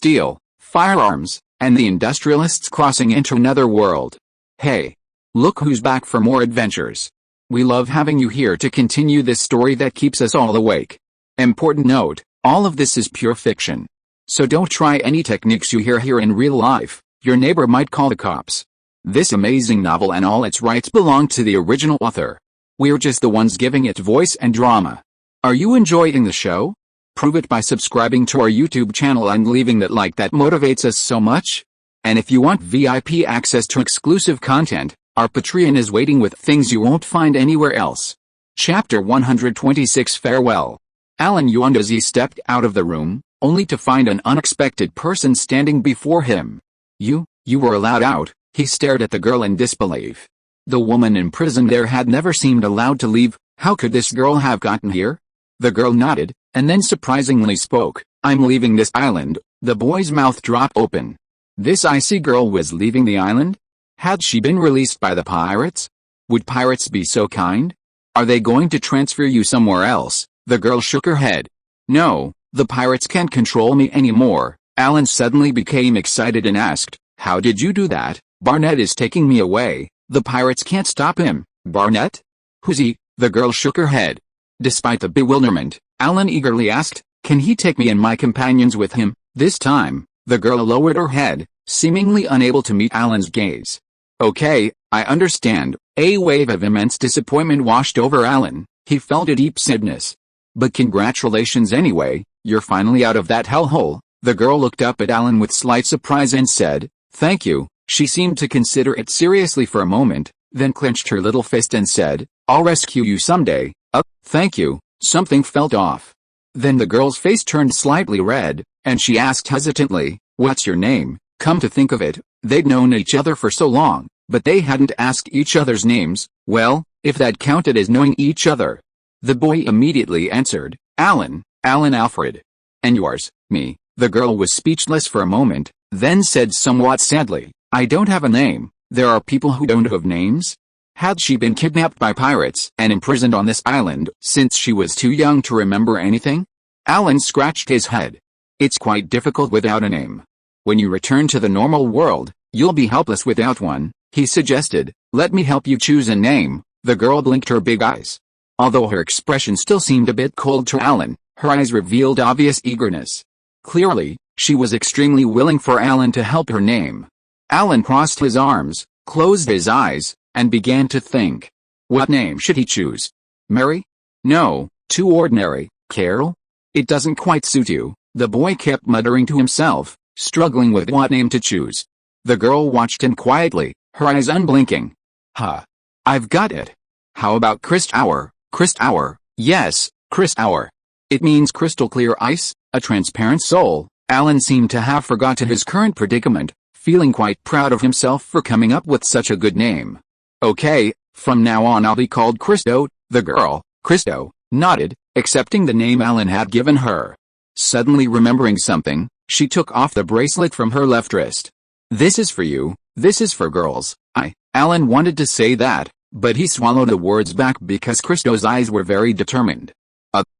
steel, firearms, and the industrialists crossing into another world. Hey! Look who's back for more adventures. We love having you here to continue this story that keeps us all awake. Important note, all of this is pure fiction. So don't try any techniques you hear here in real life, your neighbor might call the cops. This amazing novel and all its rights belong to the original author. We're just the ones giving it voice and drama. Are you enjoying the show? Prove it by subscribing to our YouTube channel and leaving that like that motivates us so much. And if you want VIP access to exclusive content, our Patreon is waiting with things you won't find anywhere else. Chapter 126 Farewell. Alan yawned as he stepped out of the room, only to find an unexpected person standing before him. You were allowed out." He stared at the girl in disbelief. The woman imprisoned there had never seemed allowed to leave. How could this girl have gotten here? The girl nodded, and then surprisingly spoke. "I'm leaving this island." The boy's mouth dropped open. This icy girl was leaving the island? Had she been released by the pirates? Would pirates be so kind? Are they going to transfer you somewhere else? The girl shook her head. "No, the pirates can't control me anymore." Alan suddenly became excited and asked, "How did you do that?" "Barnett is taking me away. The pirates can't stop him." "Barnett? Who's he?" The girl shook her head. Despite the bewilderment, Alan eagerly asked, "Can he take me and my companions with him?" This time, the girl lowered her head, seemingly unable to meet Alan's gaze. "Okay, I understand." A wave of immense disappointment washed over Alan. He felt a deep sadness. "But congratulations anyway, you're finally out of that hellhole." The girl looked up at Alan with slight surprise and said, "Thank you." She seemed to consider it seriously for a moment, then clenched her little fist and said, "I'll rescue you someday." Thank you." Something felt off. Then the girl's face turned slightly red, and she asked hesitantly, "What's your name?" Come to think of it, they'd known each other for so long, but they hadn't asked each other's names. Well, if that counted as knowing each other. The boy immediately answered, "Alan Alfred." "And yours?" "Me." The girl was speechless for a moment, then said somewhat sadly, "I don't have a name." There are people who don't have names? Had she been kidnapped by pirates and imprisoned on this island since she was too young to remember anything? Alan scratched his head. It's quite difficult without a name. When you return to the normal world, you'll be helpless without one, he suggested. "Let me help you choose a name." The girl blinked her big eyes. Although her expression still seemed a bit cold to Alan, her eyes revealed obvious eagerness. Clearly, she was extremely willing for Alan to help her name. Alan crossed his arms, closed his eyes, and began to think. What name should he choose? Mary? No, too ordinary. Carol? It doesn't quite suit you. The boy kept muttering to himself, struggling with what name to choose. The girl watched him quietly, her eyes unblinking. I've got it. How about Christour? Christour? Yes, Christour. It means crystal clear ice, a transparent soul. Alan seemed to have forgotten his current predicament, feeling quite proud of himself for coming up with such a good name. Okay, from now on I'll be called Christo. The girl, Christo, nodded, accepting the name Alan had given her. Suddenly remembering something, she took off the bracelet from her left wrist. This is for you, this is for girls. Alan wanted to say that, but he swallowed the words back because Christo's eyes were very determined.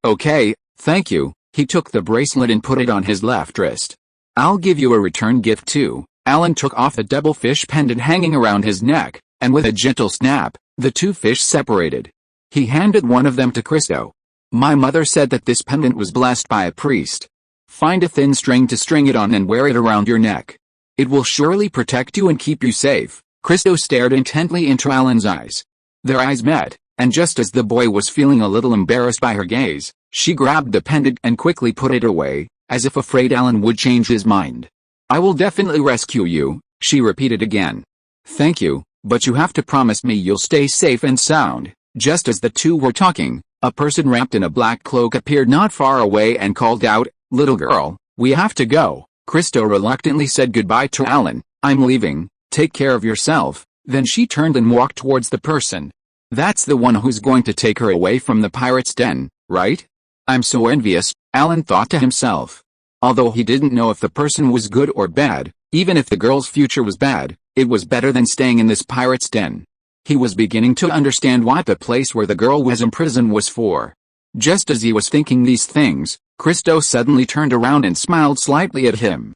Okay, thank you. He took the bracelet and put it on his left wrist. I'll give you a return gift too. Alan took off the double fish pendant hanging around his neck, and with a gentle snap, the two fish separated. He handed one of them to Christo. My mother said that this pendant was blessed by a priest. Find a thin string to string it on and wear it around your neck. It will surely protect you and keep you safe. Christo stared intently into Alan's eyes. Their eyes met, and just as the boy was feeling a little embarrassed by her gaze, she grabbed the pendant and quickly put it away, as if afraid Alan would change his mind. I will definitely rescue you, she repeated again. Thank you, but you have to promise me you'll stay safe and sound. Just as the two were talking, a person wrapped in a black cloak appeared not far away and called out, Little girl, we have to go. Christo reluctantly said goodbye to Alan. I'm leaving, take care of yourself. Then she turned and walked towards the person. That's the one who's going to take her away from the pirate's den, right? I'm so envious, Alan thought to himself. Although he didn't know if the person was good or bad, even if the girl's future was bad, it was better than staying in this pirate's den. He was beginning to understand what the place where the girl was imprisoned was for. Just as he was thinking these things, Christo suddenly turned around and smiled slightly at him.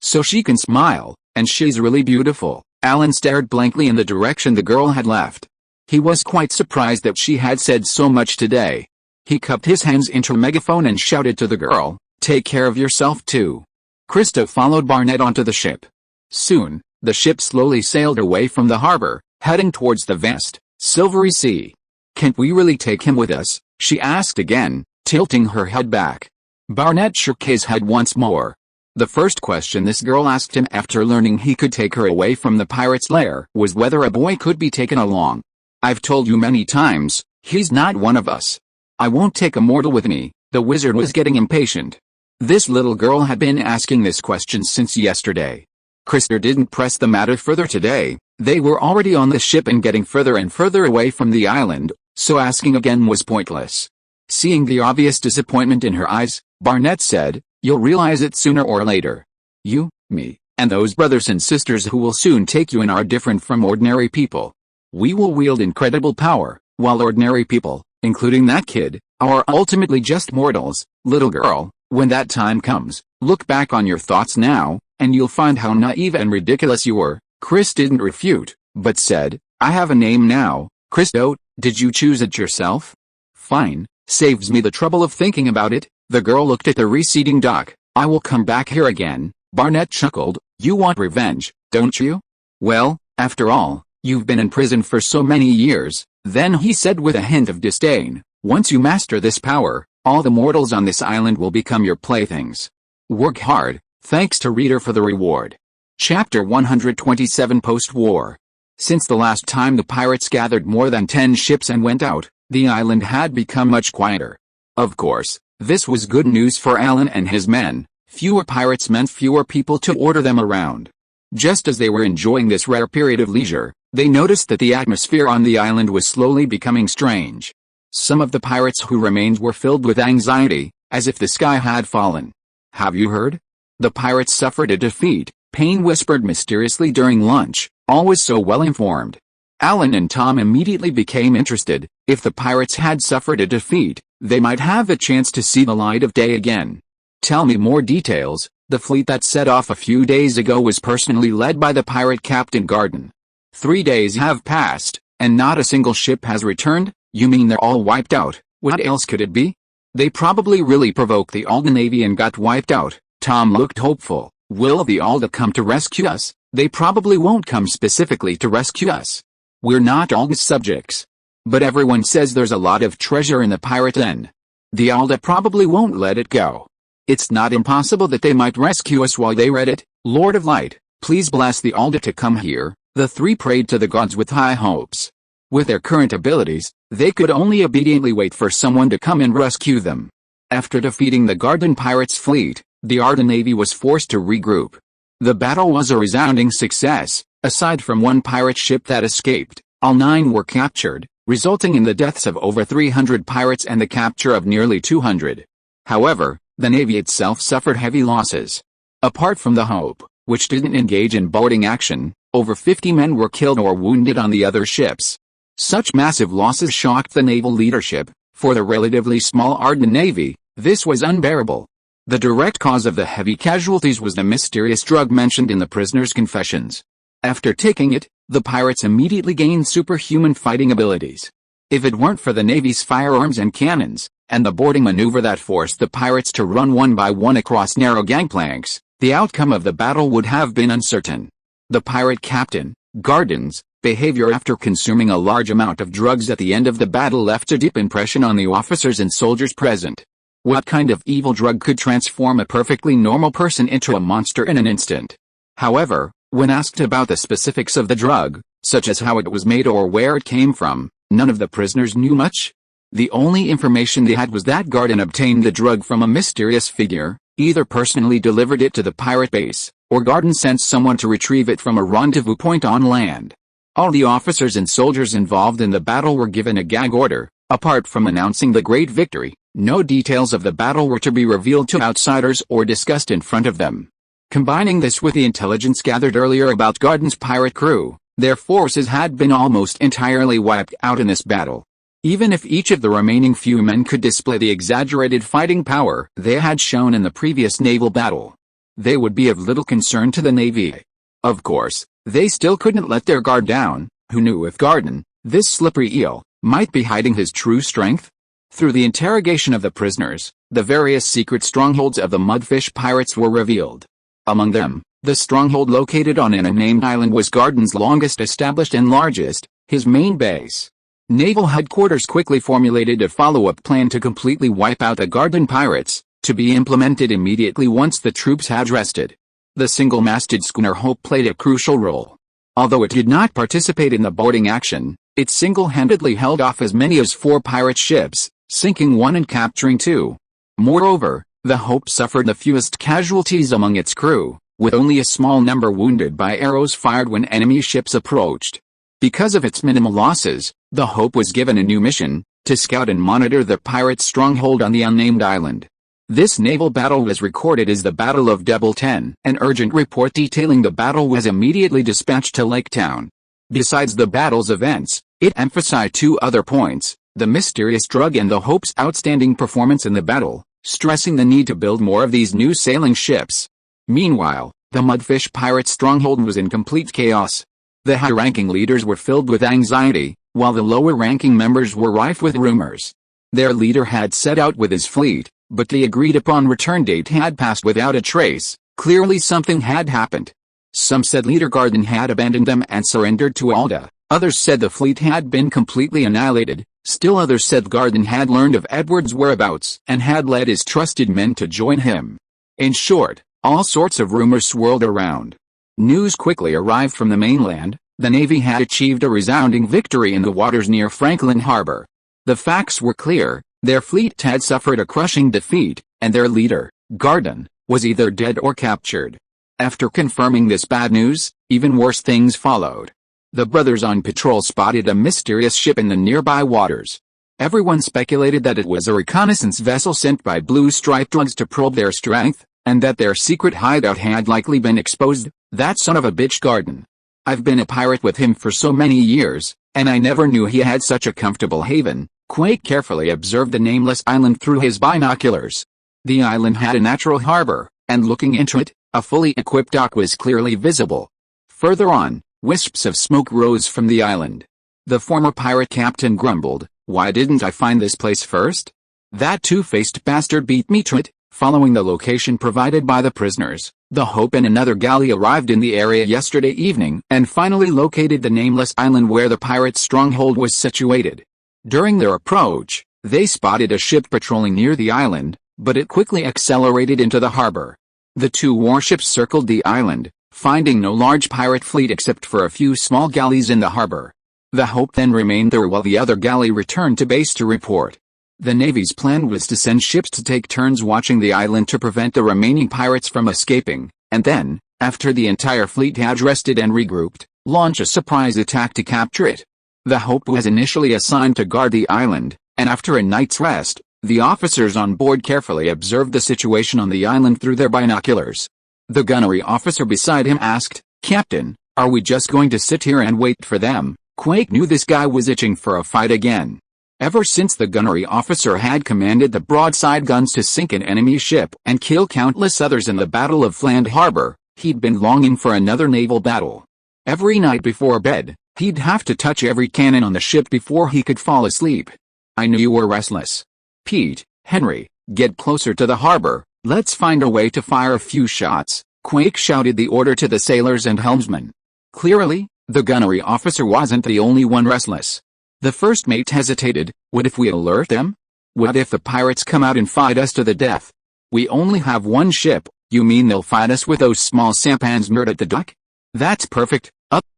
So she can smile, and she's really beautiful. Alan stared blankly in the direction the girl had left. He was quite surprised that she had said so much today. He cupped his hands into a megaphone and shouted to the girl, "Take care of yourself too." Krista followed Barnett onto the ship. Soon, the ship slowly sailed away from the harbor, heading towards the vast, silvery sea. "Can't we really take him with us?" she asked again, tilting her head back. Barnett shook his head once more. The first question this girl asked him after learning he could take her away from the pirate's lair was whether a boy could be taken along. "I've told you many times, he's not one of us. I won't take a mortal with me." The wizard was getting impatient. This little girl had been asking this question since yesterday. Krista didn't press the matter further today. They were already on the ship and getting further and further away from the island, so asking again was pointless. Seeing the obvious disappointment in her eyes, Barnett said, "You'll realize it sooner or later. You, me, and those brothers and sisters who will soon take you in are different from ordinary people. We will wield incredible power, while ordinary people, including that kid, are ultimately just mortals." Little girl, when that time comes, look back on your thoughts now, and you'll find how naive and ridiculous you were. Chris didn't refute, but said, "I have a name now, Christo. Did you choose it yourself?" "Fine, saves me the trouble of thinking about it." The girl looked at the receding dock. "I will come back here again." Barnett chuckled. "You want revenge, don't you? Well, after all, you've been in prison for so many years." Then he said with a hint of disdain, "Once you master this power, all the mortals on this island will become your playthings. Work hard, thanks to reader for the reward." Chapter 127 Post-War. Since the last time the pirates gathered more than 10 ships and went out, the island had become much quieter. Of course, this was good news for Alan and his men. Fewer pirates meant fewer people to order them around. Just as they were enjoying this rare period of leisure, they noticed that the atmosphere on the island was slowly becoming strange. Some of the pirates who remained were filled with anxiety, as if the sky had fallen. "Have you heard? The pirates suffered a defeat," Payne whispered mysteriously during lunch, always so well informed. Alan and Tom immediately became interested. If the pirates had suffered a defeat, they might have a chance to see the light of day again. "Tell me more details." The fleet that set off a few days ago was personally led by the pirate Captain Garden. 3 days have passed, and not a single ship has returned. "You mean they're all wiped out?" "What else could it be? They probably really provoked the Alda Navy and got wiped out." Tom looked hopeful. "Will the Alda come to rescue us?" "They probably won't come specifically to rescue us. We're not Alda's subjects. But everyone says there's a lot of treasure in the pirate den. The Alda probably won't let it go. It's not impossible that they might rescue us while they read it. Lord of Light, please bless the Alda to come here." The three prayed to the gods with high hopes. With their current abilities, they could only obediently wait for someone to come and rescue them. After defeating the Garden pirates' fleet, the Arda Navy was forced to regroup. The battle was a resounding success. Aside from one pirate ship that escaped, all 9 were captured, resulting in the deaths of over 300 pirates and the capture of nearly 200. However, the Navy itself suffered heavy losses. Apart from the Hope, which didn't engage in boarding action, over 50 men were killed or wounded on the other ships. Such massive losses shocked the naval leadership. For the relatively small Arda Navy, this was unbearable. The direct cause of the heavy casualties was the mysterious drug mentioned in the prisoners' confessions. After taking it, the pirates immediately gained superhuman fighting abilities. If it weren't for the Navy's firearms and cannons, and the boarding maneuver that forced the pirates to run one by one across narrow gangplanks, the outcome of the battle would have been uncertain. The pirate captain, Garden's, behavior after consuming a large amount of drugs at the end of the battle left a deep impression on the officers and soldiers present. What kind of evil drug could transform a perfectly normal person into a monster in an instant? However, when asked about the specifics of the drug, such as how it was made or where it came from, none of the prisoners knew much. The only information they had was that Garden obtained the drug from a mysterious figure, either personally delivered it to the pirate base, or Garden sent someone to retrieve it from a rendezvous point on land. All the officers and soldiers involved in the battle were given a gag order. Apart from announcing the great victory, no details of the battle were to be revealed to outsiders or discussed in front of them. Combining this with the intelligence gathered earlier about Garden's pirate crew, their forces had been almost entirely wiped out in this battle. Even if each of the remaining few men could display the exaggerated fighting power they had shown in the previous naval battle, they would be of little concern to the navy. Of course, they still couldn't let their guard down. Who knew if Garden, this slippery eel, might be hiding his true strength? Through the interrogation of the prisoners, the various secret strongholds of the mudfish pirates were revealed. Among them, the stronghold located on an unnamed island was Garden's longest established and largest, his main base. Naval headquarters quickly formulated a follow-up plan to completely wipe out the Garden pirates, to be implemented immediately once the troops had rested. The single-masted schooner Hope played a crucial role. Although it did not participate in the boarding action, it single-handedly held off as many as 4 pirate ships, sinking 1 and capturing 2. Moreover, the Hope suffered the fewest casualties among its crew, with only a small number wounded by arrows fired when enemy ships approached. Because of its minimal losses, the Hope was given a new mission, to scout and monitor the pirate stronghold on the unnamed island. This naval battle was recorded as the Battle of Double 10. An urgent report detailing the battle was immediately dispatched to Lake Town. Besides the battle's events, it emphasized 2 other points: the mysterious drug and the Hope's outstanding performance in the battle, stressing the need to build more of these new sailing ships. Meanwhile, the mudfish pirate stronghold was in complete chaos. The high-ranking leaders were filled with anxiety, while the lower-ranking members were rife with rumors. Their leader had set out with his fleet, but the agreed-upon return date had passed without a trace. Clearly something had happened. Some said Leader Garden had abandoned them and surrendered to Alda. Others said the fleet had been completely annihilated. Still others said Garden had learned of Edward's whereabouts and had led his trusted men to join him. In short, all sorts of rumors swirled around. News quickly arrived from the mainland. The Navy had achieved a resounding victory in the waters near Franklin Harbor. The facts were clear: their fleet had suffered a crushing defeat, and their leader, Garden, was either dead or captured. After confirming this bad news, even worse things followed. The brothers on patrol spotted a mysterious ship in the nearby waters. Everyone speculated that it was a reconnaissance vessel sent by blue-striped drugs to probe their strength, and that their secret hideout had likely been exposed. That son of a bitch Garden. I've been a pirate with him for so many years, and I never knew he had such a comfortable haven. Quake carefully observed the nameless island through his binoculars. The island had a natural harbor, and looking into it, a fully equipped dock was clearly visible. Further on, wisps of smoke rose from the island. The former pirate captain grumbled, "Why didn't I find this place first? That two-faced bastard beat me to it." Following the location provided by the prisoners, the Hope and another galley arrived in the area yesterday evening and finally located the nameless island where the pirate stronghold was situated. During their approach, they spotted a ship patrolling near the island, but it quickly accelerated into the harbor. The 2 warships circled the island, finding no large pirate fleet except for a few small galleys in the harbor. The Hope then remained there while the other galley returned to base to report. The Navy's plan was to send ships to take turns watching the island to prevent the remaining pirates from escaping, and then, after the entire fleet had rested and regrouped, launch a surprise attack to capture it. The Hope was initially assigned to guard the island, and after a night's rest, the officers on board carefully observed the situation on the island through their binoculars. The gunnery officer beside him asked, "Captain, are we just going to sit here and wait for them?" Quake knew this guy was itching for a fight again. Ever since the gunnery officer had commanded the broadside guns to sink an enemy ship and kill countless others in the Battle of Fland Harbor, he'd been longing for another naval battle. Every night before bed, he'd have to touch every cannon on the ship before he could fall asleep. "I knew you were restless. Pete, Henry, get closer to the harbor, let's find a way to fire a few shots." Quake shouted the order to the sailors and helmsmen. Clearly, the gunnery officer wasn't the only one restless. The first mate hesitated. "What if we alert them? What if the pirates come out and fight us to the death? We only have 1 ship." "You mean they'll fight us with those small sampans moored at the dock?" "That's perfect.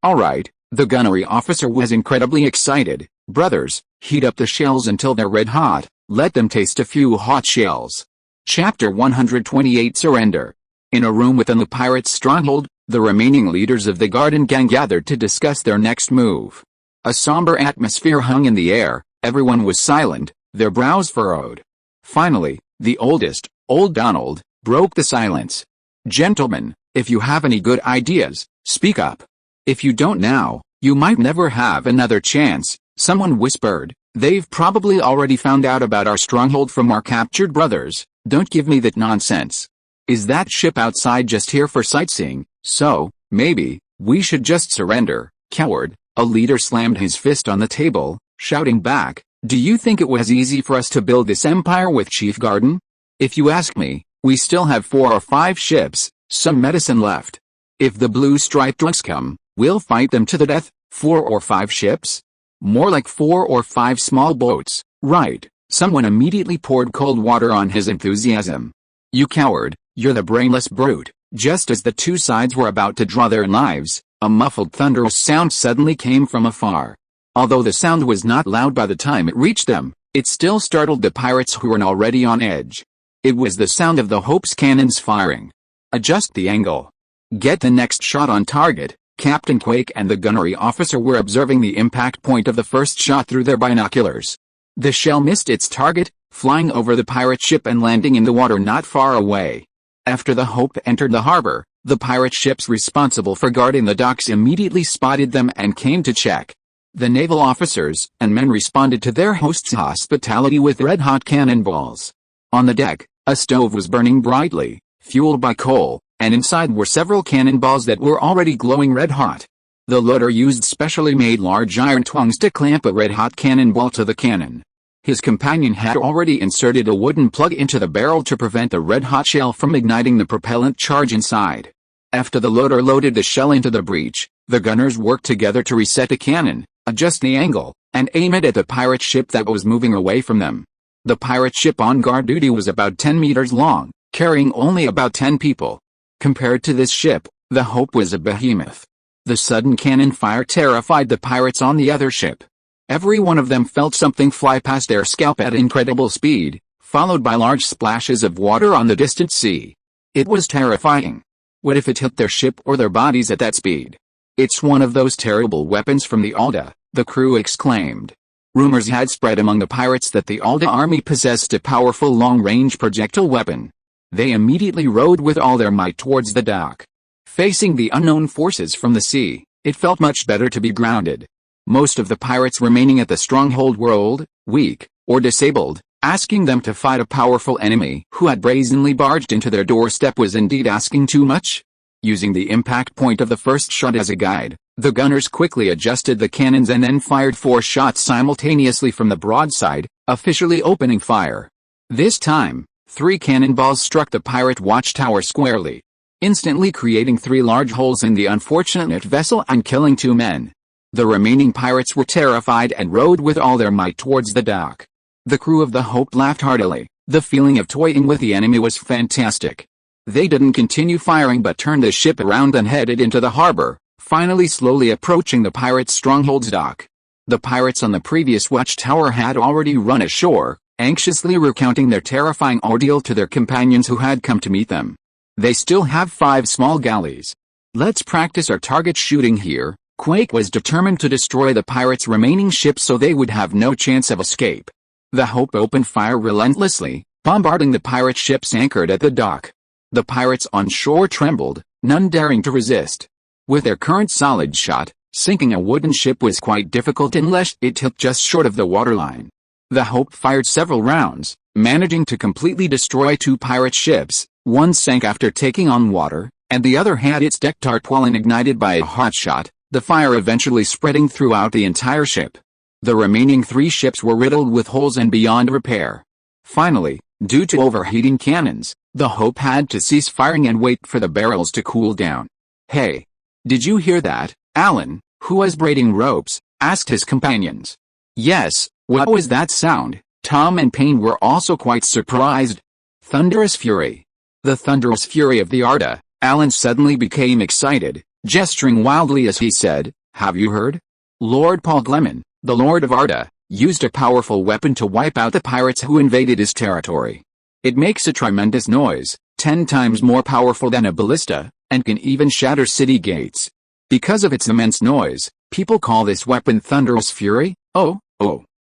All right." The gunnery officer was incredibly excited. "Brothers, heat up the shells until they're red hot. Let them taste a few hot shells." Chapter 128 Surrender. In a room within the pirates' stronghold, the remaining leaders of the Garden gang gathered to discuss their next move. A somber atmosphere hung in the air. Everyone was silent, their brows furrowed. Finally, the oldest, Old Donald, broke the silence. "Gentlemen, if you have any good ideas, speak up. If you don't now, you might never have another chance." Someone whispered, "They've probably already found out about our stronghold from our captured brothers. Don't give me that nonsense." Is that ship outside just here for sightseeing? So, maybe, we should just surrender, coward." A leader slammed his fist on the table, shouting back, "Do you think it was easy for us to build this empire with Chief Garden? If you ask me, we still have 4 or 5 ships, some medicine left. If the blue-striped drunks come, we'll fight them to the death." 4 or 5 ships? More like 4 or 5 small boats, right? Someone immediately poured cold water on his enthusiasm. "You coward, you're the brainless brute." Just as the two sides were about to draw their knives, a muffled thunderous sound suddenly came from afar. Although the sound was not loud by the time it reached them, it still startled the pirates who were already on edge. It was the sound of the Hope's cannons firing. "Adjust the angle. Get the next shot on target." Captain Quake and the gunnery officer were observing the impact point of the first shot through their binoculars. The shell missed its target, flying over the pirate ship and landing in the water not far away. After the Hope entered the harbor, the pirate ships responsible for guarding the docks immediately spotted them and came to check. The naval officers and men responded to their host's hospitality with red-hot cannonballs. On the deck, a stove was burning brightly, fueled by coal, and inside were several cannonballs that were already glowing red-hot. The loader used specially made large iron tongs to clamp a red-hot cannonball to the cannon. His companion had already inserted a wooden plug into the barrel to prevent the red-hot shell from igniting the propellant charge inside. After the loader loaded the shell into the breech, the gunners worked together to reset the cannon, adjust the angle, and aim it at the pirate ship that was moving away from them. The pirate ship on guard duty was about 10 meters long, carrying only about 10 people. Compared to this ship, the Hope was a behemoth. The sudden cannon fire terrified the pirates on the other ship. Every one of them felt something fly past their scalp at incredible speed, followed by large splashes of water on the distant sea. It was terrifying. What if it hit their ship or their bodies at that speed? "It's one of those terrible weapons from the Alda," the crew exclaimed. Rumors had spread among the pirates that the Alda army possessed a powerful long-range projectile weapon. They immediately rowed with all their might towards the dock. Facing the unknown forces from the sea, it felt much better to be grounded. Most of the pirates remaining at the stronghold were old, weak, or disabled. Asking them to fight a powerful enemy who had brazenly barged into their doorstep was indeed asking too much. Using the impact point of the first shot as a guide, the gunners quickly adjusted the cannons and then fired 4 shots simultaneously from the broadside, officially opening fire. This time, 3 cannonballs struck the pirate watchtower squarely, instantly creating 3 large holes in the unfortunate vessel and killing 2 men. The remaining pirates were terrified and rowed with all their might towards the dock. The crew of the Hope laughed heartily. The feeling of toying with the enemy was fantastic. They didn't continue firing but turned the ship around and headed into the harbor, finally slowly approaching the pirates' stronghold's dock. The pirates on the previous watchtower had already run ashore, anxiously recounting their terrifying ordeal to their companions who had come to meet them. "They still have 5 small galleys. Let's practice our target shooting here." Quake was determined to destroy the pirates' remaining ships so they would have no chance of escape. The Hope opened fire relentlessly, bombarding the pirate ships anchored at the dock. The pirates on shore trembled, none daring to resist. With their current solid shot, sinking a wooden ship was quite difficult unless it hit just short of the waterline. The Hope fired several rounds, managing to completely destroy 2 pirate ships. One sank after taking on water, and the other had its deck tarpaulin ignited by a hot shot, the fire eventually spreading throughout the entire ship. The remaining 3 ships were riddled with holes and beyond repair. Finally, due to overheating cannons, the Hope had to cease firing and wait for the barrels to cool down. "Hey! Did you hear that, Alan?" who was braiding ropes, asked his companions. "Yes, what was that sound?" Tom and Payne were also quite surprised. "Thunderous fury." The thunderous fury of the Arda. Alan suddenly became excited, gesturing wildly as he said, "Have you heard? Lord Paul Gleman, the Lord of Arda, used a powerful weapon to wipe out the pirates who invaded his territory. It makes a tremendous noise, 10 times more powerful than a ballista, and can even shatter city gates. Because of its immense noise, people call this weapon Thunderous Fury." Oh,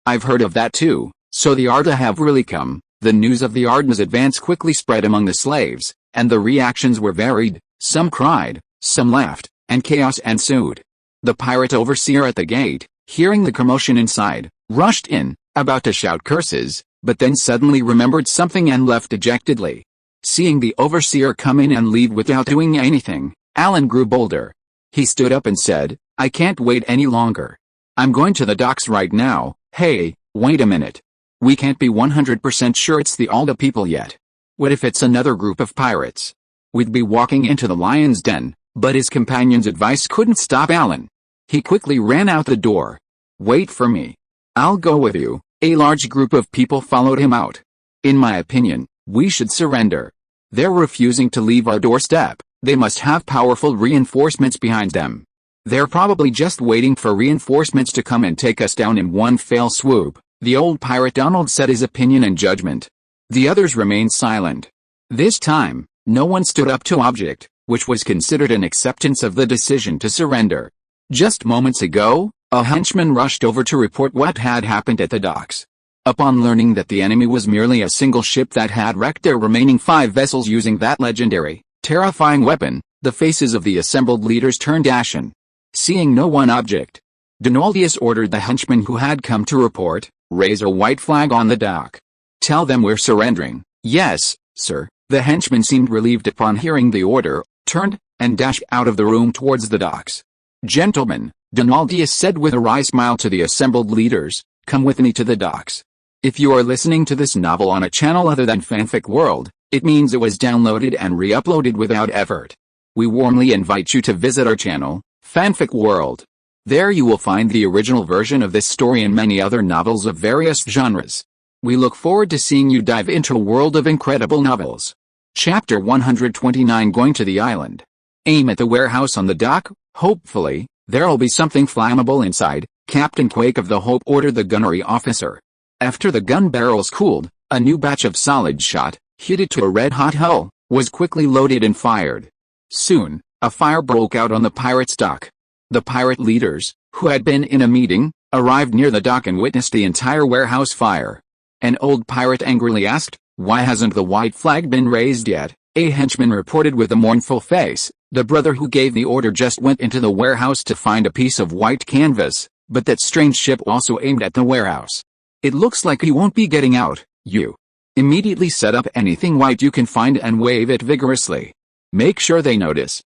I've heard of that too. So the Arda have really come." The news of the Arda's advance quickly spread among the slaves, and the reactions were varied. Some cried, some laughed, and chaos ensued. The pirate overseer at the gate, hearing the commotion inside, rushed in, about to shout curses, but then suddenly remembered something and left dejectedly. Seeing the overseer come in and leave without doing anything, Alan grew bolder. He stood up and said, "I can't wait any longer. I'm going to the docks right now." "Hey, wait a minute. We can't be 100% sure it's the Alda people yet. What if it's another group of pirates?" We'd be walking into the lion's den, but his companion's advice couldn't stop Alan. He quickly ran out the door. "Wait for me. I'll go with you." A large group of people followed him out. "In my opinion, we should surrender. They're refusing to leave our doorstep. They must have powerful reinforcements behind them. They're probably just waiting for reinforcements to come and take us down in one fell swoop." The old pirate Donald said his opinion and judgment. The others remained silent. This time, no one stood up to object, which was considered an acceptance of the decision to surrender. Just moments ago, a henchman rushed over to report what had happened at the docks. Upon learning that the enemy was merely a single ship that had wrecked their remaining 5 vessels using that legendary, terrifying weapon, the faces of the assembled leaders turned ashen. Seeing no one object, Donaldius ordered the henchman who had come to report, "Raise a white flag on the dock. Tell them we're surrendering." "Yes, sir." The henchman seemed relieved upon hearing the order, turned, and dashed out of the room towards the docks. "Gentlemen," Donaldius said with a wry smile to the assembled leaders, "come with me to the docks. If you are listening to this novel on a channel other than Fanfic World, it means it was downloaded and re-uploaded without effort. We warmly invite you to visit our channel, Fanfic World. There you will find the original version of this story and many other novels of various genres. We look forward to seeing you dive into a world of incredible novels." Chapter 129, Going to the Island. "Aim at the warehouse on the dock. Hopefully, there'll be something flammable inside," Captain Quake of the Hope ordered the gunnery officer. After the gun barrels cooled, a new batch of solid shot, heated to a red-hot hull, was quickly loaded and fired. Soon, a fire broke out on the pirates' dock. The pirate leaders, who had been in a meeting, arrived near the dock and witnessed the entire warehouse fire. An old pirate angrily asked, "Why hasn't the white flag been raised yet?" A henchman reported with a mournful face, "The brother who gave the order just went into the warehouse to find a piece of white canvas, but that strange ship also aimed at the warehouse. It looks like he won't be getting out. You immediately set up anything white you can find and wave it vigorously. Make sure they notice."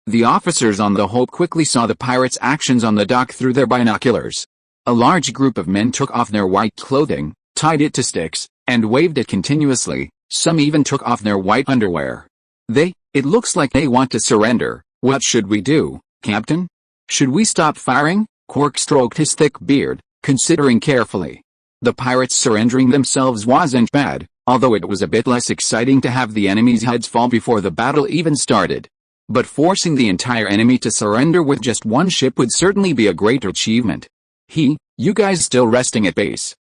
The officers on the Hope quickly saw the pirates' actions on the dock through their binoculars. A large group of men took off their white clothing, tied it to sticks, and waved it continuously. Some even took off their white underwear. It looks like they want to surrender. What should we do, Captain? Should we stop firing?" Quark stroked his thick beard, considering carefully. The pirates surrendering themselves wasn't bad, although it was a bit less exciting to have the enemy's heads fall before the battle even started. But forcing the entire enemy to surrender with just one ship would certainly be a great achievement. "You guys still resting at base?"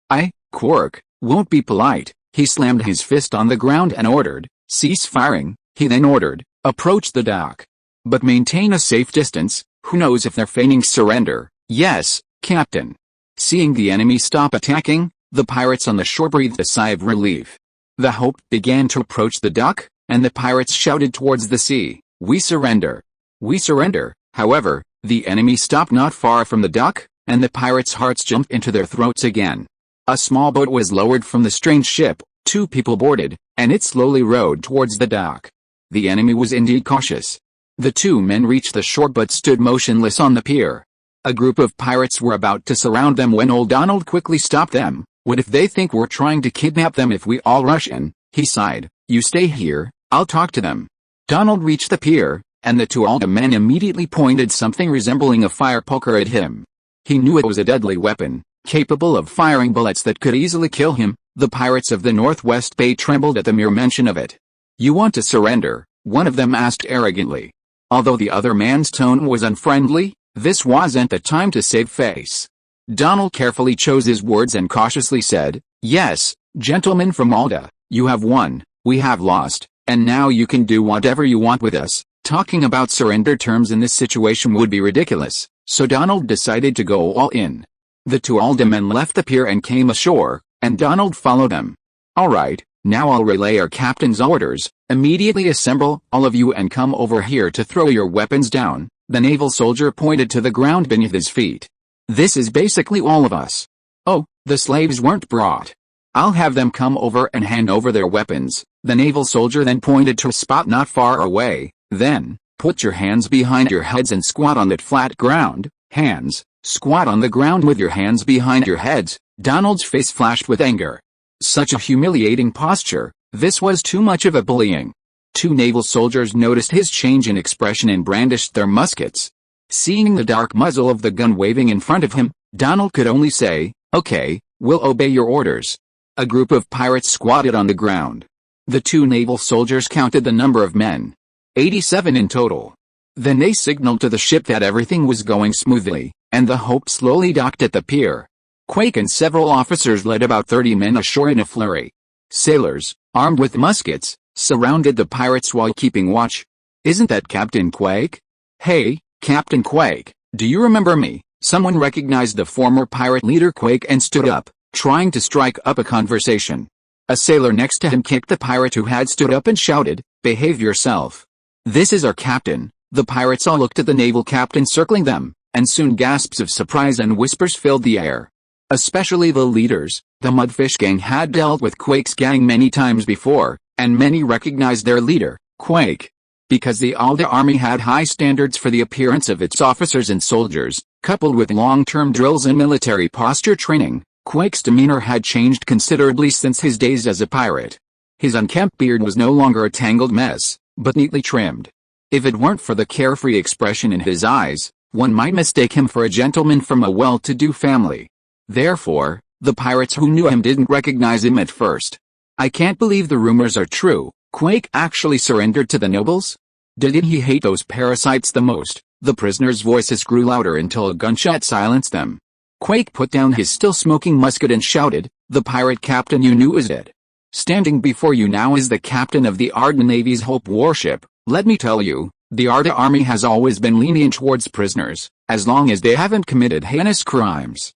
Quark, won't be polite." He slammed his fist on the ground and ordered, "Cease firing." He then ordered, "Approach the dock. But maintain a safe distance. Who knows if they're feigning surrender." "Yes, Captain." Seeing the enemy stop attacking, the pirates on the shore breathed a sigh of relief. The Hope began to approach the dock, and the pirates shouted towards the sea, "We surrender! We surrender!" However, the enemy stopped not far from the dock, and the pirates' hearts jumped into their throats again. A small boat was lowered from the strange ship, 2 people boarded, and it slowly rowed towards the dock. The enemy was indeed cautious. The 2 men reached the shore but stood motionless on the pier. A group of pirates were about to surround them when old Donald quickly stopped them. "What if they think we're trying to kidnap them if we all rush in?" he sighed. "You stay here, I'll talk to them." Donald reached the pier, and the 2 Alda men immediately pointed something resembling a fire poker at him. He knew it was a deadly weapon, capable of firing bullets that could easily kill him. The pirates of the Northwest Bay trembled at the mere mention of it. "You want to surrender?" one of them asked arrogantly. Although the other man's tone was unfriendly, this wasn't the time to save face. Donald carefully chose his words and cautiously said, "Yes, gentlemen from Alda, you have won, we have lost, and now you can do whatever you want with us." Talking about surrender terms in this situation would be ridiculous, so Donald decided to go all in. The 2 Alda men left the pier and came ashore, and Donald followed them. "All right, now I'll relay our captain's orders. Immediately assemble, all of you, and come over here to throw your weapons down." The naval soldier pointed to the ground beneath his feet. "This is basically all of us." "Oh, the slaves weren't brought?" I'll have them come over and hand over their weapons." The naval soldier then pointed to a spot not far away. "Then, put your hands behind your heads and squat on that flat ground." Hands. Squat on the ground with your hands behind your heads. Donald's face flashed with anger. Such a humiliating posture. This was too much of a bullying. Two naval soldiers noticed his change in expression and brandished their muskets. Seeing the dark muzzle of the gun waving in front of him, Donald could only say, "Okay, we'll obey your orders." A group of pirates squatted on the ground. The two naval soldiers counted the number of men. 87 in total. Then they signaled to the ship that everything was going smoothly, and the Hope slowly docked at the pier. Quake and several officers led about 30 men ashore in a flurry. Sailors, armed with muskets, surrounded the pirates while keeping watch. "Isn't that Captain Quake?" "Hey, Captain Quake, do you remember me?" Someone recognized the former pirate leader Quake and stood up, trying to strike up a conversation. A sailor next to him kicked the pirate who had stood up and shouted, "Behave yourself. This is our captain." The pirates all looked at the naval captain circling them, and soon gasps of surprise and whispers filled the air. Especially the leaders. The Mudfish gang had dealt with Quake's gang many times before, and many recognized their leader, Quake. Because the Alda army had high standards for the appearance of its officers and soldiers, coupled with long-term drills and military posture training, Quake's demeanor had changed considerably since his days as a pirate. His unkempt beard was no longer a tangled mess, but neatly trimmed. If it weren't for the carefree expression in his eyes, one might mistake him for a gentleman from a well-to-do family. Therefore, the pirates who knew him didn't recognize him at first. "I can't believe the rumors are true. Quake actually surrendered to the nobles? Didn't he hate those parasites the most?" The prisoners' voices grew louder until a gunshot silenced them. Quake put down his still-smoking musket and shouted, "The pirate captain you knew is dead. Standing before you now is the captain of the Arda Navy's Hope warship. Let me tell you, the Arda army has always been lenient towards prisoners, as long as they haven't committed heinous crimes."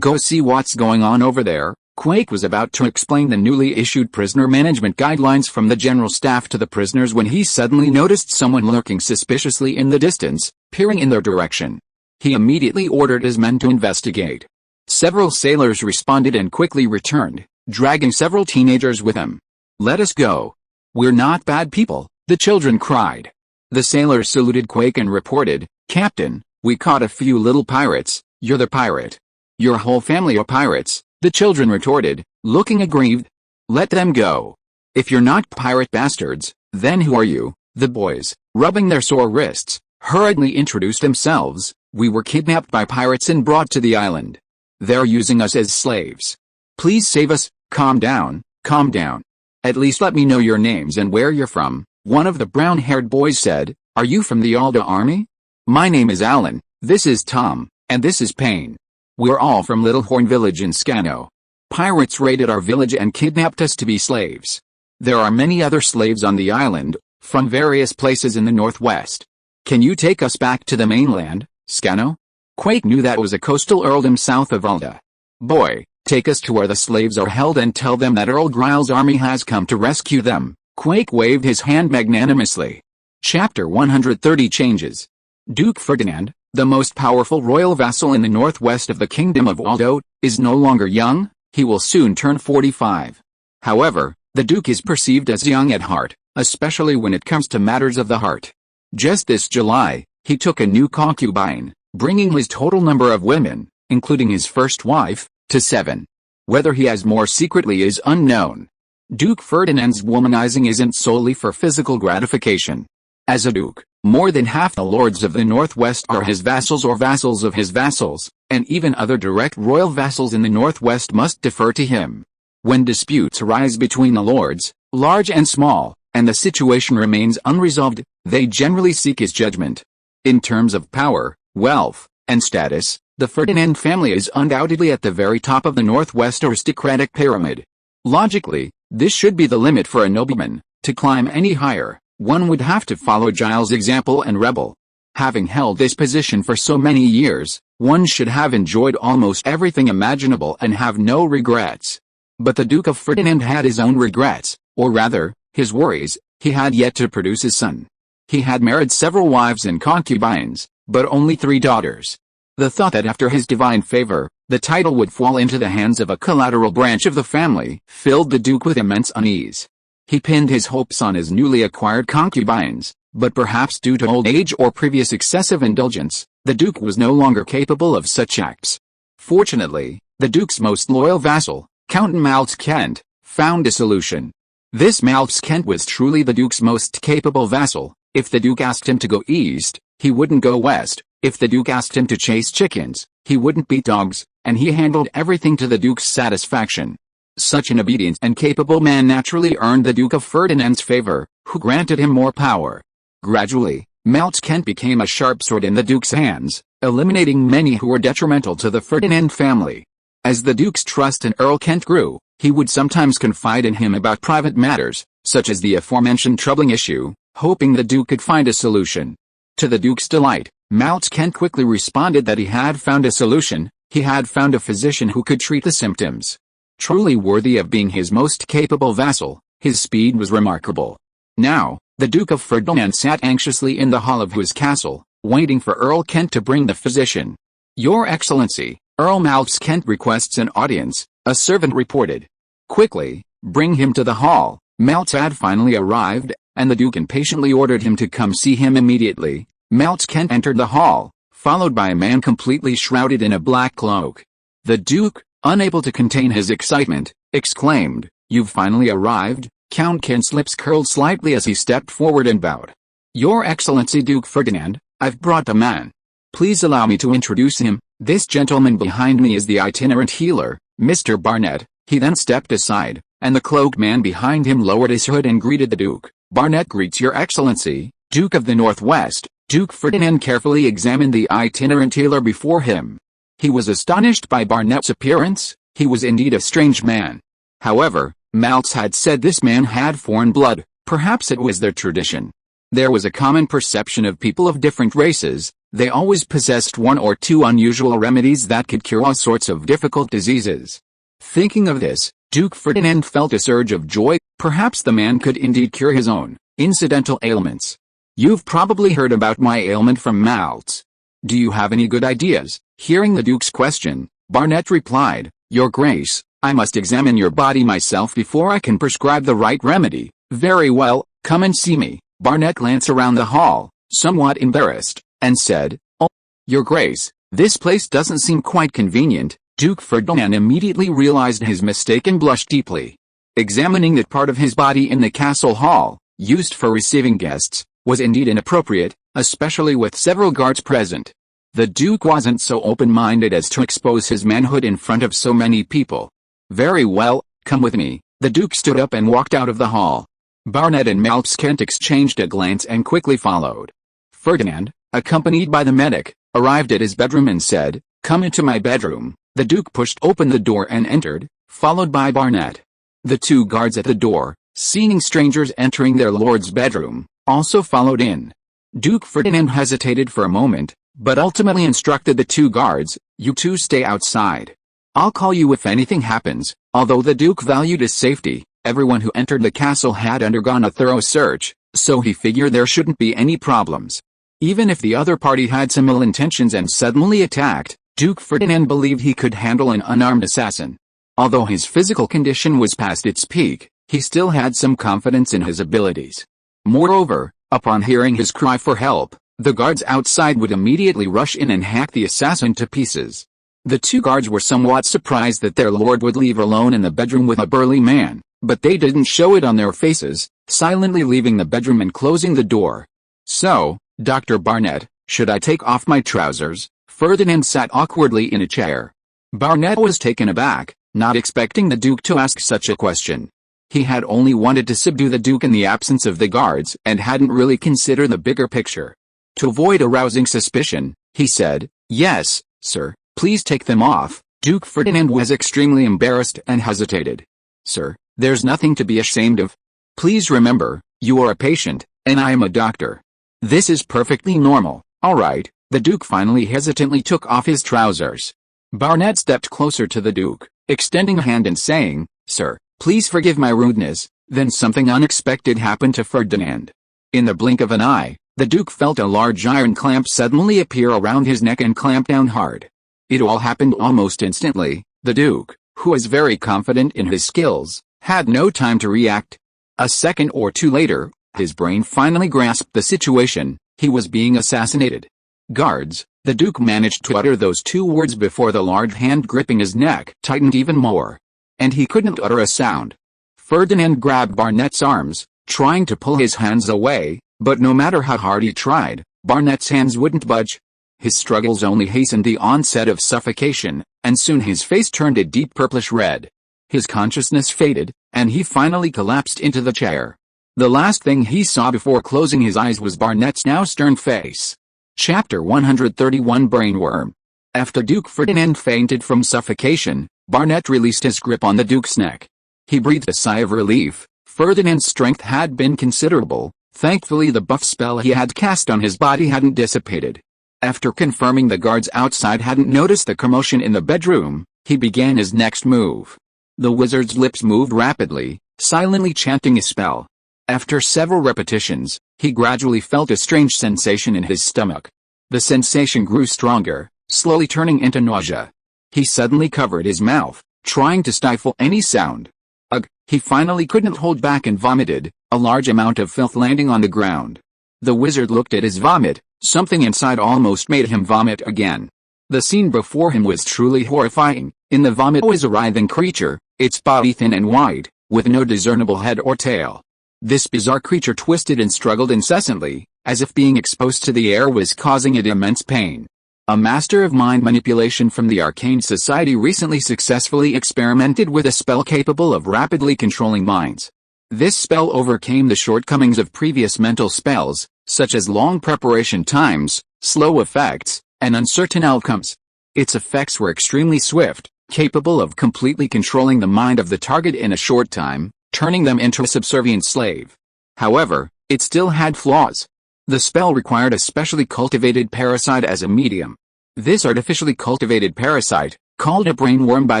Go see what's going on over there." Quake was about to explain the newly issued prisoner management guidelines from the general staff to the prisoners when he suddenly noticed someone lurking suspiciously in the distance, peering in their direction. He immediately ordered his men to investigate. Several sailors responded and quickly returned, dragging several teenagers with them. "Let us go. We're not bad people," the children cried. The sailors saluted Quake and reported, "Captain, we caught a few little pirates." "You're the pirate. Your whole family are pirates," the children retorted, looking aggrieved. "Let them go. If you're not pirate bastards, then who are you?" The boys, rubbing their sore wrists, hurriedly introduced themselves. "We were kidnapped by pirates and brought to the island. They're using us as slaves. Please save us." Calm down, calm down. "At least let me know your names and where you're from," one of the brown-haired boys said. "Are you from the Alda army?" "My name is Alan, this is Tom, and this is Payne. We're all from Little Horn Village in Scano. Pirates raided our village and kidnapped us to be slaves. There are many other slaves on the island, from various places in the northwest. Can you take us back to the mainland, Scano?" Quake knew that was a coastal earldom south of Alda. "Boy, take us to where the slaves are held and tell them that Earl Gryle's army has come to rescue them." Quake waved his hand magnanimously. Chapter 130 changes. Duke Ferdinand, the most powerful royal vassal in the northwest of the Kingdom of Waldo, is no longer young. He will soon turn 45. However, the Duke is perceived as young at heart, especially when it comes to matters of the heart. Just this July, he took a new concubine, bringing his total number of women, including his first wife, to 7. Whether he has more secretly is unknown. Duke Ferdinand's womanizing isn't solely for physical gratification. As a duke, more than half the lords of the Northwest are his vassals or vassals of his vassals, and even other direct royal vassals in the Northwest must defer to him. When disputes arise between the lords, large and small, and the situation remains unresolved, they generally seek his judgment. In terms of power, wealth, and status, the Ferdinand family is undoubtedly at the very top of the Northwest aristocratic pyramid. Logically, this should be the limit for a nobleman. To climb any higher, one would have to follow Giles' example and rebel. Having held this position for so many years, one should have enjoyed almost everything imaginable and have no regrets. But the Duke of Ferdinand had his own regrets, or rather, his worries. He had yet to produce his son. He had married several wives and concubines, but only 3 daughters. The thought that after his divine favor, the title would fall into the hands of a collateral branch of the family filled the Duke with immense unease. He pinned his hopes on his newly acquired concubines, but perhaps due to old age or previous excessive indulgence, the Duke was no longer capable of such acts. Fortunately, the Duke's most loyal vassal, Count Maltzkent, found a solution. This Maltzkent was truly the Duke's most capable vassal. If the Duke asked him to go east, he wouldn't go west. If the Duke asked him to chase chickens, he wouldn't beat dogs, and he handled everything to the Duke's satisfaction. Such an obedient and capable man naturally earned the Duke of Ferdinand's favor, who granted him more power. Gradually, Maltzkent became a sharp sword in the Duke's hands, eliminating many who were detrimental to the Ferdinand family. As the Duke's trust in Earl Kent grew, he would sometimes confide in him about private matters, such as the aforementioned troubling issue, hoping the Duke could find a solution. To the Duke's delight, Maltzkent quickly responded that he had found a solution. He had found a physician who could treat the symptoms. Truly worthy of being his most capable vassal, his speed was remarkable. Now, the Duke of Ferdinand sat anxiously in the hall of his castle, waiting for Earl Kent to bring the physician. "Your Excellency, Earl Maltzkent requests an audience," a servant reported. "Quickly, bring him to the hall." Maltz had finally arrived, and the Duke impatiently ordered him to come see him immediately. Maltzkent entered the hall, followed by a man completely shrouded in a black cloak. The Duke, unable to contain his excitement, exclaimed, "You've finally arrived." Count Kent's lips curled slightly as he stepped forward and bowed. "Your Excellency Duke Ferdinand, I've brought a man. Please allow me to introduce him. This gentleman behind me is the itinerant healer, Mr. Barnett." He then stepped aside, and the cloaked man behind him lowered his hood and greeted the Duke. "Barnett greets Your Excellency, Duke of the Northwest." Duke Ferdinand carefully examined the itinerant healer before him. He was astonished by Barnett's appearance. He was indeed a strange man. However, Maltz had said this man had foreign blood. Perhaps it was their tradition. There was a common perception of people of different races. They always possessed one or two unusual remedies that could cure all sorts of difficult diseases. Thinking of this, Duke Ferdinand felt a surge of joy. Perhaps the man could indeed cure his own incidental ailments. "You've probably heard about my ailment from Maltz. Do you have any good ideas?" Hearing the Duke's question, Barnett replied, "Your Grace, I must examine your body myself before I can prescribe the right remedy." "Very well, come and see me." Barnett glanced around the hall, somewhat embarrassed, and said, "Oh, Your Grace, this place doesn't seem quite convenient." Duke Ferdinand immediately realized his mistake and blushed deeply. Examining that part of his body in the castle hall, used for receiving guests, was indeed inappropriate, especially with several guards present. The Duke wasn't so open-minded as to expose his manhood in front of so many people. "Very well, come with me." The Duke stood up and walked out of the hall. Barnett and Maltzkent exchanged a glance and quickly followed. Ferdinand, accompanied by the medic, arrived at his bedroom and said, "Come into my bedroom." The Duke pushed open the door and entered, followed by Barnett. The two guards at the door, seeing strangers entering their lord's bedroom, also followed in. Duke Ferdinand hesitated for a moment, but ultimately instructed the two guards, "You two stay outside. I'll call you if anything happens." Although the Duke valued his safety, everyone who entered the castle had undergone a thorough search, so he figured there shouldn't be any problems. Even if the other party had some ill intentions and suddenly attacked, Duke Ferdinand believed he could handle an unarmed assassin. Although his physical condition was past its peak, he still had some confidence in his abilities. Moreover, upon hearing his cry for help, the guards outside would immediately rush in and hack the assassin to pieces. The two guards were somewhat surprised that their lord would leave alone in the bedroom with a burly man, but they didn't show it on their faces, silently leaving the bedroom and closing the door. "So, Dr. Barnett, should I take off my trousers?" Ferdinand sat awkwardly in a chair. Barnett was taken aback, not expecting the Duke to ask such a question. He had only wanted to subdue the Duke in the absence of the guards and hadn't really considered the bigger picture. To avoid arousing suspicion, he said, "Yes, sir, please take them off." Duke Ferdinand was extremely embarrassed and hesitated. "Sir, there's nothing to be ashamed of. Please remember, you are a patient, and I am a doctor. This is perfectly normal." "All right." The Duke finally hesitantly took off his trousers. Barnett stepped closer to the Duke, extending a hand and saying, "Sir, please forgive my rudeness." Then something unexpected happened to Ferdinand. In the blink of an eye, The Duke felt a large iron clamp suddenly appear around his neck and clamp down hard. It all happened almost instantly. The Duke, who was very confident in his skills, had no time to react. A second or two later, his brain finally grasped the situation. He was being assassinated. Guards, the Duke managed to utter those two words before the large hand gripping his neck tightened even more. And he couldn't utter a sound. Ferdinand grabbed Barnett's arms, trying to pull his hands away, but no matter how hard he tried, Barnett's hands wouldn't budge. His struggles only hastened the onset of suffocation, and soon his face turned a deep purplish red. His consciousness faded, and he finally collapsed into the chair. The last thing he saw before closing his eyes was Barnett's now stern face. Chapter 131 Brainworm. After Duke Ferdinand fainted from suffocation, Barnett released his grip on the Duke's neck. He breathed a sigh of relief. Ferdinand's strength had been considerable. Thankfully the buff spell he had cast on his body hadn't dissipated. After confirming the guards outside hadn't noticed the commotion in the bedroom, he began his next move. The wizard's lips moved rapidly, silently chanting a spell. After several repetitions, he gradually felt a strange sensation in his stomach. The sensation grew stronger, slowly turning into nausea. He suddenly covered his mouth, trying to stifle any sound. Ugh, he finally couldn't hold back and vomited, a large amount of filth landing on the ground. The wizard looked at his vomit. Something inside almost made him vomit again. The scene before him was truly horrifying. In the vomit was a writhing creature, its body thin and wide, with no discernible head or tail. This bizarre creature twisted and struggled incessantly, as if being exposed to the air was causing it immense pain. A master of mind manipulation from the Arcane Society recently successfully experimented with a spell capable of rapidly controlling minds. This spell overcame the shortcomings of previous mental spells, such as long preparation times, slow effects, and uncertain outcomes. Its effects were extremely swift, capable of completely controlling the mind of the target in a short time, turning them into a subservient slave. However, it still had flaws. The spell required a specially cultivated parasite as a medium. This artificially cultivated parasite, called a brainworm by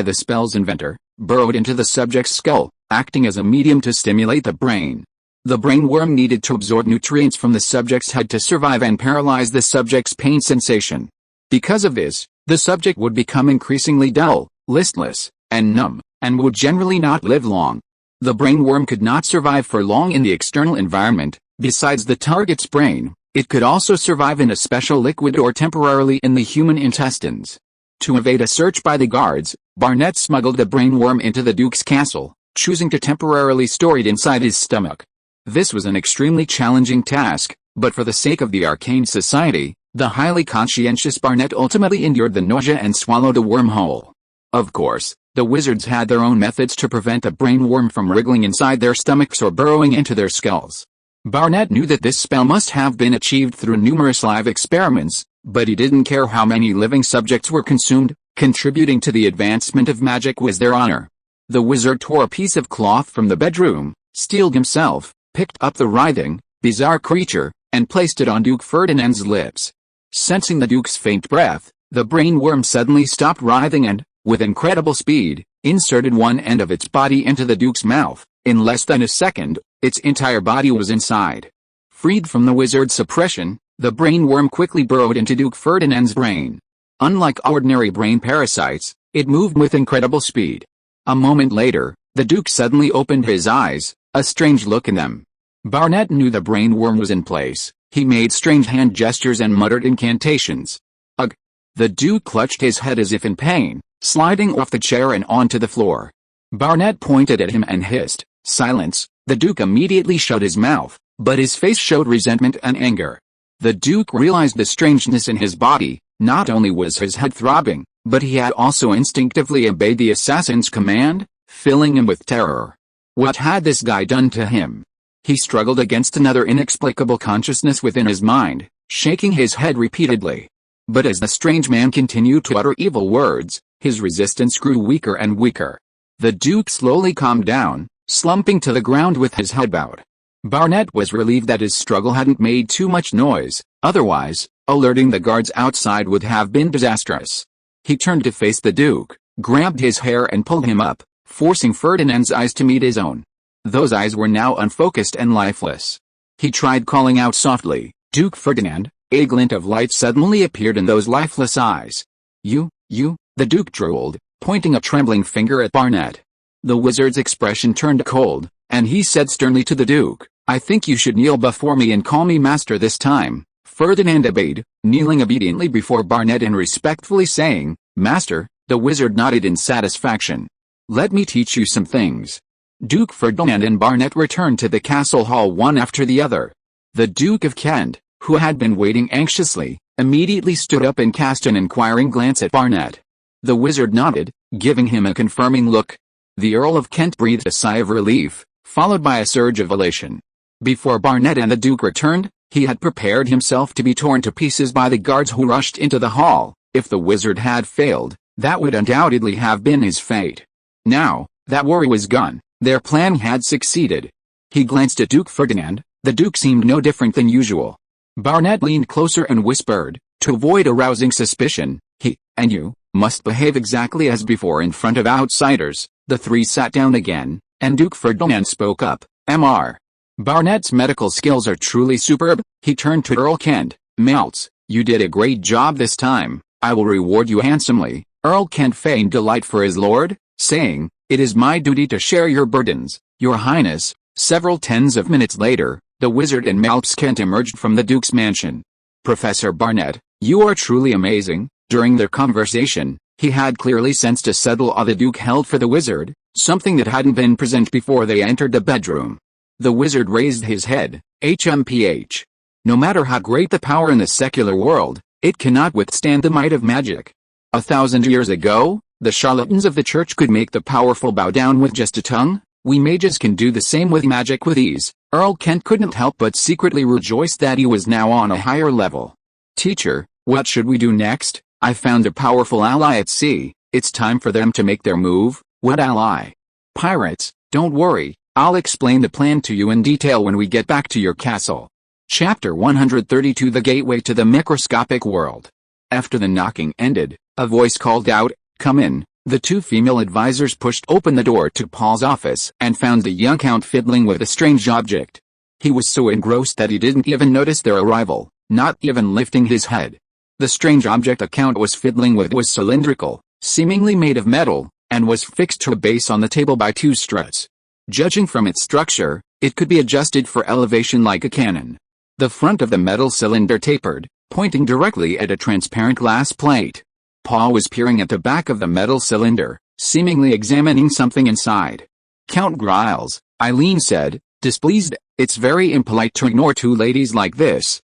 the spell's inventor, burrowed into the subject's skull, acting as a medium to stimulate the brain. The brainworm needed to absorb nutrients from the subject's head to survive and paralyze the subject's pain sensation. Because of this, the subject would become increasingly dull, listless, and numb, and would generally not live long. The brainworm could not survive for long in the external environment. Besides the target's brain, it could also survive in a special liquid or temporarily in the human intestines. To evade a search by the guards, Barnett smuggled the brainworm into the Duke's castle, choosing to temporarily store it inside his stomach. This was an extremely challenging task, but for the sake of the Arcane Society, the highly conscientious Barnett ultimately endured the nausea and swallowed the worm whole. Of course, the wizards had their own methods to prevent the brainworm from wriggling inside their stomachs or burrowing into their skulls. Barnett knew that this spell must have been achieved through numerous live experiments, but he didn't care how many living subjects were consumed. Contributing to the advancement of magic was their honor. The wizard tore a piece of cloth from the bedroom, steeled himself, picked up the writhing, bizarre creature, and placed it on Duke Ferdinand's lips. Sensing the Duke's faint breath, the brainworm suddenly stopped writhing and, with incredible speed, inserted one end of its body into the Duke's mouth. In less than a second, its entire body was inside. Freed from the wizard's suppression, the brainworm quickly burrowed into Duke Ferdinand's brain. Unlike ordinary brain parasites, it moved with incredible speed. A moment later, the Duke suddenly opened his eyes, a strange look in them. Barnett knew the brainworm was in place. He made strange hand gestures and muttered incantations. Ugh! The Duke clutched his head as if in pain, sliding off the chair and onto the floor. Barnett pointed at him and hissed, "Silence!" The Duke immediately shut his mouth, but his face showed resentment and anger. The Duke realized the strangeness in his body. Not only was his head throbbing, but he had also instinctively obeyed the assassin's command, filling him with terror. What had this guy done to him? He struggled against another inexplicable consciousness within his mind, shaking his head repeatedly. But as the strange man continued to utter evil words, his resistance grew weaker and weaker. The Duke slowly calmed down, slumping to the ground with his head bowed. Barnett was relieved that his struggle hadn't made too much noise, otherwise, alerting the guards outside would have been disastrous. He turned to face the Duke, grabbed his hair and pulled him up, forcing Ferdinand's eyes to meet his own. Those eyes were now unfocused and lifeless. He tried calling out softly, Duke Ferdinand, a glint of light suddenly appeared in those lifeless eyes. You, the Duke drooled, pointing a trembling finger at Barnett. The wizard's expression turned cold, and he said sternly to the Duke, I think you should kneel before me and call me master this time. Ferdinand obeyed, kneeling obediently before Barnett and respectfully saying, Master. The wizard nodded in satisfaction. Let me teach you some things. Duke Ferdinand and Barnett returned to the castle hall one after the other. The Duke of Kent, who had been waiting anxiously, immediately stood up and cast an inquiring glance at Barnett. The wizard nodded, giving him a confirming look. The Earl of Kent breathed a sigh of relief, followed by a surge of elation. Before Barnett and the Duke returned, he had prepared himself to be torn to pieces by the guards who rushed into the hall. If the wizard had failed, that would undoubtedly have been his fate. Now, that worry was gone, their plan had succeeded. He glanced at Duke Ferdinand. The Duke seemed no different than usual. Barnett leaned closer and whispered, to avoid arousing suspicion, he, and you, must behave exactly as before in front of outsiders. The three sat down again, and Duke Ferdinand spoke up, Mr. Barnett's medical skills are truly superb. He turned to Earl Kent, Maltz, you did a great job this time, I will reward you handsomely. Earl Kent feigned delight for his lord, saying, it is my duty to share your burdens, your highness. Several tens of minutes later, the wizard and Maltz Kent emerged from the Duke's mansion. Professor Barnett, you are truly amazing. During their conversation, he had clearly sensed a subtle awe the Duke held for the wizard, something that hadn't been present before they entered the bedroom. The wizard raised his head, HMPH. No matter how great the power in the secular world, it cannot withstand the might of magic. 1,000 years ago, the charlatans of the church could make the powerful bow down with just a tongue. We mages can do the same with magic with ease. Earl Kent couldn't help but secretly rejoice that he was now on a higher level. Teacher, what should we do next? I found a powerful ally at sea. It's time for them to make their move. What ally? Pirates. Don't worry, I'll explain the plan to you in detail when we get back to your castle. Chapter 132 The Gateway to the Microscopic World. After the knocking ended, a voice called out, Come in. The two female advisors pushed open the door to Paul's office and found the young count fiddling with a strange object. He was so engrossed that he didn't even notice their arrival, not even lifting his head. The strange object the count was fiddling with was cylindrical, seemingly made of metal, and was fixed to a base on the table by two struts. Judging from its structure, it could be adjusted for elevation like a cannon. The front of the metal cylinder tapered, pointing directly at a transparent glass plate. Paul was peering at the back of the metal cylinder, seemingly examining something inside. Count Griles, Eileen said, displeased, it's very impolite to ignore two ladies like this.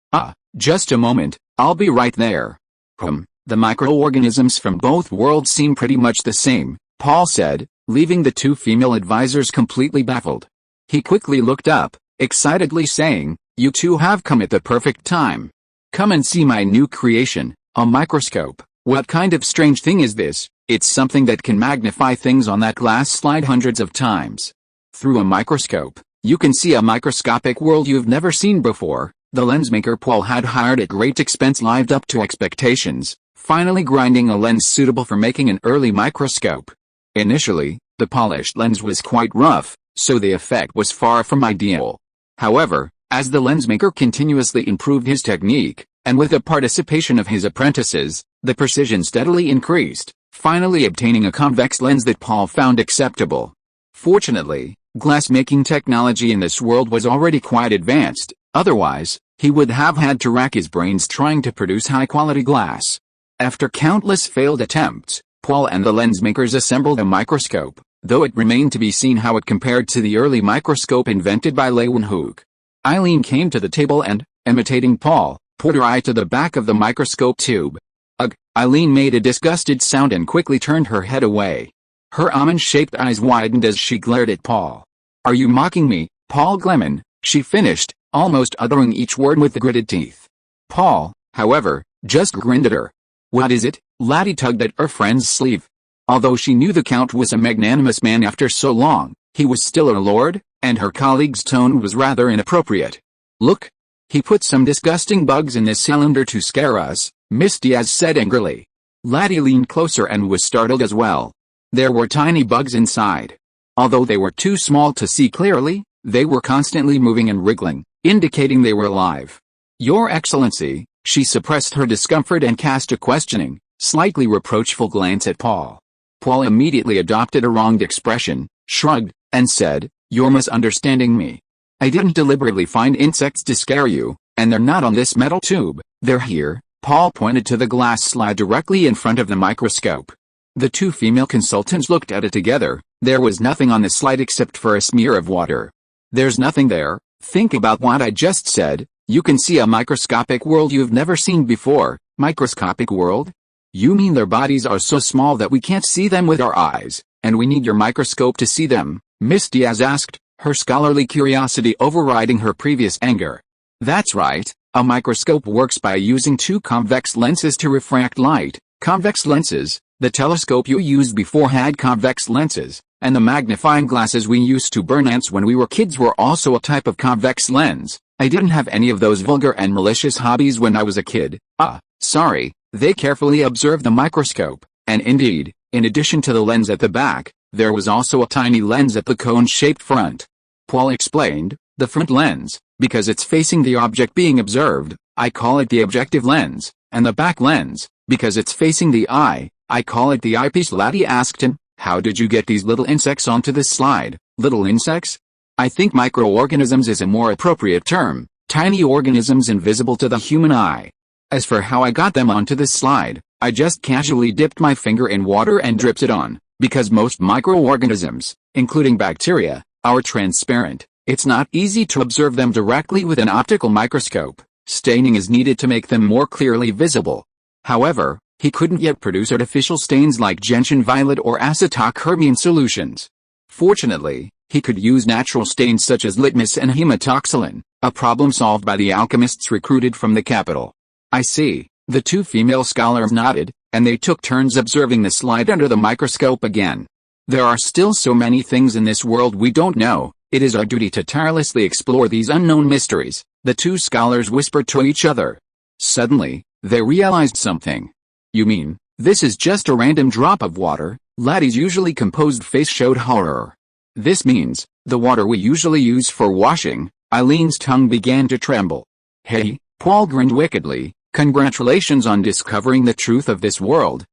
Just a moment, I'll be right there. The microorganisms from both worlds seem pretty much the same, Paul said, leaving the two female advisors completely baffled. He quickly looked up, excitedly saying, you two have come at the perfect time. Come and see my new creation, a microscope. What kind of strange thing is this? It's something that can magnify things on that glass slide hundreds of times. Through a microscope, you can see a microscopic world you've never seen before. The lensmaker Paul had hired at great expense lived up to expectations, finally grinding a lens suitable for making an early microscope. Initially, the polished lens was quite rough, so the effect was far from ideal. However, as the lensmaker continuously improved his technique, and with the participation of his apprentices, the precision steadily increased, finally obtaining a convex lens that Paul found acceptable. Fortunately, glass-making technology in this world was already quite advanced, otherwise, he would have had to rack his brains trying to produce high-quality glass. After countless failed attempts, Paul and the lensmakers assembled a microscope, though it remained to be seen how it compared to the early microscope invented by Leeuwenhoek. Eileen came to the table and, imitating Paul, put her eye to the back of the microscope tube. Ugh! Eileen made a disgusted sound and quickly turned her head away. Her almond-shaped eyes widened as she glared at Paul. Are you mocking me, Paul Gleman? She finished, almost uttering each word with the gritted teeth. Paul, however, just grinned at her. What is it? Laddie tugged at her friend's sleeve. Although she knew the Count was a magnanimous man after so long, he was still her lord, and her colleague's tone was rather inappropriate. Look! He put some disgusting bugs in this cylinder to scare us, Miss Diaz said angrily. Laddie leaned closer and was startled as well. There were tiny bugs inside. Although they were too small to see clearly, they were constantly moving and wriggling, indicating they were alive. Your Excellency, she suppressed her discomfort and cast a questioning, slightly reproachful glance at Paul. Paul immediately adopted a wronged expression, shrugged, and said, "You're misunderstanding me. I didn't deliberately find insects to scare you, and they're not on this metal tube, they're here." Paul pointed to the glass slide directly in front of the microscope. The two female consultants looked at it together. There was nothing on the slide except for a smear of water. "There's nothing there. Think about what I just said. You can see a microscopic world you've never seen before." "Microscopic world? You mean their bodies are so small that we can't see them with our eyes, and we need your microscope to see them?" Miss Diaz asked, her scholarly curiosity overriding her previous anger. "That's right. A microscope works by using two convex lenses to refract light. Convex lenses, the telescope you used before had convex lenses, and the magnifying glasses we used to burn ants when we were kids were also a type of convex lens. I didn't have any of those vulgar and malicious hobbies when I was a kid." Sorry." They carefully observed the microscope, and indeed, in addition to the lens at the back, there was also a tiny lens at the cone-shaped front. Paul explained, "The front lens, because it's facing the object being observed, I call it the objective lens, and the back lens, because it's facing the eye, I call it the eyepiece." Laddie asked him, "How did you get these little insects onto this slide?" "Little insects? I think microorganisms is a more appropriate term, tiny organisms invisible to the human eye. As for how I got them onto this slide, I just casually dipped my finger in water and dripped it on, because most microorganisms, including bacteria, are transparent. It's not easy to observe them directly with an optical microscope. Staining is needed to make them more clearly visible." However, he couldn't yet produce artificial stains like gentian violet or acetocarmine solutions. Fortunately, he could use natural stains such as litmus and hematoxylin, a problem solved by the alchemists recruited from the capital. "I see." The two female scholars nodded, and they took turns observing the slide under the microscope again. "There are still so many things in this world we don't know. It is our duty to tirelessly explore these unknown mysteries," the two scholars whispered to each other. Suddenly, they realized something. "You mean, this is just a random drop of water?" Laddie's usually composed face showed horror. "This means, the water we usually use for washing." Eileen's tongue began to tremble. "Hey," Paul grinned wickedly, "congratulations on discovering the truth of this world."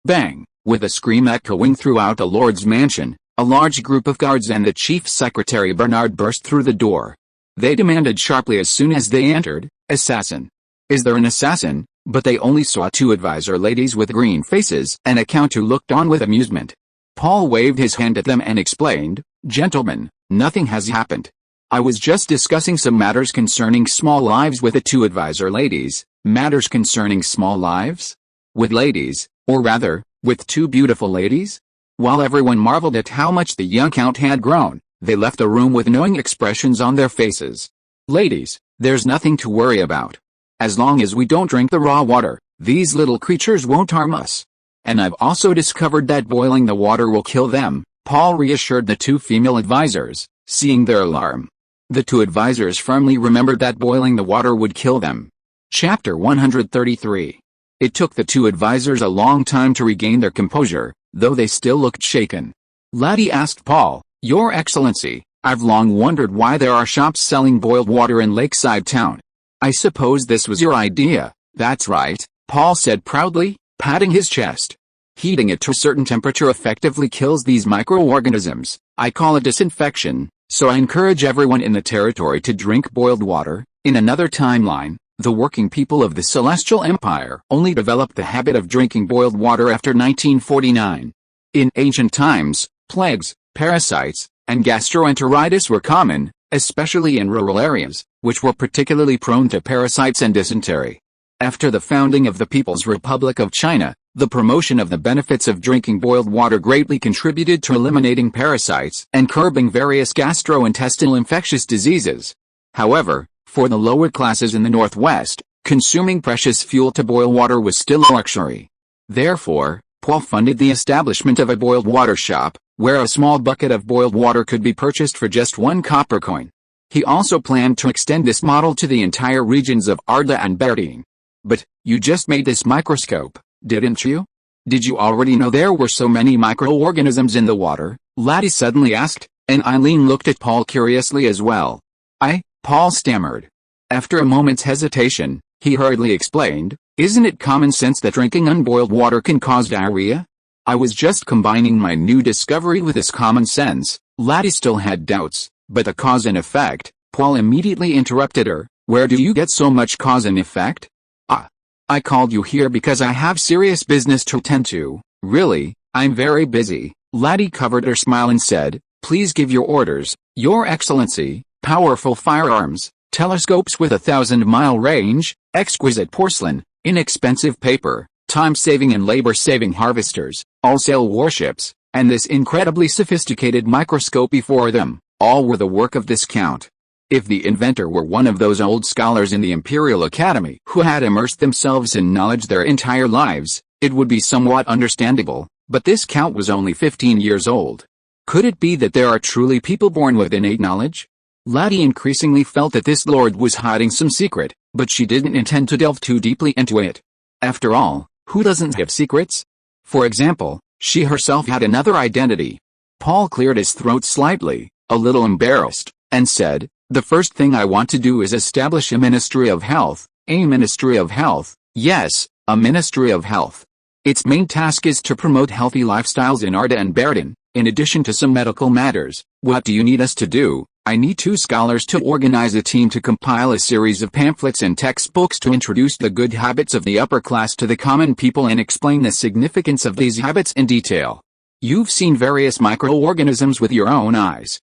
Bang! With a scream echoing throughout the Lord's mansion, a large group of guards and the Chief Secretary Bernard burst through the door. They demanded sharply as soon as they entered, "Assassin! Is there an assassin?" But they only saw two advisor ladies with green faces and a count who looked on with amusement. Paul waved his hand at them and explained, "Gentlemen, nothing has happened. I was just discussing some matters concerning small lives with the two advisor ladies." "Matters concerning small lives? With ladies, or rather, with two beautiful ladies?" While everyone marveled at how much the young count had grown, they left the room with knowing expressions on their faces. "Ladies, there's nothing to worry about. As long as we don't drink the raw water, these little creatures won't harm us. And I've also discovered that boiling the water will kill them," Paul reassured the two female advisors, seeing their alarm. The two advisors firmly remembered that boiling the water would kill them. Chapter 133. It took the two advisors a long time to regain their composure, though they still looked shaken. Laddie asked Paul, "Your Excellency, I've long wondered why there are shops selling boiled water in Lakeside Town. I suppose this was your idea." "That's right," Paul said proudly, patting his chest. "Heating it to a certain temperature effectively kills these microorganisms. I call it disinfection, so I encourage everyone in the territory to drink boiled water." In another timeline, the working people of the Celestial Empire only developed the habit of drinking boiled water after 1949. In ancient times, plagues, parasites, and gastroenteritis were common, especially in rural areas, which were particularly prone to parasites and dysentery. After the founding of the People's Republic of China, the promotion of the benefits of drinking boiled water greatly contributed to eliminating parasites and curbing various gastrointestinal infectious diseases. However, for the lower classes in the Northwest, consuming precious fuel to boil water was still a luxury. Therefore, Paul funded the establishment of a boiled water shop, where a small bucket of boiled water could be purchased for just 1 copper coin. He also planned to extend this model to the entire regions of Arda and Berdine. "But, you just made this microscope, didn't you? Did you already know there were so many microorganisms in the water?" Laddie suddenly asked, and Eileen looked at Paul curiously as well. Paul stammered. After a moment's hesitation, he hurriedly explained, "Isn't it common sense that drinking unboiled water can cause diarrhea?" I was just combining my new discovery with this common sense. Laddie still had doubts, but the cause and effect, Paul immediately interrupted her. "Where do you get so much cause and effect?" I called you here because I have serious business to attend to." "Really? I'm very busy." Laddie covered her smile and said, "Please give your orders, Your Excellency. Powerful firearms, telescopes with 1,000-mile range, exquisite porcelain, inexpensive paper, time-saving and labor-saving harvesters, all-sail warships, and this incredibly sophisticated microscope before them, all were the work of this count." If the inventor were one of those old scholars in the Imperial Academy who had immersed themselves in knowledge their entire lives, it would be somewhat understandable, but this count was only 15 years old. Could it be that there are truly people born with innate knowledge? Laddie increasingly felt that this lord was hiding some secret, but she didn't intend to delve too deeply into it. After all, who doesn't have secrets? For example, she herself had another identity. Paul cleared his throat slightly, a little embarrassed, and said, "The first thing I want to do is establish a Ministry of Health." "A Ministry of Health?" "Yes, a Ministry of Health. Its main task is to promote healthy lifestyles in Arda and Berdin, in addition to some medical matters." "What do you need us to do?" "I need 2 scholars to organize a team to compile a series of pamphlets and textbooks to introduce the good habits of the upper class to the common people and explain the significance of these habits in detail. You've seen various microorganisms with your own eyes.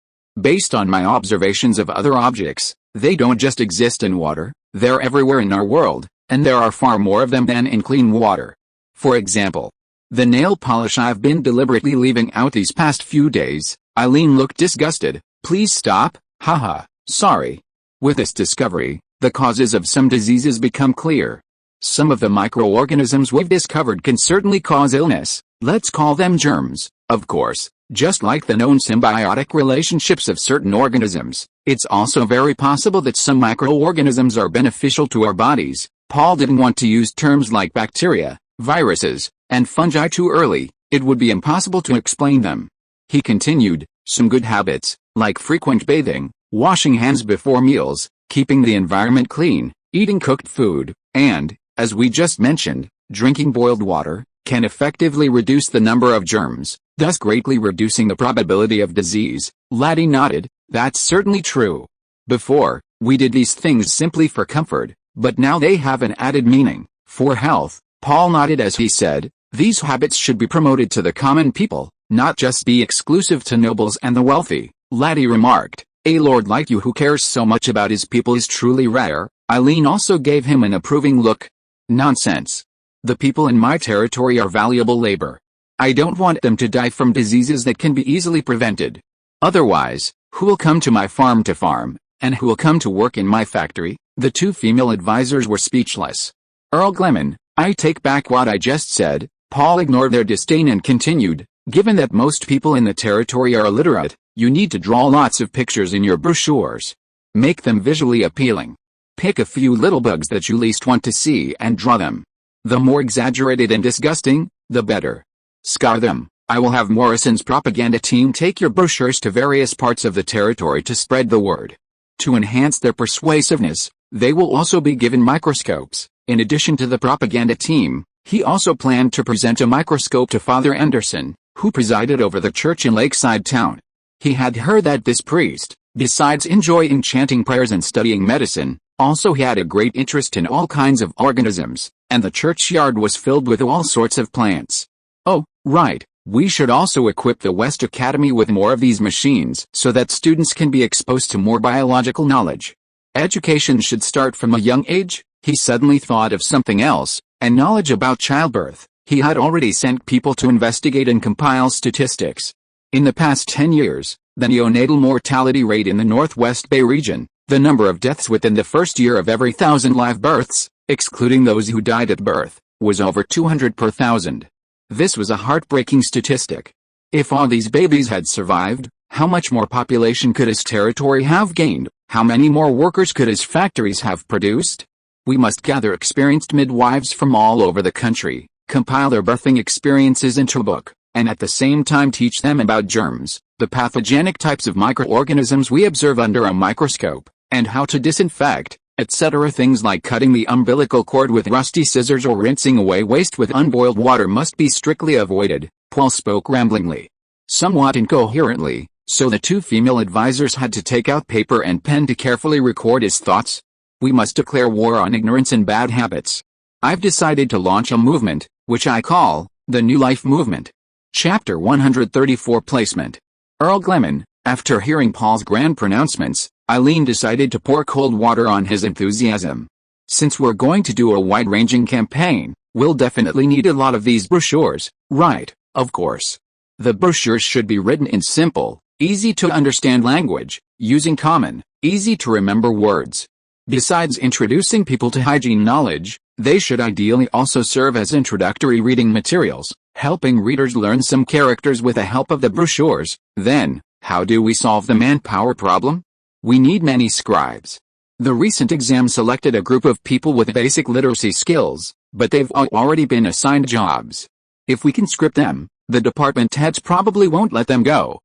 Based on my observations of other objects, they don't just exist in water, they're everywhere in our world, and there are far more of them than in clean water. For example, the nail polish I've been deliberately leaving out these past few days." Eileen looked disgusted. "Please stop, haha, sorry." With this discovery, the causes of some diseases become clear. Some of the microorganisms we've discovered can certainly cause illness. Let's call them germs, of course. Just like the known symbiotic relationships of certain organisms, it's also very possible that some microorganisms are beneficial to our bodies. Paul didn't want to use terms like bacteria, viruses, and fungi too early. It would be impossible to explain them. He continued, "Some good habits, like frequent bathing, washing hands before meals, keeping the environment clean, eating cooked food, and, as we just mentioned, drinking boiled water, can effectively reduce the number of germs, thus greatly reducing the probability of disease." Laddie nodded. "That's certainly true. Before, we did these things simply for comfort, but now they have an added meaning, for health." Paul nodded as he said, "These habits should be promoted to the common people, not just be exclusive to nobles and the wealthy." Laddie remarked, "A lord like you who cares so much about his people is truly rare." Eileen also gave him an approving look. "Nonsense. The people in my territory are valuable labor. I don't want them to die from diseases that can be easily prevented. Otherwise, who will come to my farm to farm, and who will come to work in my factory?" The 2 female advisors were speechless. "Earl Gleman, I take back what I just said." Paul ignored their disdain and continued, "Given that most people in the territory are illiterate, you need to draw lots of pictures in your brochures. Make them visually appealing. Pick a few little bugs that you least want to see and draw them. The more exaggerated and disgusting, the better. Scar them. I will have Morrison's propaganda team take your brochures to various parts of the territory to spread the word. To enhance their persuasiveness, they will also be given microscopes." In addition to the propaganda team, he also planned to present a microscope to Father Anderson, who presided over the church in Lakeside Town. He had heard that this priest, besides enjoying chanting prayers and studying medicine, also had a great interest in all kinds of organisms, and the churchyard was filled with all sorts of plants. "Oh, right, we should also equip the West Academy with more of these machines so that students can be exposed to more biological knowledge. Education should start from a young age." He suddenly thought of something else, and knowledge about childbirth. He had already sent people to investigate and compile statistics. In the past 10 years, the neonatal mortality rate in the Northwest Bay region, the number of deaths within the first year of every 1,000 live births, excluding those who died at birth, was over 200 per 1,000. This was a heartbreaking statistic. If all these babies had survived, how much more population could his territory have gained? How many more workers could his factories have produced? We must gather experienced midwives from all over the country, compile their birthing experiences into a book, and at the same time teach them about germs, the pathogenic types of microorganisms we observe under a microscope, and how to disinfect, etc. Things like cutting the umbilical cord with rusty scissors or rinsing away waste with unboiled water must be strictly avoided. Paul spoke ramblingly, somewhat incoherently, so the two female advisors had to take out paper and pen to carefully record his thoughts. We must declare war on ignorance and bad habits. I've decided to launch a movement, which I call the New Life Movement. Chapter 134 Placement. Earl Gleman. After hearing Paul's grand pronouncements, Eileen decided to pour cold water on his enthusiasm. Since we're going to do a wide-ranging campaign, we'll definitely need a lot of these brochures, right? Of course. The brochures should be written in simple, easy-to-understand language, using common, easy-to-remember words. Besides introducing people to hygiene knowledge, they should ideally also serve as introductory reading materials, helping readers learn some characters with the help of the brochures. Then, how do we solve the manpower problem? We need many scribes. The recent exam selected a group of people with basic literacy skills, but they've already been assigned jobs. If we conscript them, the department heads probably won't let them go.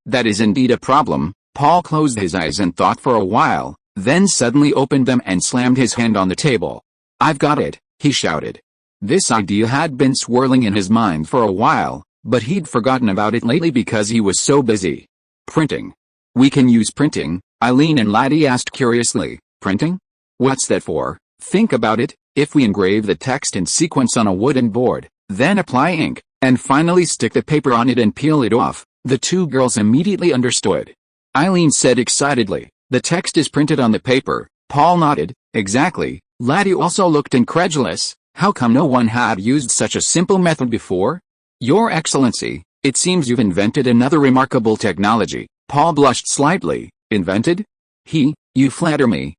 That is indeed a problem. Paul closed his eyes and thought for a while, then suddenly opened them and slammed his hand on the table. I've got it, he shouted. This idea had been swirling in his mind for a while, but he'd forgotten about it lately because he was so busy. Printing. We can use printing, Eileen and Laddie asked curiously. Printing? What's that for? Think about it. If we engrave the text in sequence on a wooden board, then apply ink, and finally stick the paper on it and peel it off, the two girls immediately understood. Eileen said excitedly, the text is printed on the paper. Paul nodded, exactly. Laddie also looked incredulous. How come no one had used such a simple method before? Your Excellency, it seems you've invented another remarkable technology. Paul blushed slightly. Invented? You flatter me,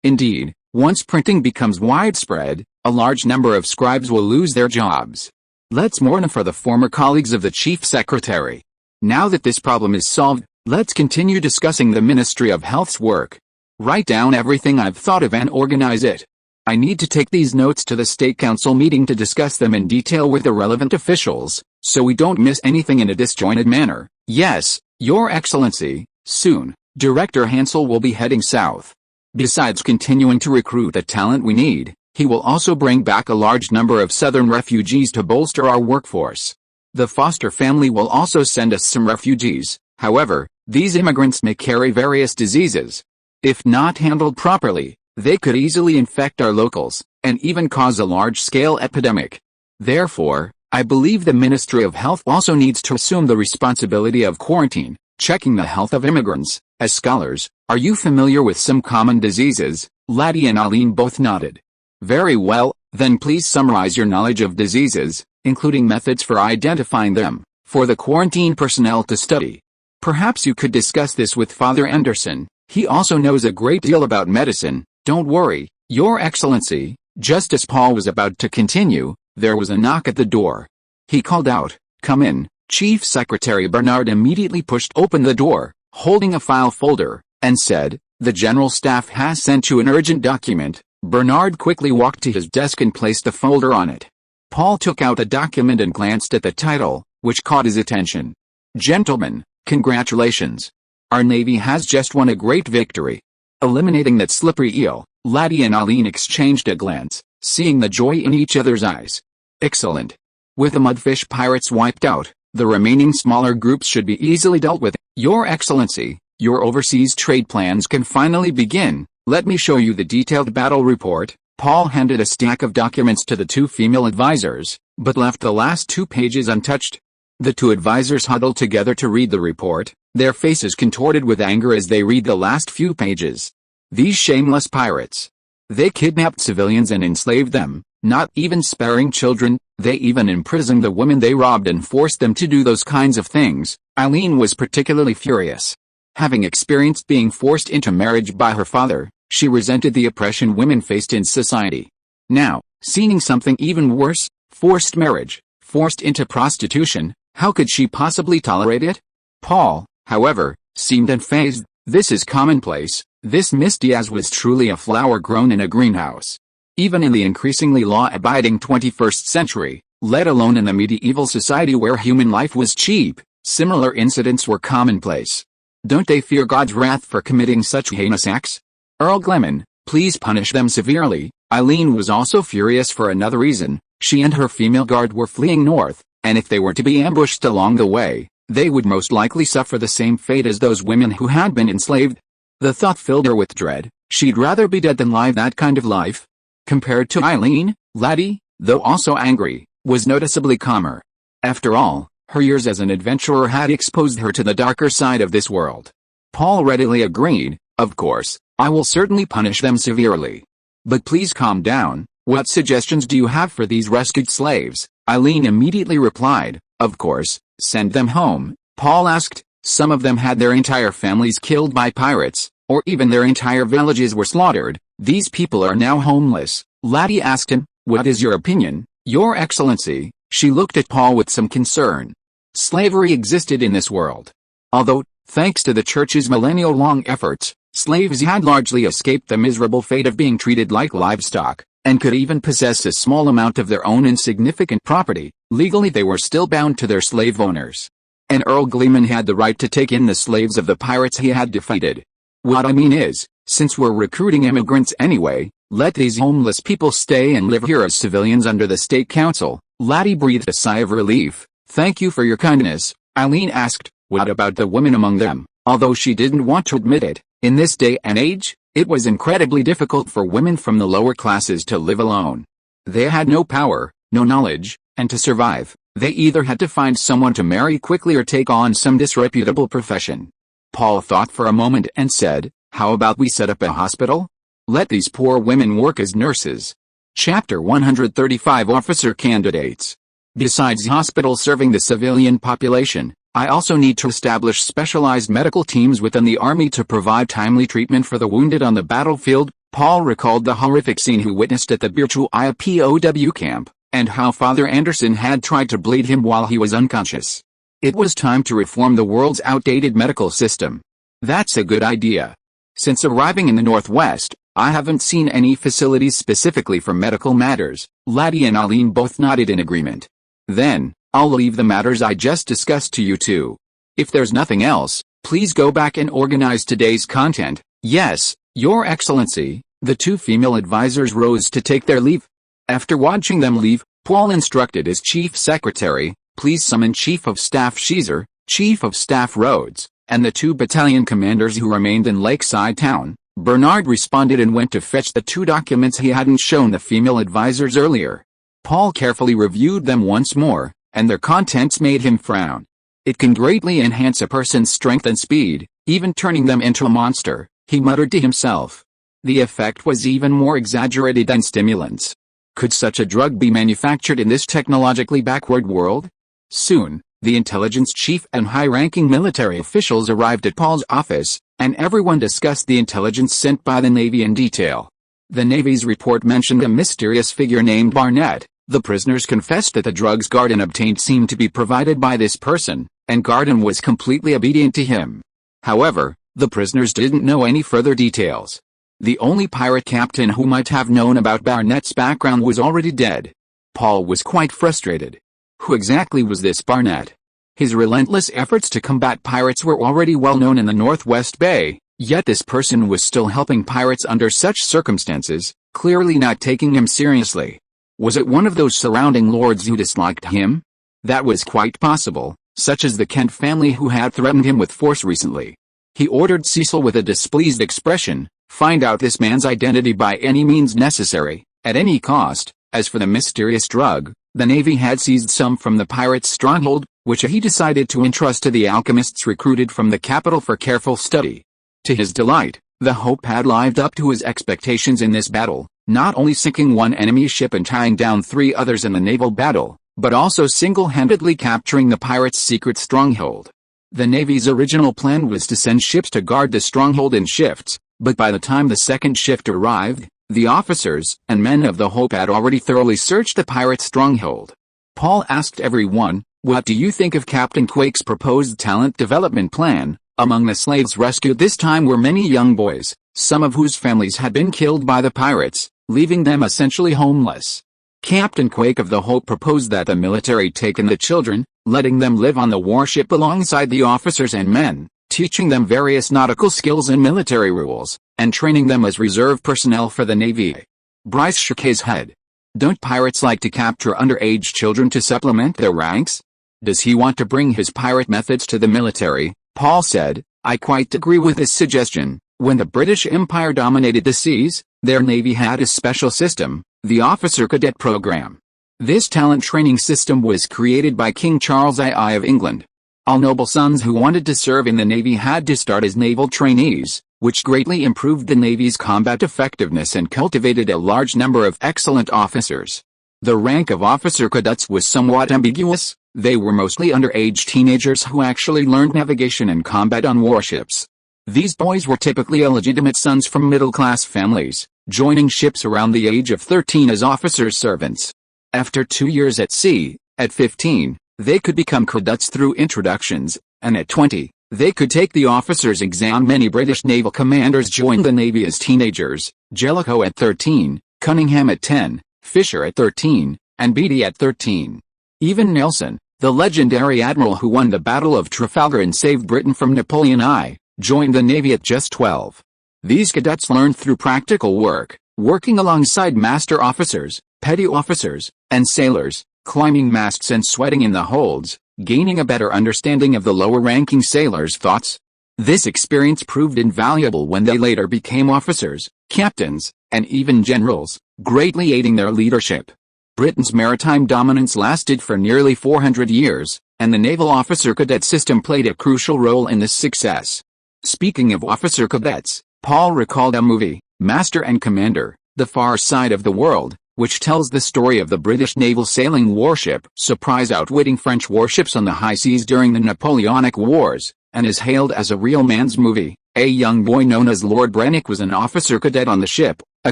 Indeed, once printing becomes widespread, a large number of scribes will lose their jobs. Let's mourn for the former colleagues of the Chief Secretary. Now that this problem is solved, let's continue discussing the Ministry of Health's work. Write down everything I've thought of and organize it. I need to take these notes to the State Council meeting to discuss them in detail with the relevant officials, so we don't miss anything in a disjointed manner. Yes, Your Excellency, soon, Director Hansel will be heading south. Besides continuing to recruit the talent we need, he will also bring back a large number of southern refugees to bolster our workforce. The foster family will also send us some refugees. However, these immigrants may carry various diseases. If not handled properly, they could easily infect our locals, and even cause a large-scale epidemic. Therefore, I believe the Ministry of Health also needs to assume the responsibility of quarantine, checking the health of immigrants. As scholars, are you familiar with some common diseases? Laddie and Eileen both nodded. Very well, then please summarize your knowledge of diseases, including methods for identifying them, for the quarantine personnel to study. Perhaps you could discuss this with Father Anderson. He also knows a great deal about medicine. Don't worry, Your Excellency. Just as Paul was about to continue, there was a knock at the door. He called out, "Come in." Chief Secretary Bernard immediately pushed open the door, holding a file folder, and said, "The General Staff has sent you an urgent document." Bernard quickly walked to his desk and placed the folder on it. Paul took out the document and glanced at the title, which caught his attention. "Gentlemen, congratulations. Our Navy has just won a great victory. Eliminating that slippery eel." Laddie and Eileen exchanged a glance, seeing the joy in each other's eyes. "Excellent. With the mudfish pirates wiped out, the remaining smaller groups should be easily dealt with. Your Excellency, your overseas trade plans can finally begin. Let me show you the detailed battle report." Paul handed a stack of documents to the two female advisors, but left the last 2 pages untouched. The two advisors huddled together to read the report, their faces contorted with anger as they read the last few pages. These shameless pirates. They kidnapped civilians and enslaved them, not even sparing children. They even imprisoned the women they robbed and forced them to do those kinds of things. Eileen was particularly furious. Having experienced being forced into marriage by her father, she resented the oppression women faced in society. Now, seeing something even worse, forced marriage, forced into prostitution, how could she possibly tolerate it? Paul, however, seemed unfazed. This is commonplace. This Miss Diaz was truly a flower grown in a greenhouse. Even in the increasingly law-abiding 21st century, let alone in the medieval society where human life was cheap, similar incidents were commonplace. Don't they fear God's wrath for committing such heinous acts? Earl Gleman, please punish them severely. Eileen was also furious for another reason. She and her female guard were fleeing north, and if they were to be ambushed along the way, they would most likely suffer the same fate as those women who had been enslaved. The thought filled her with dread. She'd rather be dead than live that kind of life. Compared to Eileen, Laddie, though also angry, was noticeably calmer. After all, her years as an adventurer had exposed her to the darker side of this world. Paul readily agreed. Of course, I will certainly punish them severely. But please calm down. What suggestions do you have for these rescued slaves? Eileen immediately replied, of course, send them home. Paul asked, some of them had their entire families killed by pirates, or even their entire villages were slaughtered. These people are now homeless. Laddie asked him, what is your opinion, Your Excellency? She looked at Paul with some concern. Slavery existed in this world. Although, thanks to the Church's millennial-long efforts, slaves had largely escaped the miserable fate of being treated like livestock, and could even possess a small amount of their own insignificant property. Legally they were still bound to their slave owners. And Earl Gleman had the right to take in the slaves of the pirates he had defeated. What I mean is, since we're recruiting immigrants anyway, let these homeless people stay and live here as civilians under the State Council. Laddie breathed a sigh of relief. Thank you for your kindness. Eileen asked, what about the women among them? Although she didn't want to admit it, in this day and age, it was incredibly difficult for women from the lower classes to live alone. They had no power, no knowledge, and to survive, they either had to find someone to marry quickly or take on some disreputable profession. Paul thought for a moment and said, how about we set up a hospital? Let these poor women work as nurses. Chapter 135 Officer Candidates. Besides hospitals serving the civilian population, I also need to establish specialized medical teams within the army to provide timely treatment for the wounded on the battlefield. Paul recalled the horrific scene he witnessed at the Birchwaya POW camp, and how Father Anderson had tried to bleed him while he was unconscious. It was time to reform the world's outdated medical system. That's a good idea. Since arriving in the Northwest, I haven't seen any facilities specifically for medical matters. Laddie and Eileen both nodded in agreement. Then, I'll leave the matters I just discussed to you two. If there's nothing else, please go back and organize today's content. Yes, Your Excellency. The two female advisors rose to take their leave. After watching them leave, Paul instructed his chief secretary, please summon Chief of Staff Sheezer, Chief of Staff Rhodes, and the two battalion commanders who remained in Lakeside Town. Bernard responded and went to fetch the two documents he hadn't shown the female advisors earlier. Paul carefully reviewed them once more, and their contents made him frown. It can greatly enhance a person's strength and speed, even turning them into a monster, he muttered to himself. The effect was even more exaggerated than stimulants. Could such a drug be manufactured in this technologically backward world? Soon, the intelligence chief and high-ranking military officials arrived at Paul's office, and everyone discussed the intelligence sent by the Navy in detail. The Navy's report mentioned a mysterious figure named Barnett. The prisoners confessed that the drugs Garden obtained seemed to be provided by this person, and Garden was completely obedient to him. However, the prisoners didn't know any further details. The only pirate captain who might have known about Barnett's background was already dead. Paul was quite frustrated. Who exactly was this Barnett? His relentless efforts to combat pirates were already well known in the Northwest Bay, yet this person was still helping pirates under such circumstances, clearly not taking him seriously. Was it one of those surrounding lords who disliked him? That was quite possible, such as the Kent family who had threatened him with force recently. He ordered Cecil with a displeased expression, find out this man's identity by any means necessary, at any cost. As for the mysterious drug, the Navy had seized some from the pirates' stronghold, which he decided to entrust to the alchemists recruited from the capital for careful study. To his delight, the Hope had lived up to his expectations in this battle, not only sinking one enemy ship and tying down 3 others in the naval battle, but also single-handedly capturing the pirates' secret stronghold. The Navy's original plan was to send ships to guard the stronghold in shifts, but by the time the second shift arrived, the officers and men of the Hope had already thoroughly searched the pirate stronghold. Paul asked everyone, what do you think of Captain Quake's proposed talent development plan? Among the slaves rescued this time were many young boys, some of whose families had been killed by the pirates, leaving them essentially homeless. Captain Quake of the Hope proposed that the military take in the children, letting them live on the warship alongside the officers and men. teaching them various nautical skills and military rules, and training them as reserve personnel for the Navy. Bryce shook his head. Don't pirates like to capture underage children to supplement their ranks? Does he want to bring his pirate methods to the military? Paul said. I quite agree with this suggestion. When the British Empire dominated the seas, their navy had a special system, the officer cadet program. This talent training system was created by King Charles II of England. All noble sons who wanted to serve in the navy had to start as naval trainees, which greatly improved the navy's combat effectiveness and cultivated a large number of excellent officers. The rank of officer cadets was somewhat ambiguous. They were mostly underage teenagers who actually learned navigation and combat on warships. These boys were typically illegitimate sons from middle-class families, joining ships around the age of 13 as officers' servants. After 2 years at sea, at 15, they could become cadets through introductions, and at 20, they could take the officer's exam. Many British naval commanders joined the Navy as teenagers, Jellicoe at 13, Cunningham at 10, Fisher at 13, and Beatty at 13. Even Nelson, the legendary admiral who won the Battle of Trafalgar and saved Britain from Napoleon I, joined the Navy at just 12. These cadets learned through practical work, working alongside master officers, petty officers, and sailors, climbing masts and sweating in the holds, gaining a better understanding of the lower-ranking sailors' thoughts. This experience proved invaluable when they later became officers, captains, and even generals, greatly aiding their leadership. Britain's maritime dominance lasted for nearly 400 years, and the naval officer cadet system played a crucial role in this success. Speaking of officer cadets, Paul recalled a movie, Master and Commander, The Far Side of the World, which tells the story of the British naval sailing warship Surprise outwitting French warships on the high seas during the Napoleonic Wars, and is hailed as a real man's movie. A young boy known as Lord Brennick was an officer cadet on the ship, a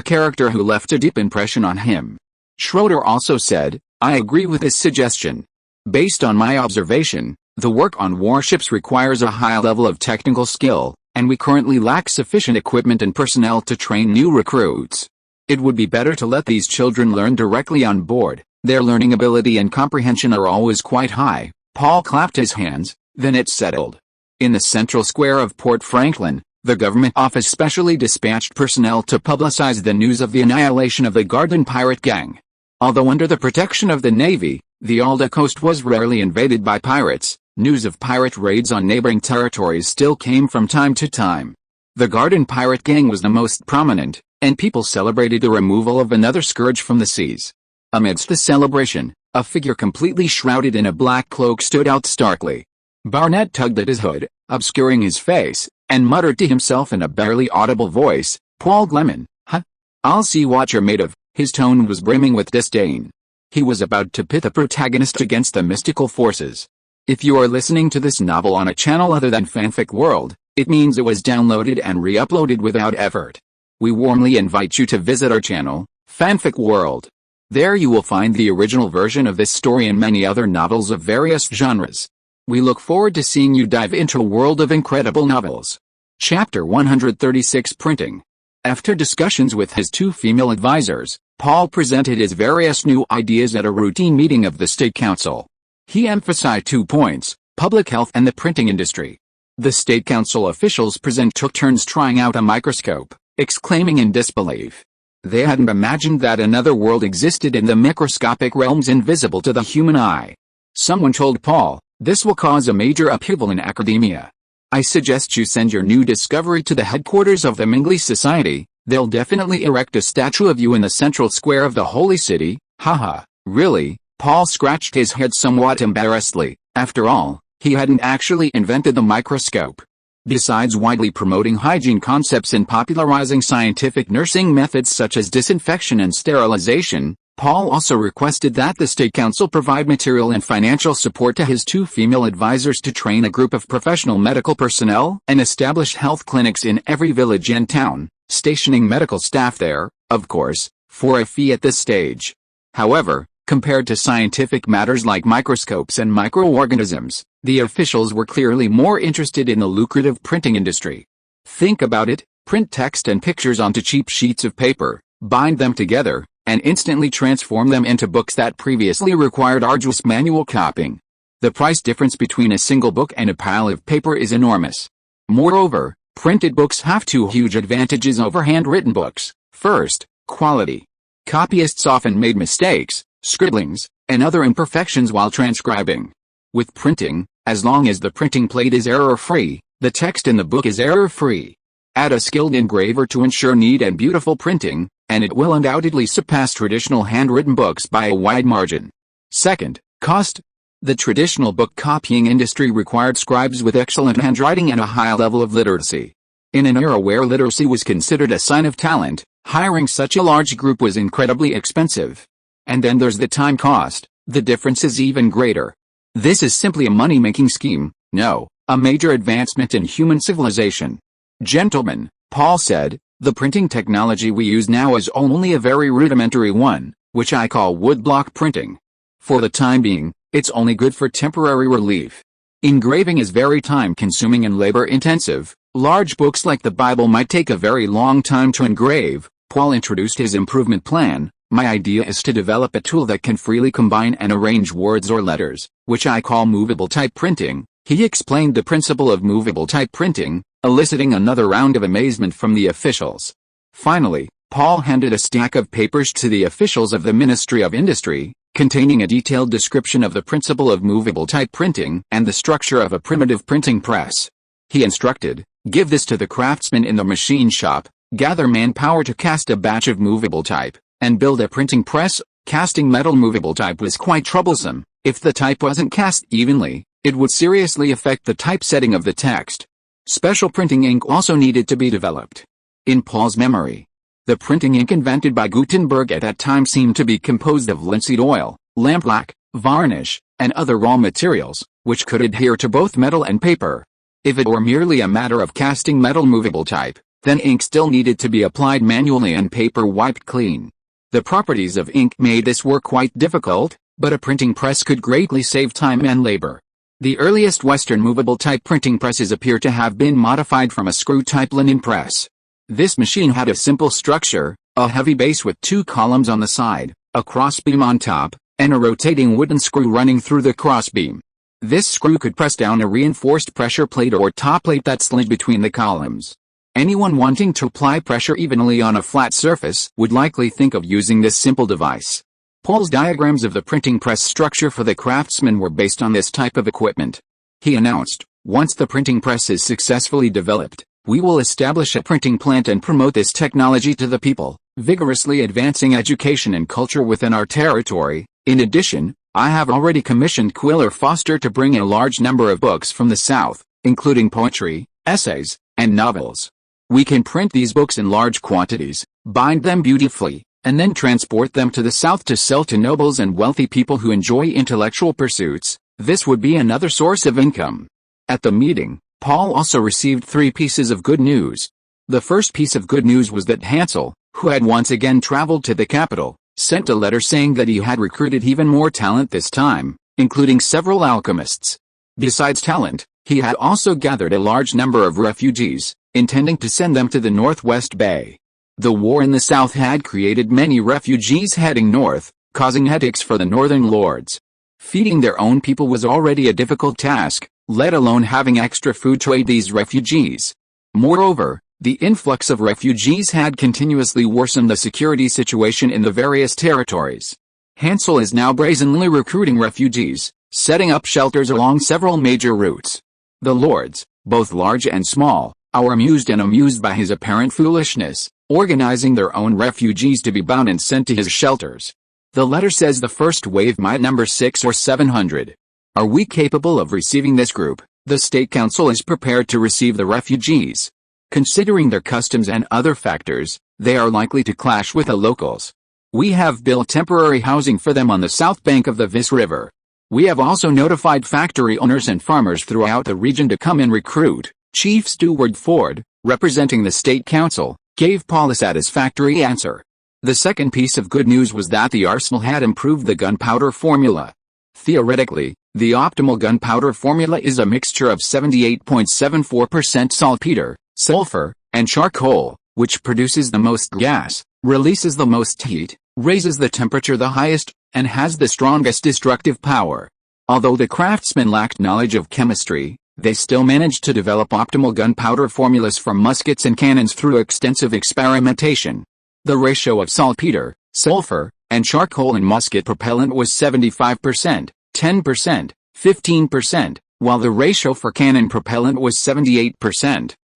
character who left a deep impression on him. Schroeder also said, I agree with this suggestion. Based on my observation, the work on warships requires a high level of technical skill, and we currently lack sufficient equipment and personnel to train new recruits. It would be better to let these children learn directly on board. Their learning ability and comprehension are always quite high. Paul clapped his hands, then it settled. In the central square of Port Franklin, the government office specially dispatched personnel to publicize the news of the annihilation of the Garden pirate gang. Although under the protection of the Navy, the Alda coast was rarely invaded by pirates, news of pirate raids on neighboring territories still came from time to time. The Garden pirate gang was the most prominent, and people celebrated the removal of another scourge from the seas. Amidst the celebration, a figure completely shrouded in a black cloak stood out starkly. Barnett tugged at his hood, obscuring his face, and muttered to himself in a barely audible voice, Paul Gleman, huh? I'll see what you're made of. His tone was brimming with disdain. He was about to pit the protagonist against the mystical forces. If you are listening to this novel on a channel other than Fanfic World, it means it was downloaded and re-uploaded without effort. We warmly invite you to visit our channel, Fanfic World. There you will find the original version of this story and many other novels of various genres. We look forward to seeing you dive into a world of incredible novels. Chapter 136 Printing. After discussions with his 2 female advisors, Paul presented his various new ideas at a routine meeting of the State Council. He emphasized 2 points, public health and the printing industry. The State Council officials present took turns trying out a microscope, exclaiming in disbelief. They hadn't imagined that another world existed in the microscopic realms invisible to the human eye. Someone told Paul, this will cause a major upheaval in academia. I suggest you send your new discovery to the headquarters of the Mingley Society. They'll definitely erect a statue of you in the central square of the holy city. Haha, really? Paul scratched his head somewhat embarrassedly. After all, he hadn't actually invented the microscope. Besides widely promoting hygiene concepts and popularizing scientific nursing methods such as disinfection and sterilization, Paul also requested that the State Council provide material and financial support to his 2 female advisors to train a group of professional medical personnel and establish health clinics in every village and town, stationing medical staff there, of course, for a fee at this stage. However, compared to scientific matters like microscopes and microorganisms, the officials were clearly more interested in the lucrative printing industry. Think about it, print text and pictures onto cheap sheets of paper, bind them together, and instantly transform them into books that previously required arduous manual copying. The price difference between a single book and a pile of paper is enormous. Moreover, printed books have two huge advantages over handwritten books. First, quality. Copyists often made mistakes, scribblings, and other imperfections while transcribing. With printing, as long as the printing plate is error-free, the text in the book is error-free. Add a skilled engraver to ensure neat and beautiful printing, and it will undoubtedly surpass traditional handwritten books by a wide margin. Second, cost. The traditional book copying industry required scribes with excellent handwriting and a high level of literacy. In an era where literacy was considered a sign of talent, hiring such a large group was incredibly expensive. And then there's the time cost. The difference is even greater. This is simply a money-making scheme, no, a major advancement in human civilization. Gentlemen, Paul said, the printing technology we use now is only a very rudimentary one, which I call woodblock printing. For the time being, it's only good for temporary relief. Engraving is very time-consuming and labor-intensive. Large books like the Bible might take a very long time to engrave. Paul introduced his improvement plan. My idea is to develop a tool that can freely combine and arrange words or letters, which I call movable type printing. He explained the principle of movable type printing, eliciting another round of amazement from the officials. Finally, Paul handed a stack of papers to the officials of the Ministry of Industry, containing a detailed description of the principle of movable type printing and the structure of a primitive printing press. He instructed, give this to the craftsmen in the machine shop, gather manpower to cast a batch of movable type, and build a printing press. Casting metal movable type was quite troublesome. If the type wasn't cast evenly, it would seriously affect the typesetting of the text. Special printing ink also needed to be developed. In Paul's memory, the printing ink invented by Gutenberg at that time seemed to be composed of linseed oil, lampblack, varnish, and other raw materials, which could adhere to both metal and paper. If it were merely a matter of casting metal movable type, then ink still needed to be applied manually and paper wiped clean. The properties of ink made this work quite difficult, but a printing press could greatly save time and labor. The earliest Western movable type printing presses appear to have been modified from a screw-type linen press. This machine had a simple structure, a heavy base with two columns on the side, a crossbeam on top, and a rotating wooden screw running through the crossbeam. This screw could press down a reinforced pressure plate or top plate that slid between the columns. Anyone wanting to apply pressure evenly on a flat surface would likely think of using this simple device. Paul's diagrams of the printing press structure for the craftsmen were based on this type of equipment. He announced, once the printing press is successfully developed, we will establish a printing plant and promote this technology to the people, vigorously advancing education and culture within our territory. In addition, I have already commissioned Quiller Foster to bring a large number of books from the South, including poetry, essays, and novels. We can print these books in large quantities, bind them beautifully, and then transport them to the South to sell to nobles and wealthy people who enjoy intellectual pursuits. This would be another source of income. At the meeting, Paul also received 3 pieces of good news. The first piece of good news was that Hansel, who had once again traveled to the capital, sent a letter saying that he had recruited even more talent this time, including several alchemists. Besides talent, he had also gathered a large number of refugees, intending to send them to the Northwest Bay. The war in the South had created many refugees heading north, causing headaches for the northern lords. Feeding their own people was already a difficult task, let alone having extra food to aid these refugees. Moreover, the influx of refugees had continuously worsened the security situation in the various territories. Hansel is now brazenly recruiting refugees, setting up shelters along several major routes. The lords, both large and small, are amused by his apparent foolishness, organizing their own refugees to be bound and sent to his shelters. The letter says the first wave might number 600 or 700. Are we capable of receiving this group? The State Council is prepared to receive the refugees. Considering their customs and other factors, they are likely to clash with the locals. We have built temporary housing for them on the south bank of the Vis River. We have also notified factory owners and farmers throughout the region to come and recruit. Chief Steward Ford, representing the State Council, gave Paul a satisfactory answer. The second piece of good news was that the arsenal had improved the gunpowder formula. Theoretically, the optimal gunpowder formula is a mixture of 78.74% saltpeter, sulfur, and charcoal, which produces the most gas, releases the most heat, raises the temperature the highest, and has the strongest destructive power. Although the craftsmen lacked knowledge of chemistry, They still managed to develop optimal gunpowder formulas for muskets and cannons through extensive experimentation. The ratio of saltpeter, sulfur, and charcoal in musket propellant was 75%, 10%, 15%, while the ratio for cannon propellant was 78%,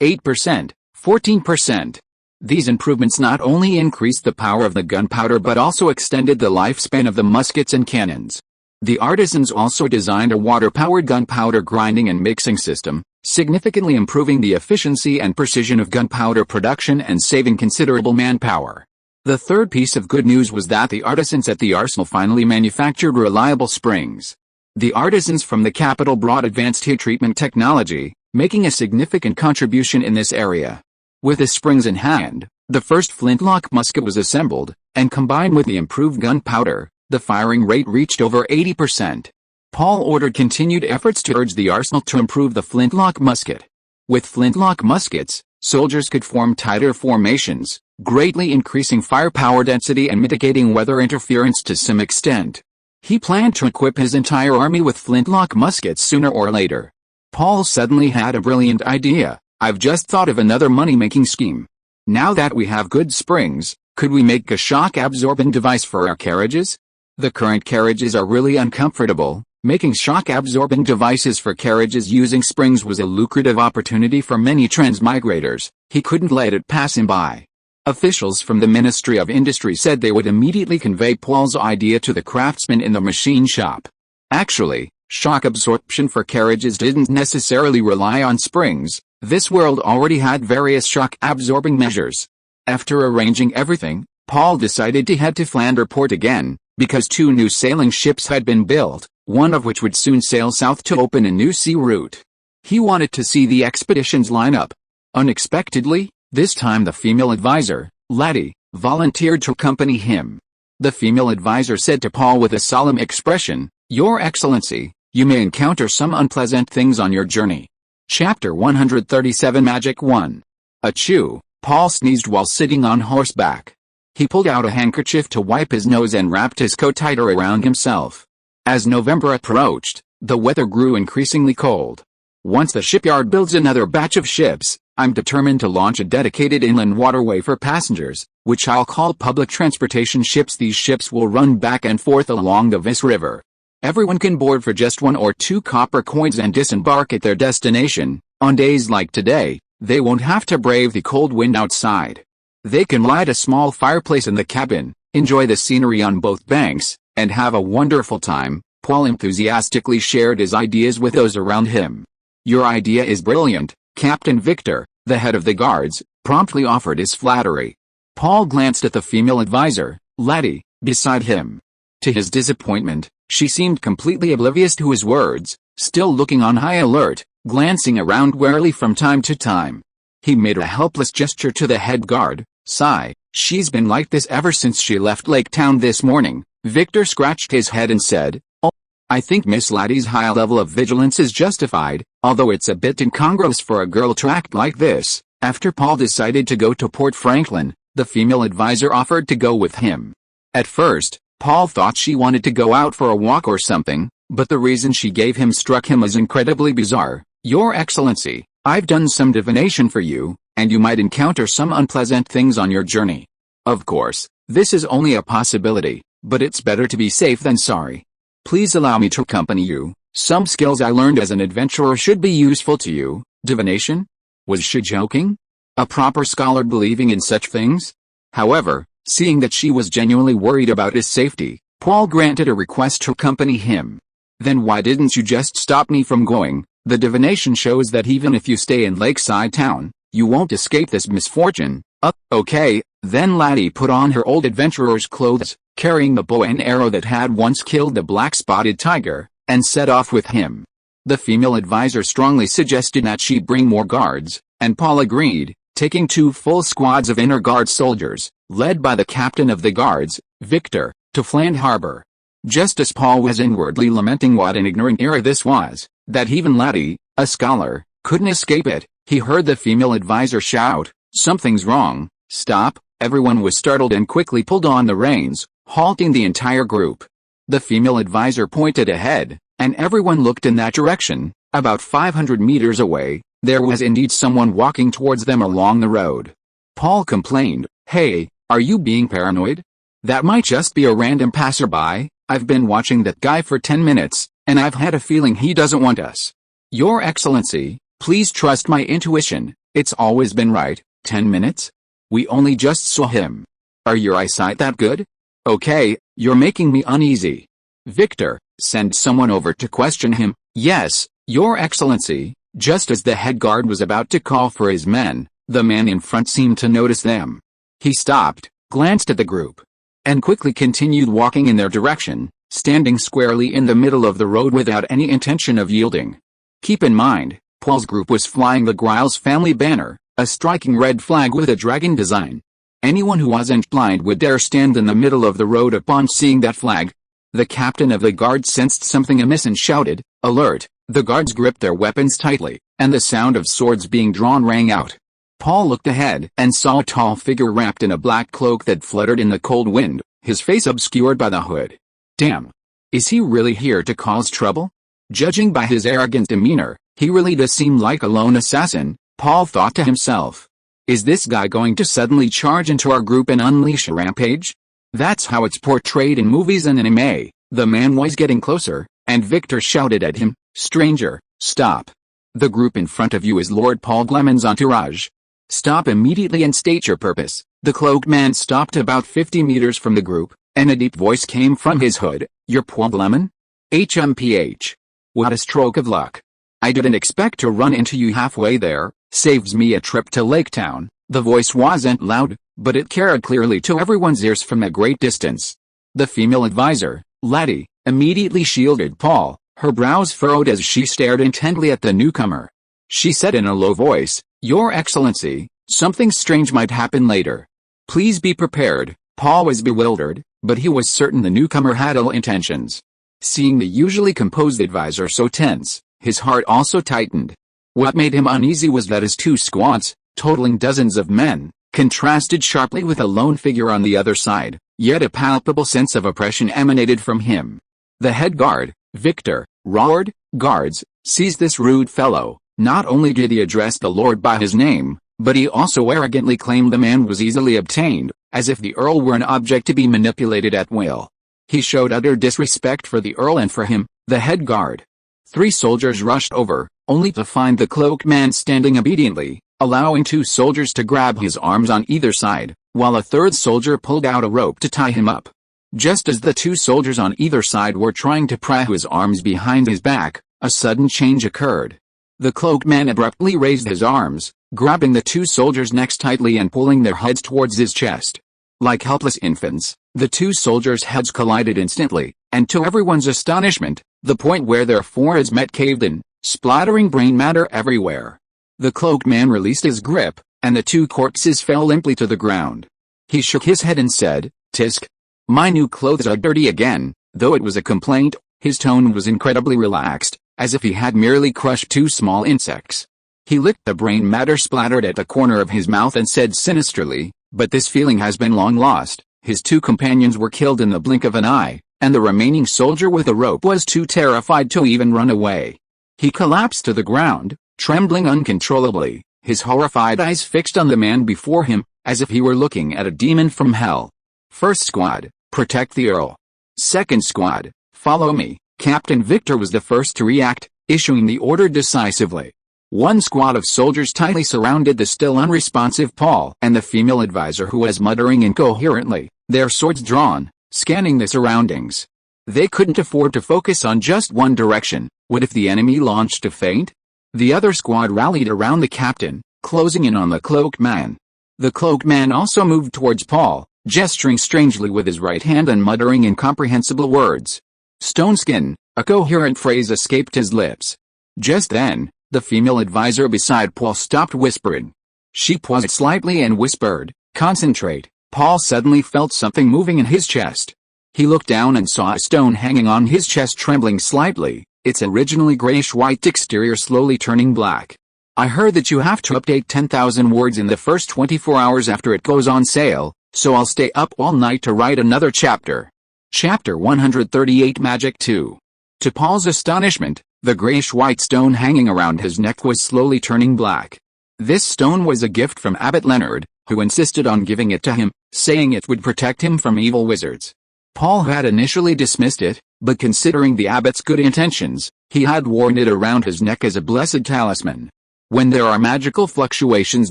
8%, 14%. These improvements not only increased the power of the gunpowder but also extended the lifespan of the muskets and cannons. The artisans also designed a water-powered gunpowder grinding and mixing system, significantly improving the efficiency and precision of gunpowder production and saving considerable manpower. The third piece of good news was that the artisans at the arsenal finally manufactured reliable springs. The artisans from the capital brought advanced heat treatment technology, making a significant contribution in this area. With the springs in hand, the first flintlock musket was assembled, and combined with the improved gunpowder, the firing rate reached over 80%. Paul ordered continued efforts to urge the arsenal to improve the flintlock musket. With flintlock muskets, soldiers could form tighter formations, greatly increasing firepower density and mitigating weather interference to some extent. He planned to equip his entire army with flintlock muskets sooner or later. Paul suddenly had a brilliant idea. I've just thought of another money-making scheme. Now that we have good springs, could we make a shock-absorbing device for our carriages? The current carriages are really uncomfortable. Making shock-absorbing devices for carriages using springs was a lucrative opportunity for many transmigrators. He couldn't let it pass him by. Officials from the Ministry of Industry said they would immediately convey Paul's idea to the craftsmen in the machine shop. Actually, shock absorption for carriages didn't necessarily rely on springs. This world already had various shock-absorbing measures. After arranging everything, Paul decided to head to Flanders port again, because 2 new sailing ships had been built, one of which would soon sail south to open a new sea route. He wanted to see the expeditions line up. Unexpectedly, this time the female advisor, Laddie, volunteered to accompany him. The female advisor said to Paul with a solemn expression, "Your Excellency, you may encounter some unpleasant things on your journey." Chapter 137 Magic 1. Achoo! Paul sneezed while sitting on horseback. He pulled out a handkerchief to wipe his nose and wrapped his coat tighter around himself. As November approached, the weather grew increasingly cold. Once the shipyard builds another batch of ships, I'm determined to launch a dedicated inland waterway for passengers, which I'll call public transportation ships. These ships will run back and forth along the Vis River. Everyone can board for just 1 or 2 copper coins and disembark at their destination. On days like today, they won't have to brave the cold wind outside. They can light a small fireplace in the cabin, enjoy the scenery on both banks, and have a wonderful time. Paul enthusiastically shared his ideas with those around him. "Your idea is brilliant," Captain Victor, the head of the guards, promptly offered his flattery. Paul glanced at the female advisor, Laddie, beside him. To his disappointment, she seemed completely oblivious to his words, still looking on high alert, glancing around warily from time to time. He made a helpless gesture to the head guard. "Sigh, she's been like this ever since she left Lake Town this morning." Victor scratched his head and said, "Oh, I think Miss Laddie's high level of vigilance is justified, although it's a bit incongruous for a girl to act like this." After Paul decided to go to Port Franklin, the female advisor offered to go with him. At first, Paul thought she wanted to go out for a walk or something, but the reason she gave him struck him as incredibly bizarre. "Your Excellency, I've done some divination for you, and you might encounter some unpleasant things on your journey. Of course, this is only a possibility, but it's better to be safe than sorry. Please allow me to accompany you. Some skills I learned as an adventurer should be useful to you." Divination? Was she joking? A proper scholar believing in such things? However, seeing that she was genuinely worried about his safety, Paul granted a request to accompany him. "Then why didn't you just stop me from going? The divination shows that even if you stay in Lakeside Town, you won't escape this misfortune." Okay." Then Laddie put on her old adventurer's clothes, carrying the bow and arrow that had once killed the black-spotted tiger, and set off with him. The female advisor strongly suggested that she bring more guards, and Paul agreed, taking 2 full squads of inner guard soldiers, led by the captain of the guards, Victor, to Fland Harbor. Just as Paul was inwardly lamenting what an ignorant era this was, that even Laddie, a scholar, couldn't escape it, he heard the female advisor shout, "Something's wrong, stop." Everyone was startled and quickly pulled on the reins, halting the entire group. The female advisor pointed ahead, and everyone looked in that direction. About 500 meters away, there was indeed someone walking towards them along the road. Paul complained, "Hey, are you being paranoid? That might just be a random passerby. I've been watching that guy for 10 minutes, and I've had a feeling he doesn't want us." "Your Excellency, please trust my intuition, it's always been right." 10 minutes? We only just saw him. Are your eyesight that good? Okay, you're making me uneasy. Victor, send someone over to question him. Yes, Your Excellency. Just as the head guard was about to call for his men, the man in front seemed to notice them. He stopped, glanced at the group, and quickly continued walking in their direction, standing squarely in the middle of the road without any intention of yielding. Keep in mind, Paul's group was flying the Griles family banner, a striking red flag with a dragon design. Anyone who wasn't blind would dare stand in the middle of the road upon seeing that flag. The captain of the guard sensed something amiss and shouted, "Alert!" The guards gripped their weapons tightly, and the sound of swords being drawn rang out. Paul looked ahead and saw a tall figure wrapped in a black cloak that fluttered in the cold wind, his face obscured by the hood. Damn! Is he really here to cause trouble? Judging by his arrogant demeanor, he really does seem like a lone assassin, Paul thought to himself. Is this guy going to suddenly charge into our group and unleash a rampage? That's how it's portrayed in movies and anime. The man was getting closer, and Victor shouted at him, "Stranger, stop. The group in front of you is Lord Paul Gleman's entourage. Stop immediately and state your purpose." The cloaked man stopped about 50 meters from the group, and a deep voice came from his hood. "You're Paul Gleman? HMPH. What a stroke of luck. I didn't expect to run into you halfway there. Saves me a trip to Lake Town." The voice wasn't loud, but it carried clearly to everyone's ears from a great distance. The female advisor, Laddie, immediately shielded Paul, her brows furrowed as she stared intently at the newcomer. She said in a low voice, "Your Excellency, something strange might happen later. Please be prepared." Paul was bewildered, but he was certain the newcomer had ill intentions. Seeing the usually composed advisor so tense, his heart also tightened. What made him uneasy was that his two squads, totaling dozens of men, contrasted sharply with a lone figure on the other side, yet a palpable sense of oppression emanated from him. The head guard, Victor, roared, "Guards, seize this rude fellow." Not only did he address the lord by his name, but he also arrogantly claimed the man was easily obtained, as if the earl were an object to be manipulated at will. He showed utter disrespect for the earl and for him, the head guard. 3 soldiers rushed over, only to find the cloaked man standing obediently, allowing 2 soldiers to grab his arms on either side, while a 3rd soldier pulled out a rope to tie him up. Just as the 2 soldiers on either side were trying to pry his arms behind his back, a sudden change occurred. The cloaked man abruptly raised his arms, grabbing the 2 soldiers' necks tightly and pulling their heads towards his chest. Like helpless infants, the 2 soldiers' heads collided instantly, and to everyone's astonishment, the point where their foreheads met caved in, splattering brain matter everywhere. The cloaked man released his grip, and the 2 corpses fell limply to the ground. He shook his head and said, "Tisk. My new clothes are dirty again." Though it was a complaint, his tone was incredibly relaxed, as if he had merely crushed 2 small insects. He licked the brain matter splattered at the corner of his mouth and said sinisterly, "But this feeling has been long lost." His 2 companions were killed in the blink of an eye, and the remaining soldier with the rope was too terrified to even run away. He collapsed to the ground, trembling uncontrollably, his horrified eyes fixed on the man before him, as if he were looking at a demon from hell. "First squad, protect the earl. Second squad, follow me." Captain Victor was the first to react, issuing the order decisively. 1 squad of soldiers tightly surrounded the still unresponsive Paul and the female advisor, who was muttering incoherently, their swords drawn, scanning the surroundings. They couldn't afford to focus on just one direction. What if the enemy launched a feint? The other squad rallied around the captain, closing in on the cloaked man. The cloaked man also moved towards Paul, gesturing strangely with his right hand and muttering incomprehensible words. "Stone skin," a coherent phrase escaped his lips. Just then, the female advisor beside Paul stopped whispering. She paused slightly and whispered, "Concentrate." Paul suddenly felt something moving in his chest. He looked down and saw a stone hanging on his chest trembling slightly, its originally grayish-white exterior slowly turning black. "I heard that you have to update 10,000 words in the first 24 hours after it goes on sale, so I'll stay up all night to write another chapter." Chapter 138 Magic 2. To Paul's astonishment, The grayish-white stone hanging around his neck was slowly turning black. This stone was a gift from Abbot Leonard, who insisted on giving it to him, saying it would protect him from evil wizards. Paul had initially dismissed it, but considering the abbot's good intentions, he had worn it around his neck as a blessed talisman. When there are magical fluctuations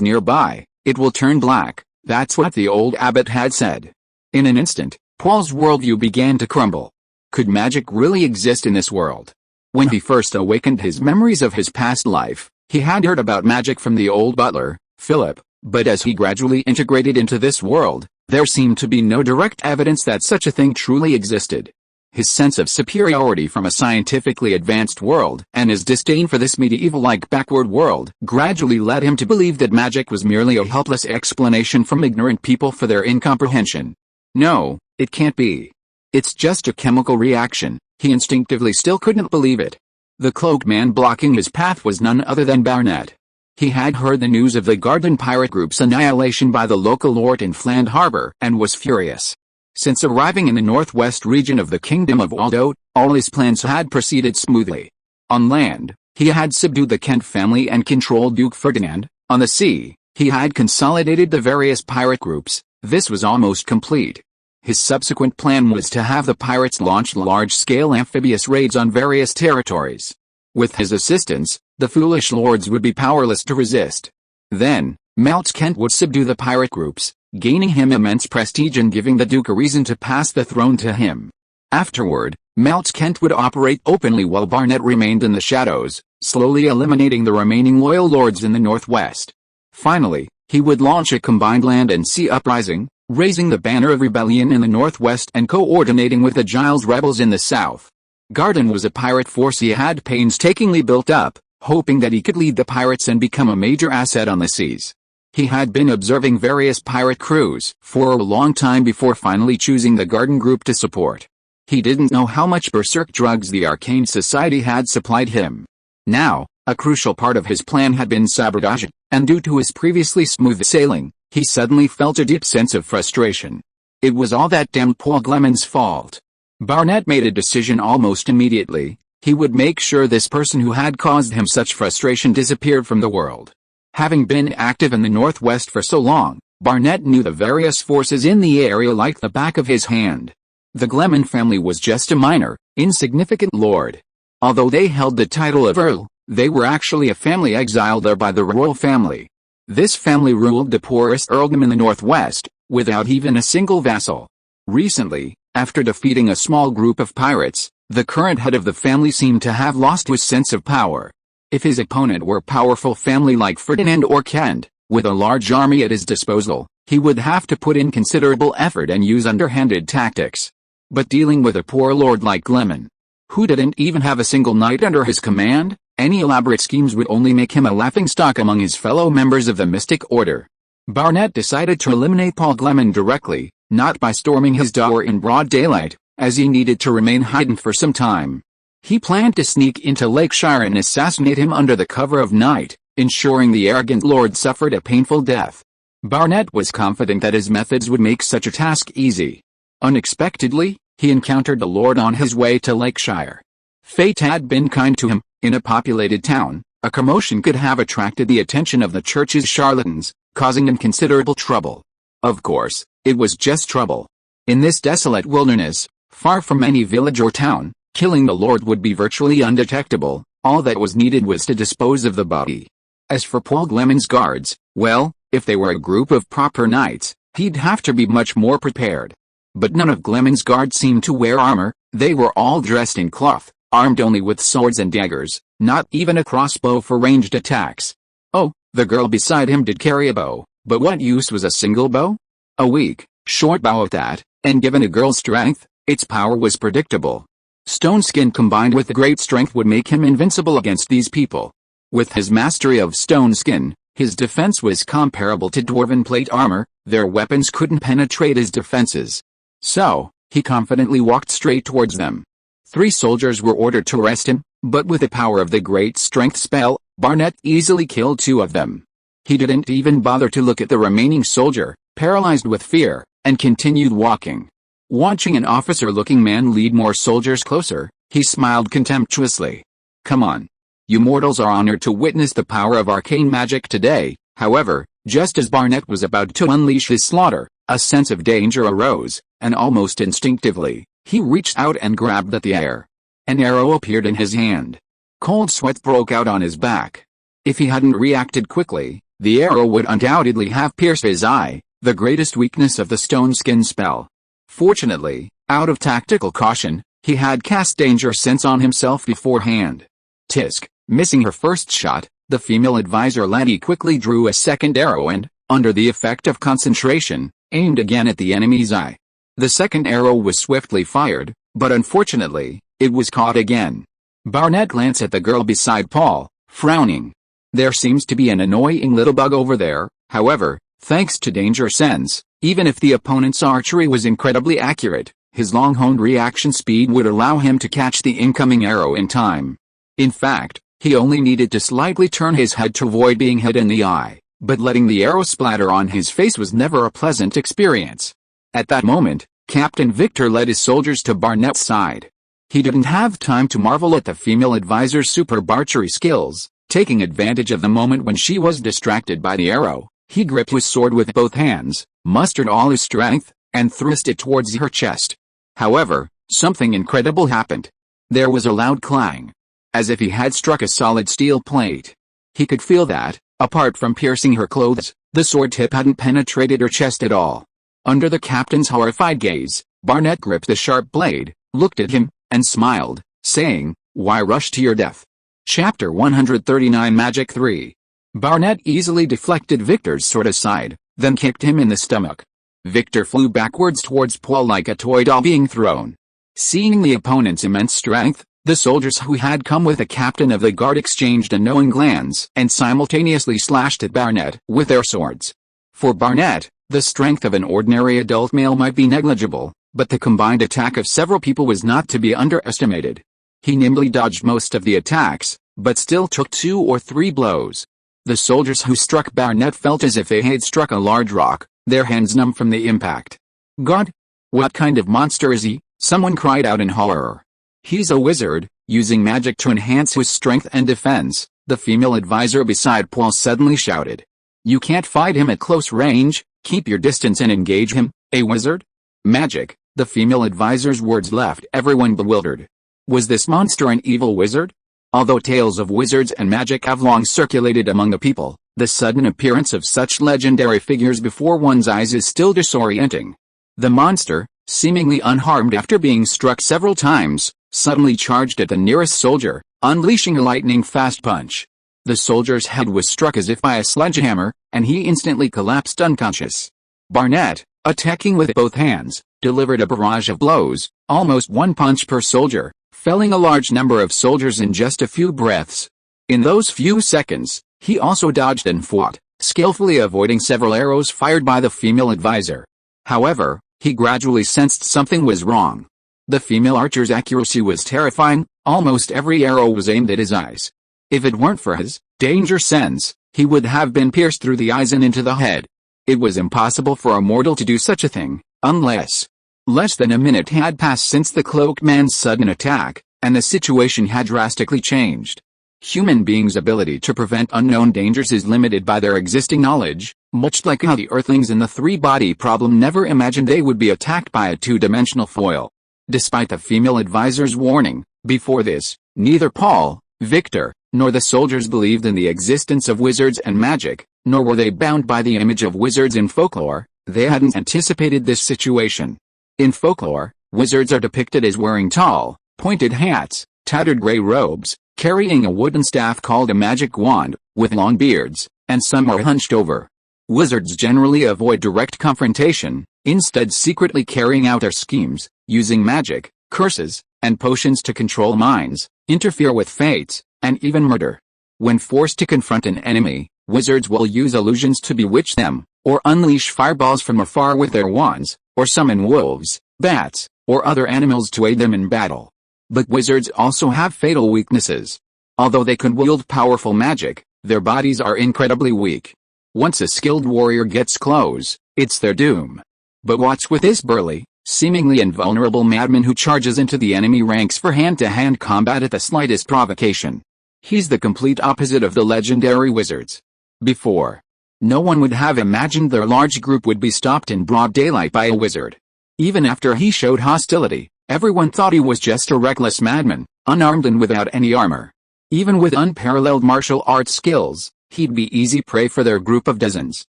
nearby, it will turn black, that's what the old abbot had said. In an instant, Paul's worldview began to crumble. Could magic really exist in this world? When he first awakened his memories of his past life, he had heard about magic from the old butler, Philip, but as he gradually integrated into this world, there seemed to be no direct evidence that such a thing truly existed. His sense of superiority from a scientifically advanced world and his disdain for this medieval-like backward world gradually led him to believe that magic was merely a helpless explanation from ignorant people for their incomprehension. No, it can't be. It's just a chemical reaction. He instinctively still couldn't believe it. The cloaked man blocking his path was none other than Barnett. He had heard the news of the Garden pirate group's annihilation by the local lord in Fland Harbor and was furious. Since arriving in the northwest region of the Kingdom of Waldo, all his plans had proceeded smoothly. On land, he had subdued the Kent family and controlled Duke Ferdinand. On the sea, he had consolidated the various pirate groups. This was almost complete. His subsequent plan was to have the pirates launch large-scale amphibious raids on various territories. With his assistance, the foolish lords would be powerless to resist. Then, Maltz Kent would subdue the pirate groups, gaining him immense prestige and giving the Duke a reason to pass the throne to him. Afterward, Maltz Kent would operate openly while Barnett remained in the shadows, slowly eliminating the remaining loyal lords in the northwest. Finally, he would launch a combined land and sea uprising, raising the banner of rebellion in the northwest and coordinating with the Giles rebels in the south. Garden was a pirate force he had painstakingly built up, hoping that he could lead the pirates and become a major asset on the seas. He had been observing various pirate crews for a long time before finally choosing the Garden group to support. He didn't know how much berserk drugs the Arcane Society had supplied him. Now, a crucial part of his plan had been sabotaged, and due to his previously smooth sailing, he suddenly felt a deep sense of frustration. It was all that damned Paul Gleman's fault. Barnett made a decision almost immediately. He would make sure this person who had caused him such frustration disappeared from the world. Having been active in the Northwest for so long, Barnett knew the various forces in the area like the back of his hand. The Gleman family was just a minor, insignificant lord. Although they held the title of Earl, they were actually a family exiled there by the royal family. This family ruled the poorest earldom in the Northwest, without even a single vassal. Recently, after defeating a small group of pirates, the current head of the family seemed to have lost his sense of power. If his opponent were a powerful family like Ferdinand or Kent, with a large army at his disposal, he would have to put in considerable effort and use underhanded tactics. But dealing with a poor lord like Gleman, who didn't even have a single knight under his command, any elaborate schemes would only make him a laughingstock among his fellow members of the Mystic Order. Barnett decided to eliminate Paul Gleman directly, not by storming his dower in broad daylight, as he needed to remain hidden for some time. He planned to sneak into Lakeshire and assassinate him under the cover of night, ensuring the arrogant lord suffered a painful death. Barnett was confident that his methods would make such a task easy. Unexpectedly, he encountered the lord on his way to Lakeshire. Fate had been kind to him. In a populated town, a commotion could have attracted the attention of the church's charlatans, causing him considerable trouble. Of course, it was just trouble. In this desolate wilderness, far from any village or town, killing the lord would be virtually undetectable. All that was needed was to dispose of the body. As for Paul Gleman's guards, well, if they were a group of proper knights, he'd have to be much more prepared. But none of Gleman's guards seemed to wear armor. They were all dressed in cloth, armed only with swords and daggers, not even a crossbow for ranged attacks. Oh, the girl beside him did carry a bow, but what use was a single bow? A weak, short bow at that, and given a girl's strength, its power was predictable. Stone skin combined with great strength would make him invincible against these people. With his mastery of stone skin, his defense was comparable to dwarven plate armor. Their weapons couldn't penetrate his defenses. So, he confidently walked straight towards them. 3 soldiers were ordered to arrest him, but with the power of the great strength spell, Barnett easily killed 2 of them. He didn't even bother to look at the remaining soldier, paralyzed with fear, and continued walking. Watching an officer-looking man lead more soldiers closer, he smiled contemptuously. Come on. You mortals are honored to witness the power of arcane magic today. However, just as Barnett was about to unleash his slaughter, a sense of danger arose, and almost instinctively, he reached out and grabbed at the air. An arrow appeared in his hand. Cold sweat broke out on his back. If he hadn't reacted quickly, the arrow would undoubtedly have pierced his eye, the greatest weakness of the stone skin spell. Fortunately, out of tactical caution, he had cast danger sense on himself beforehand. Tisk, missing her first shot, the female advisor Letty quickly drew a second arrow and, under the effect of concentration, aimed again at the enemy's eye. The second arrow was swiftly fired, but unfortunately, it was caught again. Barnett glanced at the girl beside Paul, frowning. There seems to be an annoying little bug over there. However, thanks to danger sense, even if the opponent's archery was incredibly accurate, his long-honed reaction speed would allow him to catch the incoming arrow in time. In fact, he only needed to slightly turn his head to avoid being hit in the eye, but letting the arrow splatter on his face was never a pleasant experience. At that moment, Captain Victor led his soldiers to Barnett's side. He didn't have time to marvel at the female advisor's superb archery skills. Taking advantage of the moment when she was distracted by the arrow, he gripped his sword with both hands, mustered all his strength, and thrust it towards her chest. However, something incredible happened. There was a loud clang, as if he had struck a solid steel plate. He could feel that, apart from piercing her clothes, the sword tip hadn't penetrated her chest at all. Under the captain's horrified gaze, Barnett gripped the sharp blade, looked at him, and smiled, saying, "Why rush to your death?" Chapter 139 Magic 3. Barnett easily deflected Victor's sword aside, then kicked him in the stomach. Victor flew backwards towards Paul like a toy doll being thrown. Seeing the opponent's immense strength, the soldiers who had come with the captain of the guard exchanged a knowing glance and simultaneously slashed at Barnett with their swords. For Barnett, the strength of an ordinary adult male might be negligible, but the combined attack of several people was not to be underestimated. He nimbly dodged most of the attacks, but still took 2 or 3 blows. The soldiers who struck Barnett felt as if they had struck a large rock, their hands numb from the impact. "God! What kind of monster is he?" someone cried out in horror. "He's a wizard, using magic to enhance his strength and defense," the female advisor beside Paul suddenly shouted. "You can't fight him at close range, keep your distance and engage him." "A wizard? Magic?" The female advisor's words left everyone bewildered. Was this monster an evil wizard? Although tales of wizards and magic have long circulated among the people, the sudden appearance of such legendary figures before one's eyes is still disorienting. The monster, seemingly unharmed after being struck several times, suddenly charged at the nearest soldier, unleashing a lightning-fast punch. The soldier's head was struck as if by a sledgehammer, and he instantly collapsed unconscious. Barnett, attacking with both hands, delivered a barrage of blows, almost one punch per soldier, felling a large number of soldiers in just a few breaths. In those few seconds, he also dodged and fought, skillfully avoiding several arrows fired by the female advisor. However, he gradually sensed something was wrong. The female archer's accuracy was terrifying, almost every arrow was aimed at his eyes. If it weren't for his danger sense, he would have been pierced through the eyes and into the head. It was impossible for a mortal to do such a thing, unless less than a minute had passed since the cloaked man's sudden attack, and the situation had drastically changed. Human beings' ability to prevent unknown dangers is limited by their existing knowledge, much like how the Earthlings in the three-body problem never imagined they would be attacked by a two-dimensional foil. Despite the female advisor's warning, before this, neither Paul, Victor, nor the soldiers believed in the existence of wizards and magic, nor were they bound by the image of wizards in folklore. They hadn't anticipated this situation. In folklore, wizards are depicted as wearing tall, pointed hats, tattered gray robes, carrying a wooden staff called a magic wand, with long beards, and some are hunched over. Wizards generally avoid direct confrontation, instead secretly carrying out their schemes, using magic, curses, and potions to control minds, interfere with fates, and even murder. When forced to confront an enemy, wizards will use illusions to bewitch them, or unleash fireballs from afar with their wands, or summon wolves, bats, or other animals to aid them in battle. But wizards also have fatal weaknesses. Although they can wield powerful magic, their bodies are incredibly weak. Once a skilled warrior gets close, it's their doom. But what's with this burly, seemingly invulnerable madman who charges into the enemy ranks for hand-to-hand combat at the slightest provocation. He's the complete opposite of the legendary wizards. Before, no one would have imagined their large group would be stopped in broad daylight by a wizard. Even after he showed hostility, everyone thought he was just a reckless madman, unarmed and without any armor. Even with unparalleled martial arts skills, he'd be easy prey for their group of dozens.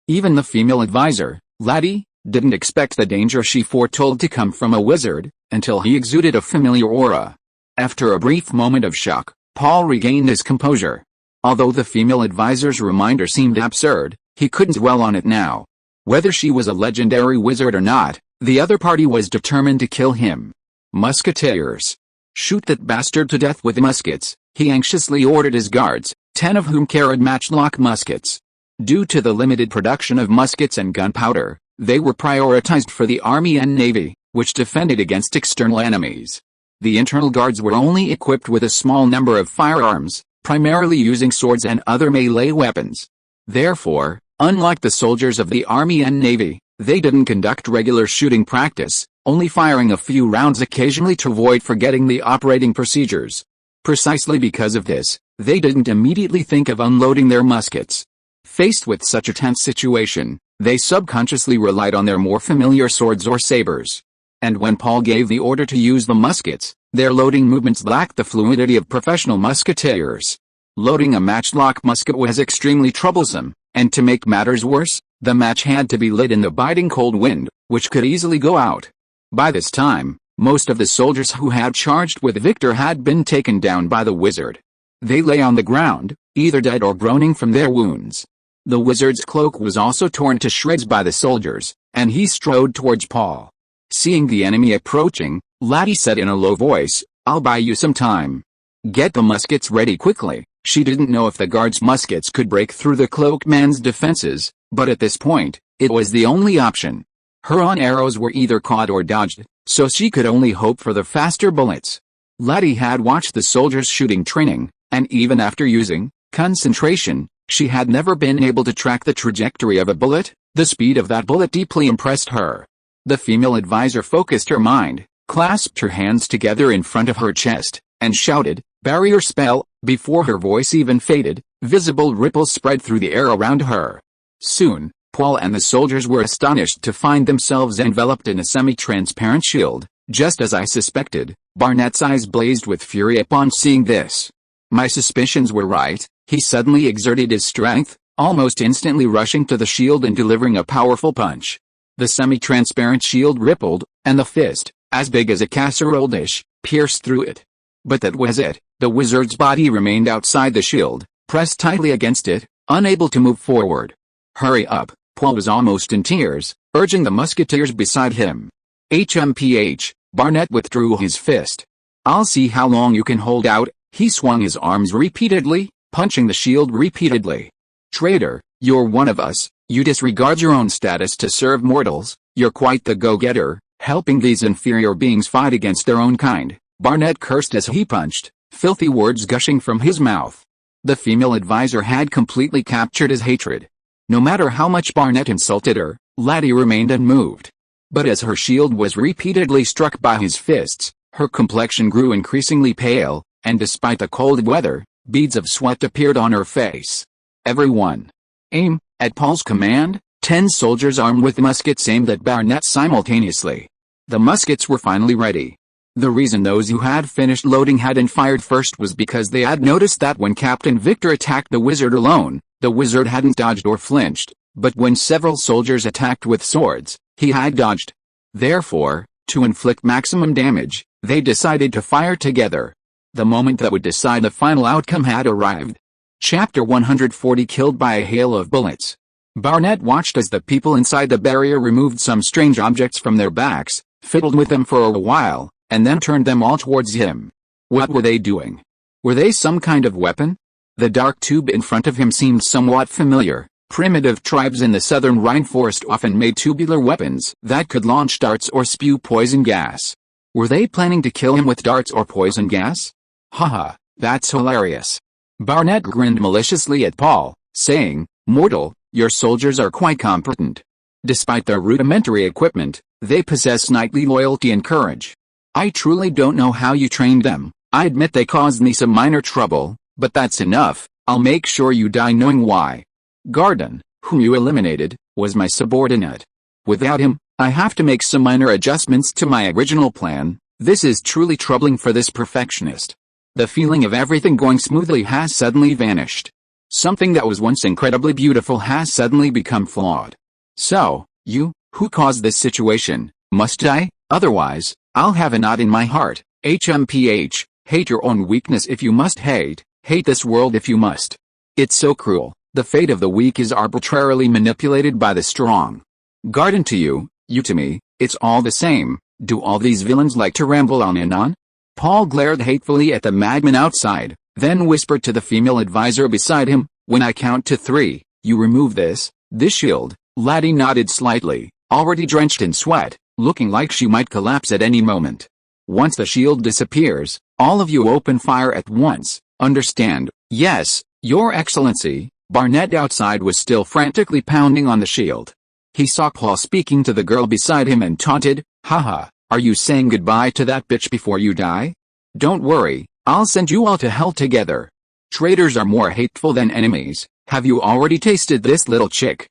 Even the female advisor, Laddie, didn't expect the danger she foretold to come from a wizard, until he exuded a familiar aura. After a brief moment of shock, Paul regained his composure. Although the female advisor's reminder seemed absurd, he couldn't dwell on it now. Whether she was a legendary wizard or not, the other party was determined to kill him. Musketeers. Shoot that bastard to death with muskets, he anxiously ordered his guards, 10 of whom carried matchlock muskets. Due to the limited production of muskets and gunpowder, they were prioritized for the army and navy, which defended against external enemies. The internal guards were only equipped with a small number of firearms, primarily using swords and other melee weapons. Therefore, unlike the soldiers of the army and navy, they didn't conduct regular shooting practice, only firing a few rounds occasionally to avoid forgetting the operating procedures. Precisely because of this, they didn't immediately think of unloading their muskets. Faced with such a tense situation, they subconsciously relied on their more familiar swords or sabers. And when Paul gave the order to use the muskets, their loading movements lacked the fluidity of professional musketeers. Loading a matchlock musket was extremely troublesome, and to make matters worse, the match had to be lit in the biting cold wind, which could easily go out. By this time, most of the soldiers who had charged with Victor had been taken down by the wizard. They lay on the ground, either dead or groaning from their wounds. The wizard's cloak was also torn to shreds by the soldiers, and he strode towards Paul. Seeing the enemy approaching, Laddie said in a low voice, "I'll buy you some time. Get the muskets ready quickly." She didn't know if the guards' muskets could break through the cloaked man's defenses, but at this point, it was the only option. Her own arrows were either caught or dodged, so she could only hope for the faster bullets. Laddie had watched the soldiers' shooting training, and even after using concentration, she had never been able to track the trajectory of a bullet. The speed of that bullet deeply impressed her. The female advisor focused her mind, clasped her hands together in front of her chest, and shouted, "Barrier spell." Before her voice even faded, visible ripples spread through the air around her. Soon, Paul and the soldiers were astonished to find themselves enveloped in a semi-transparent shield. Just as I suspected, Barnett's eyes blazed with fury upon seeing this. My suspicions were right. He suddenly exerted his strength, almost instantly rushing to the shield and delivering a powerful punch. The semi-transparent shield rippled, and the fist, as big as a casserole dish, pierced through it. But that was it. The wizard's body remained outside the shield, pressed tightly against it, unable to move forward. "Hurry up," Paul was almost in tears, urging the musketeers beside him. "HMPH," Barnett withdrew his fist. "I'll see how long you can hold out." He swung his arms repeatedly, punching the shield repeatedly. "Traitor, you're one of us. You disregard your own status to serve mortals. You're quite the go-getter, helping these inferior beings fight against their own kind." Barnett cursed as he punched, filthy words gushing from his mouth. The female advisor had completely captured his hatred. No matter how much Barnett insulted her, Laddie remained unmoved. But as her shield was repeatedly struck by his fists, her complexion grew increasingly pale, and despite the cold weather, beads of sweat appeared on her face. "Everyone, aim!" At Paul's command, 10 soldiers armed with muskets aimed at Barnett simultaneously. The muskets were finally ready. The reason those who had finished loading hadn't fired first was because they had noticed that when Captain Victor attacked the wizard alone, the wizard hadn't dodged or flinched, but when several soldiers attacked with swords, he had dodged. Therefore, to inflict maximum damage, they decided to fire together. The moment that would decide the final outcome had arrived. Chapter 140 Killed by a Hail of Bullets. Barnett watched as the people inside the barrier removed some strange objects from their backs, fiddled with them for a while, and then turned them all towards him. What were they doing? Were they some kind of weapon? The dark tube in front of him seemed somewhat familiar. Primitive tribes in the southern rainforest often made tubular weapons that could launch darts or spew poison gas. Were they planning to kill him with darts or poison gas? Haha, that's hilarious. Barnett grinned maliciously at Paul, saying, "Mortal, your soldiers are quite competent. Despite their rudimentary equipment, They possess knightly loyalty and courage. I truly don't know how you trained them. I admit they caused me some minor trouble, but that's enough. I'll make sure you die knowing why. Garden, whom you eliminated, was my subordinate. Without him, I have to make some minor adjustments to my original plan. This is truly troubling for this perfectionist. The feeling of everything going smoothly has suddenly vanished. Something that was once incredibly beautiful has suddenly become flawed. So, you, who caused this situation, must die? Otherwise, I'll have a knot in my heart. HMPH, hate your own weakness if you must hate this world if you must. It's so cruel. The fate of the weak is arbitrarily manipulated by the strong. Garden to you to me, it's all the same. Do all these villains like to ramble on and on? Paul glared hatefully at the madman outside, then whispered to the female advisor beside him, when I count to 3, you remove this shield. Laddie nodded slightly, already drenched in sweat, looking like she might collapse at any moment. Once the shield disappears, all of you open fire at once. Understand? Yes, Your Excellency. Barnett outside was still frantically pounding on the shield. He saw Paul speaking to the girl beside him and taunted, haha, are you saying goodbye to that bitch before you die? Don't worry, I'll send you all to hell together. Traitors are more hateful than enemies. Have you already tasted this little chick?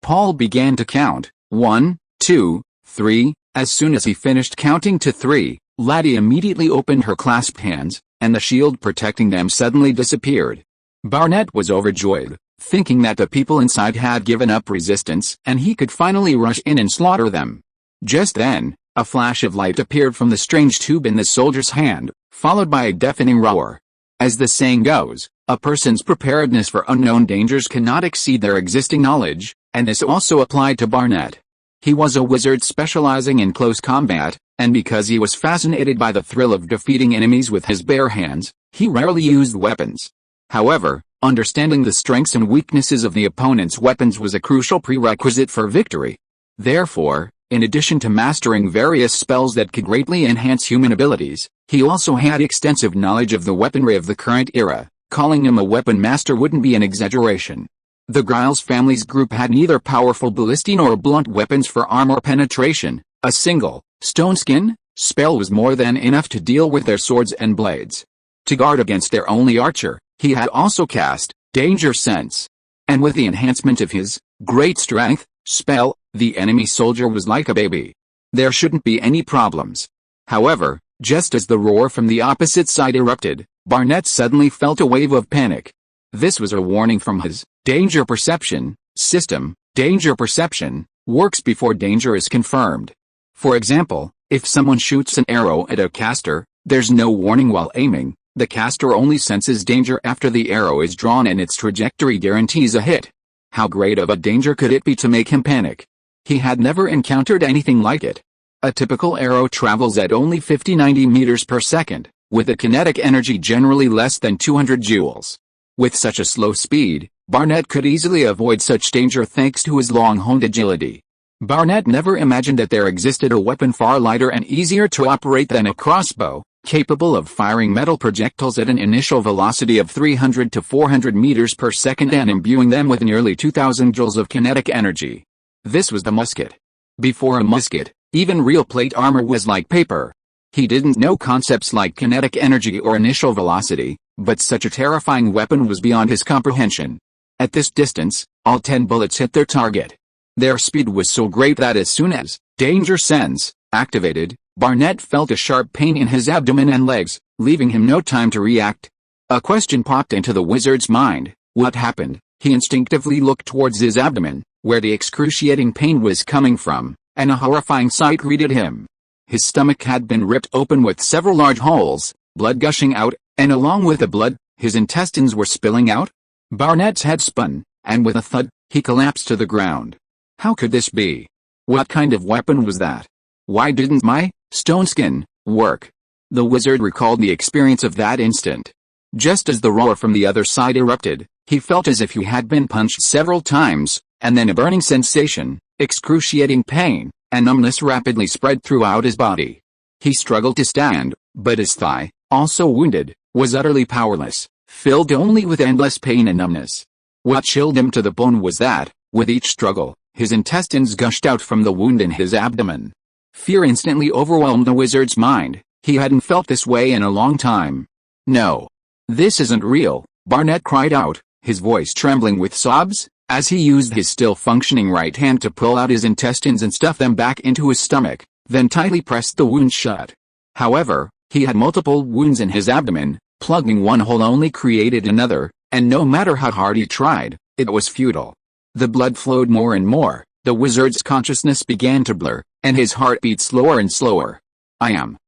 Paul began to count, 1, 2, 3, as soon as he finished counting to 3, Laddie immediately opened her clasped hands, and the shield protecting them suddenly disappeared. Barnett was overjoyed, thinking that the people inside had given up resistance and he could finally rush in and slaughter them. Just then, a flash of light appeared from the strange tube in the soldier's hand, followed by a deafening roar. As the saying goes, a person's preparedness for unknown dangers cannot exceed their existing knowledge, and this also applied to Barnett. He was a wizard specializing in close combat, and because he was fascinated by the thrill of defeating enemies with his bare hands, he rarely used weapons. However, understanding the strengths and weaknesses of the opponent's weapons was a crucial prerequisite for victory. Therefore, in addition to mastering various spells that could greatly enhance human abilities, he also had extensive knowledge of the weaponry of the current era. Calling him a weapon master wouldn't be an exaggeration. The Giles family's group had neither powerful ballistic nor blunt weapons for armor penetration. A single, stone skin, spell was more than enough to deal with their swords and blades. To guard against their only archer, he had also cast Danger Sense. And with the enhancement of his great strength spell, the enemy soldier was like a baby. There shouldn't be any problems. However, just as the roar from the opposite side erupted, Barnett suddenly felt a wave of panic. This was a warning from his danger perception system. Danger perception works before danger is confirmed. For example, if someone shoots an arrow at a caster, there's no warning while aiming. The caster only senses danger after the arrow is drawn and its trajectory guarantees a hit. How great of a danger could it be to make him panic? He had never encountered anything like it. A typical arrow travels at only 50-90 meters per second, with a kinetic energy generally less than 200 joules. With such a slow speed, Barnett could easily avoid such danger thanks to his long-honed agility. Barnett never imagined that there existed a weapon far lighter and easier to operate than a crossbow, capable of firing metal projectiles at an initial velocity of 300 to 400 meters per second and imbuing them with nearly 2,000 joules of kinetic energy. This was the musket. Before a musket, even real plate armor was like paper. He didn't know concepts like kinetic energy or initial velocity, but such a terrifying weapon was beyond his comprehension. At this distance, all 10 bullets hit their target. Their speed was so great that as soon as Danger Sense activated, Barnett felt a sharp pain in his abdomen and legs, leaving him no time to react. A question popped into the wizard's mind. What happened? He instinctively looked towards his abdomen, where the excruciating pain was coming from, and a horrifying sight greeted him. His stomach had been ripped open with several large holes, blood gushing out, and along with the blood, his intestines were spilling out. Barnett's head spun, and with a thud, he collapsed to the ground. How could this be? What kind of weapon was that? Why didn't my stone skin work? The wizard recalled the experience of that instant. Just as the roar from the other side erupted, he felt as if he had been punched several times, and then a burning sensation, excruciating pain, and numbness rapidly spread throughout his body. He struggled to stand, but his thigh, also wounded, was utterly powerless, filled only with endless pain and numbness. What chilled him to the bone was that, with each struggle, His intestines gushed out from the wound in his abdomen. Fear instantly overwhelmed the wizard's mind. He hadn't felt this way in a long time. "No. This isn't real," Barnett cried out, his voice trembling with sobs, as he used his still-functioning right hand to pull out his intestines and stuff them back into his stomach, then tightly pressed the wound shut. However, he had multiple wounds in his abdomen. Plugging one hole only created another, and no matter how hard he tried, it was futile. The blood flowed more and more, the wizard's consciousness began to blur, and his heart beat slower and slower. I am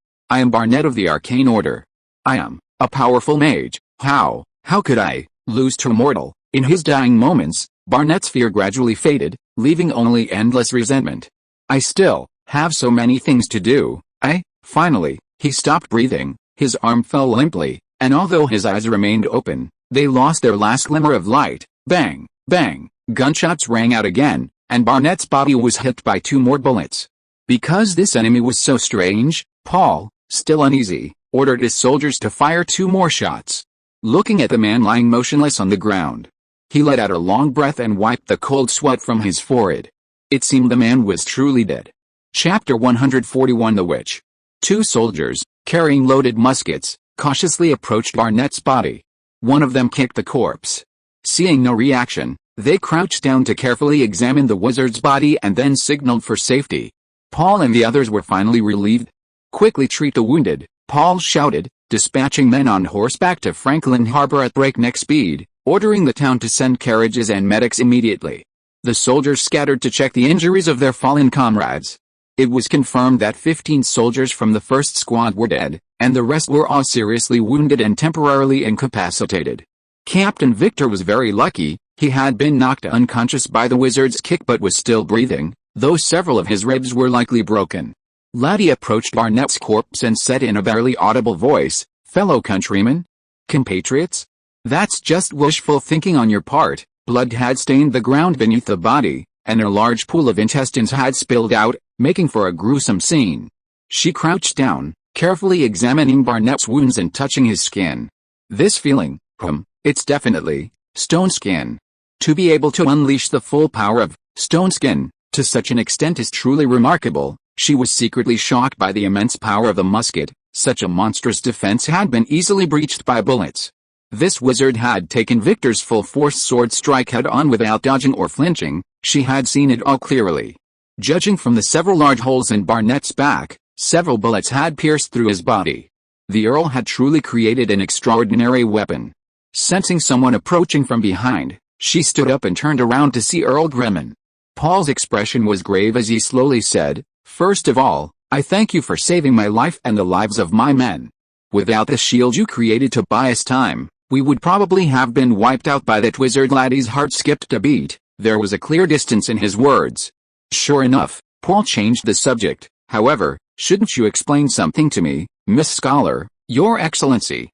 Barnett of the Arcane Order. I am a powerful mage. How could I lose to a mortal? In his dying moments, Barnett's fear gradually faded, leaving only endless resentment. I still have so many things to do. Finally, he stopped breathing, his arm fell limply, and although his eyes remained open, they lost their last glimmer of light. Bang, bang, gunshots rang out again, and Barnett's body was hit by 2 more bullets. Because this enemy was so strange, Paul, still uneasy, ordered his soldiers to fire 2 more shots. Looking at the man lying motionless on the ground, he let out a long breath and wiped the cold sweat from his forehead. It seemed the man was truly dead. Chapter 141 The Witch. 2 soldiers, carrying loaded muskets, cautiously approached Barnett's body. One of them kicked the corpse. Seeing no reaction, they crouched down to carefully examine the wizard's body and then signaled for safety. Paul and the others were finally relieved. "Quickly treat the wounded," Paul shouted, dispatching men on horseback to Franklin Harbor at breakneck speed, ordering the town to send carriages and medics immediately. The soldiers scattered to check the injuries of their fallen comrades. It was confirmed that 15 soldiers from the first squad were dead, and the rest were all seriously wounded and temporarily incapacitated. Captain Victor was very lucky. He had been knocked unconscious by the wizard's kick but was still breathing, though several of his ribs were likely broken. Laddie approached Barnett's corpse and said in a barely audible voice, "Fellow countrymen? Compatriots? That's just wishful thinking on your part." Blood had stained the ground beneath the body, and a large pool of intestines had spilled out, making for a gruesome scene. She crouched down, carefully examining Barnett's wounds and touching his skin. "This feeling, it's definitely stone skin. To be able to unleash the full power of stone skin to such an extent is truly remarkable." She was secretly shocked by the immense power of the musket. Such a monstrous defense had been easily breached by bullets. This wizard had taken Victor's full-force sword strike head-on without dodging or flinching. She had seen it all clearly. Judging from the several large holes in Barnett's back, several bullets had pierced through his body. The Earl had truly created an extraordinary weapon. Sensing someone approaching from behind, she stood up and turned around to see Earl Gleman. Paul's expression was grave as he slowly said, "First of all, I thank you for saving my life and the lives of my men. Without the shield you created to buy us time, we would probably have been wiped out by that wizard." Laddie's heart skipped a beat. There was a clear distance in his words. "Sure enough," Paul changed the subject. "However, shouldn't you explain something to me, Miss Scholar, Your Excellency?"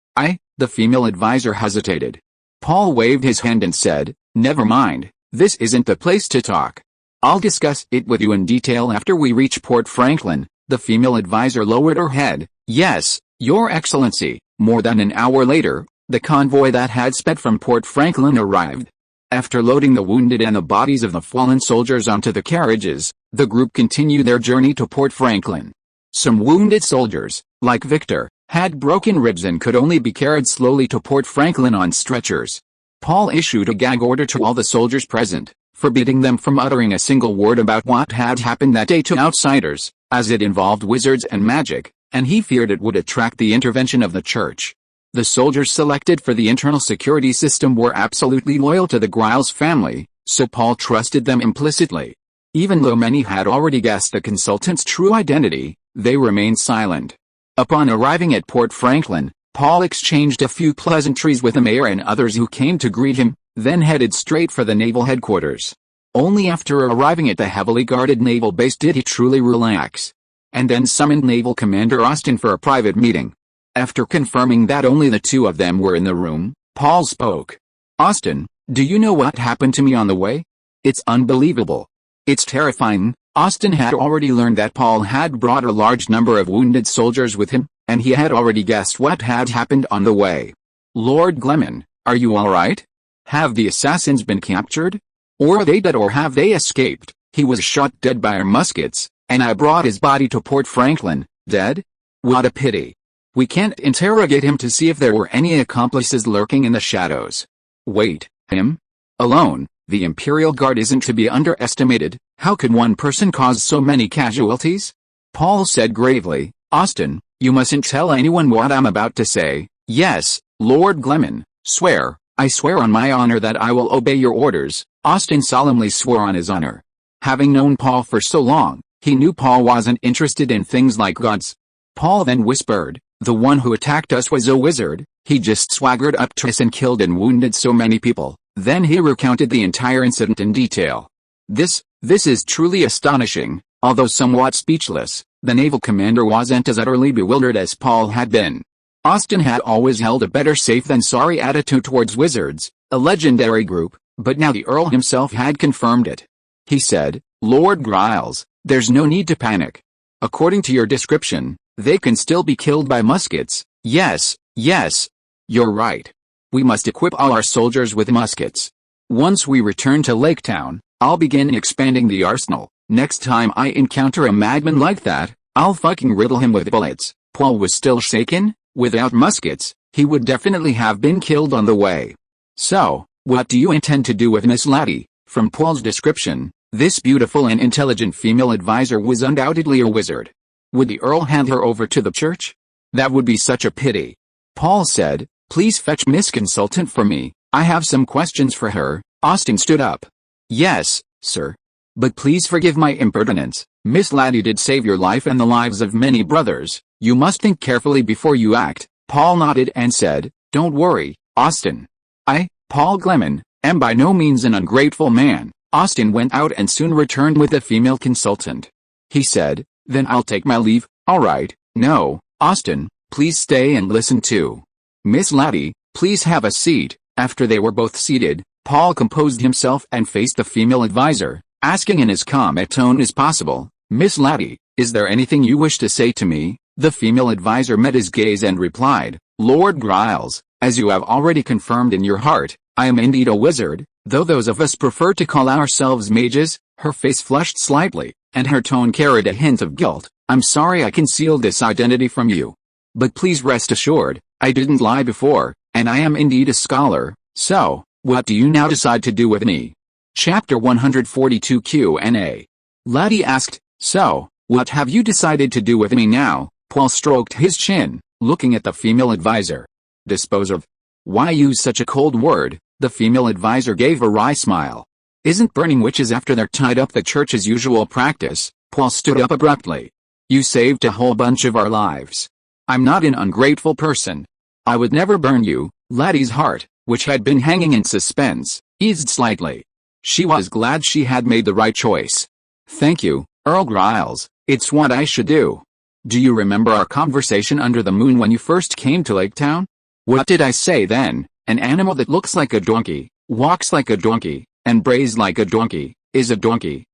The female advisor hesitated. Paul waved his hand and said, "Never mind, this isn't the place to talk. I'll discuss it with you in detail after we reach Port Franklin." The female advisor lowered her head. "Yes, Your Excellency." More than an hour later, the convoy that had sped from Port Franklin arrived. After loading the wounded and the bodies of the fallen soldiers onto the carriages, the group continued their journey to Port Franklin. Some wounded soldiers, like Victor, had broken ribs and could only be carried slowly to Port Franklin on stretchers. Paul issued a gag order to all the soldiers present, forbidding them from uttering a single word about what had happened that day to outsiders, as it involved wizards and magic, and he feared it would attract the intervention of the church. The soldiers selected for the internal security system were absolutely loyal to the Griles family, so Paul trusted them implicitly. Even though many had already guessed the consultant's true identity, they remained silent. Upon arriving at Port Franklin, Paul exchanged a few pleasantries with the mayor and others who came to greet him, then headed straight for the naval headquarters. Only after arriving at the heavily guarded naval base did he truly relax, and then summoned Naval Commander Austin for a private meeting. After confirming that only the 2 of them were in the room, Paul spoke. "Austin, do you know what happened to me on the way? It's unbelievable. It's terrifying." Austin had already learned that Paul had brought a large number of wounded soldiers with him, and he had already guessed what had happened on the way. "Lord Gleman, are you all right? Have the assassins been captured? Or are they dead or have they escaped?" He was shot dead by our muskets, and I brought his body to Port Franklin. Dead? What a pity. We can't interrogate him to see if there were any accomplices lurking in the shadows. Wait, him? Alone? The Imperial Guard isn't to be underestimated. How could one person cause so many casualties? Paul said gravely, Austin, you mustn't tell anyone what I'm about to say. Yes, Lord Gleman, swear. I swear on my honor that I will obey your orders. Austin solemnly swore on his honor. Having known Paul for so long, he knew Paul wasn't interested in things like gods. Paul then whispered, the one who attacked us was a wizard. He just swaggered up to us and killed and wounded so many people. Then he recounted the entire incident in detail. This is truly astonishing. Although somewhat speechless, the naval commander wasn't as utterly bewildered as Paul had been. Austin had always held a better safe than sorry attitude towards wizards, a legendary group, but now the Earl himself had confirmed it. He said, Lord Giles, there's no need to panic. According to your description, they can still be killed by muskets. Yes, you're right. We must equip all our soldiers with muskets. Once we return to Lake Town, I'll begin expanding the arsenal. Next time I encounter a madman like that, I'll fucking riddle him with bullets. Paul was still shaken. Without muskets, he would definitely have been killed on the way. So, what do you intend to do with Miss Laddie? From Paul's description, this beautiful and intelligent female advisor was undoubtedly a wizard. Would the Earl hand her over to the church? That would be such a pity. Paul said, please fetch Miss Consultant for me. I have some questions for her. Austin stood up. Yes, sir. But please forgive my impertinence. Miss Laddie did save your life and the lives of many brothers. You must think carefully before you act. Paul nodded and said, don't worry, Austin. I, Paul Gleman, am by no means an ungrateful man. Austin went out and soon returned with a female consultant. He said, then I'll take my leave. All right. No, Austin, please stay and listen too. Miss Laddie, please have a seat. After they were both seated, Paul composed himself and faced the female advisor, asking in as calm a tone as possible, Miss Laddie, is there anything you wish to say to me? The female advisor met his gaze and replied, Lord Giles, as you have already confirmed in your heart, I am indeed a wizard, though those of us prefer to call ourselves mages. Her face flushed slightly, and her tone carried a hint of guilt. I'm sorry I concealed this identity from you. But please rest assured, I didn't lie before, and I am indeed a scholar. So, what do you now decide to do with me? Chapter 142 Q&A. Laddie asked, so, what have you decided to do with me now? Paul stroked his chin, looking at the female advisor. Dispose of? Why use such a cold word? The female advisor gave a wry smile. Isn't burning witches after they're tied up the church's usual practice? Paul stood up abruptly. You saved a whole bunch of our lives. I'm not an ungrateful person. I would never burn you. Laddie's heart, which had been hanging in suspense, eased slightly. She was glad she had made the right choice. Thank you, Earl Giles. It's what I should do. Do you remember our conversation under the moon when you first came to Lake Town? What did I say then? An animal that looks like a donkey, walks like a donkey, and brays like a donkey, is a donkey.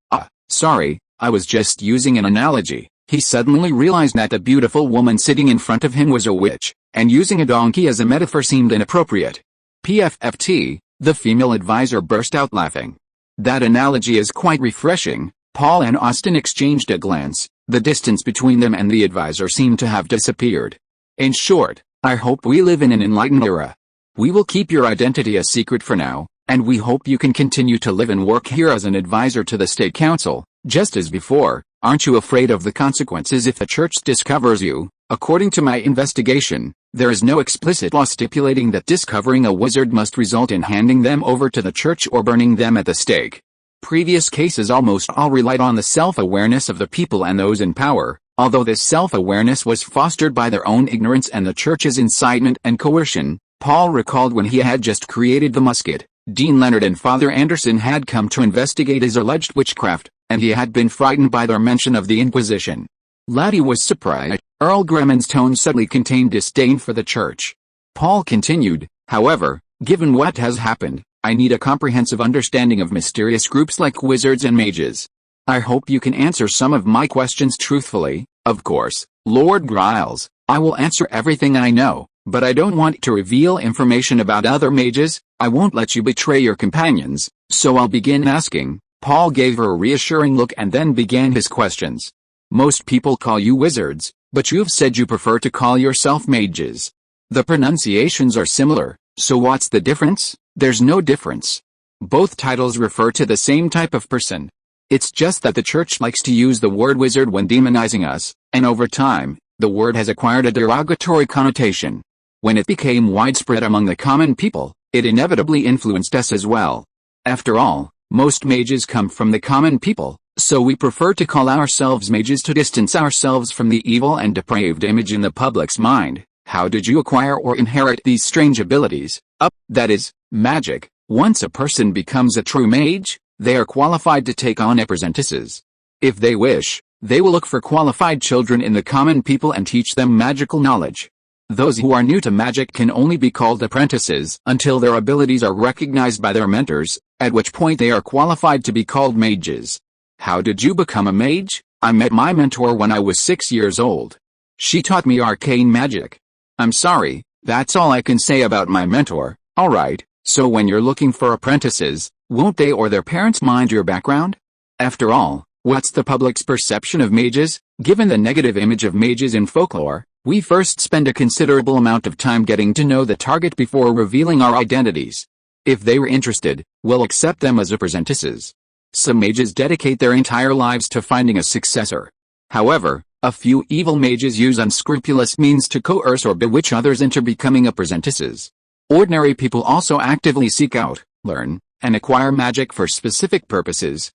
Sorry, I was just using an analogy. He suddenly realized that the beautiful woman sitting in front of him was a witch, and using a donkey as a metaphor seemed inappropriate. PFFT, the female advisor burst out laughing. That analogy is quite refreshing. Paul and Austin exchanged a glance. The distance between them and the advisor seemed to have disappeared. In short, I hope we live in an enlightened era. We will keep your identity a secret for now, and we hope you can continue to live and work here as an advisor to the State Council, just as before. Aren't you afraid of the consequences if the church discovers you? According to my investigation, there is no explicit law stipulating that discovering a wizard must result in handing them over to the church or burning them at the stake. Previous cases almost all relied on the self-awareness of the people and those in power, although this self-awareness was fostered by their own ignorance and the church's incitement and coercion. Paul recalled when he had just created the musket, Dean Leonard and Father Anderson had come to investigate his alleged witchcraft, and he had been frightened by their mention of the Inquisition. Laddie was surprised. Earl Gleman's tone suddenly contained disdain for the church. Paul continued, however, given what has happened, I need a comprehensive understanding of mysterious groups like wizards and mages. I hope you can answer some of my questions truthfully. Of course, Lord Giles, I will answer everything I know, but I don't want to reveal information about other mages. I won't let you betray your companions, so I'll begin asking, Paul gave her a reassuring look and then began his questions. Most people call you wizards, but you've said you prefer to call yourself mages. The pronunciations are similar, so what's the difference? There's no difference. Both titles refer to the same type of person. It's just that the church likes to use the word wizard when demonizing us, and over time, the word has acquired a derogatory connotation. When it became widespread among the common people, it inevitably influenced us as well. After all, most mages come from the common people, so we prefer to call ourselves mages to distance ourselves from the evil and depraved image in the public's mind. How did you acquire or inherit these strange abilities? That is, magic. Once a person becomes a true mage, they are qualified to take on apprentices. If they wish, they will look for qualified children in the common people and teach them magical knowledge. Those who are new to magic can only be called apprentices until their abilities are recognized by their mentors, at which point they are qualified to be called mages. How did you become a mage? I met my mentor when I was 6 years old. She taught me arcane magic. I'm sorry, that's all I can say about my mentor. Alright, so when you're looking for apprentices, won't they or their parents mind your background? After all, what's the public's perception of mages? Given the negative image of mages in folklore, we first spend a considerable amount of time getting to know the target before revealing our identities. If they were interested, we'll accept them as apprentices. Some mages dedicate their entire lives to finding a successor. However, a few evil mages use unscrupulous means to coerce or bewitch others into becoming apprentices. Ordinary people also actively seek out, learn, and acquire magic for specific purposes,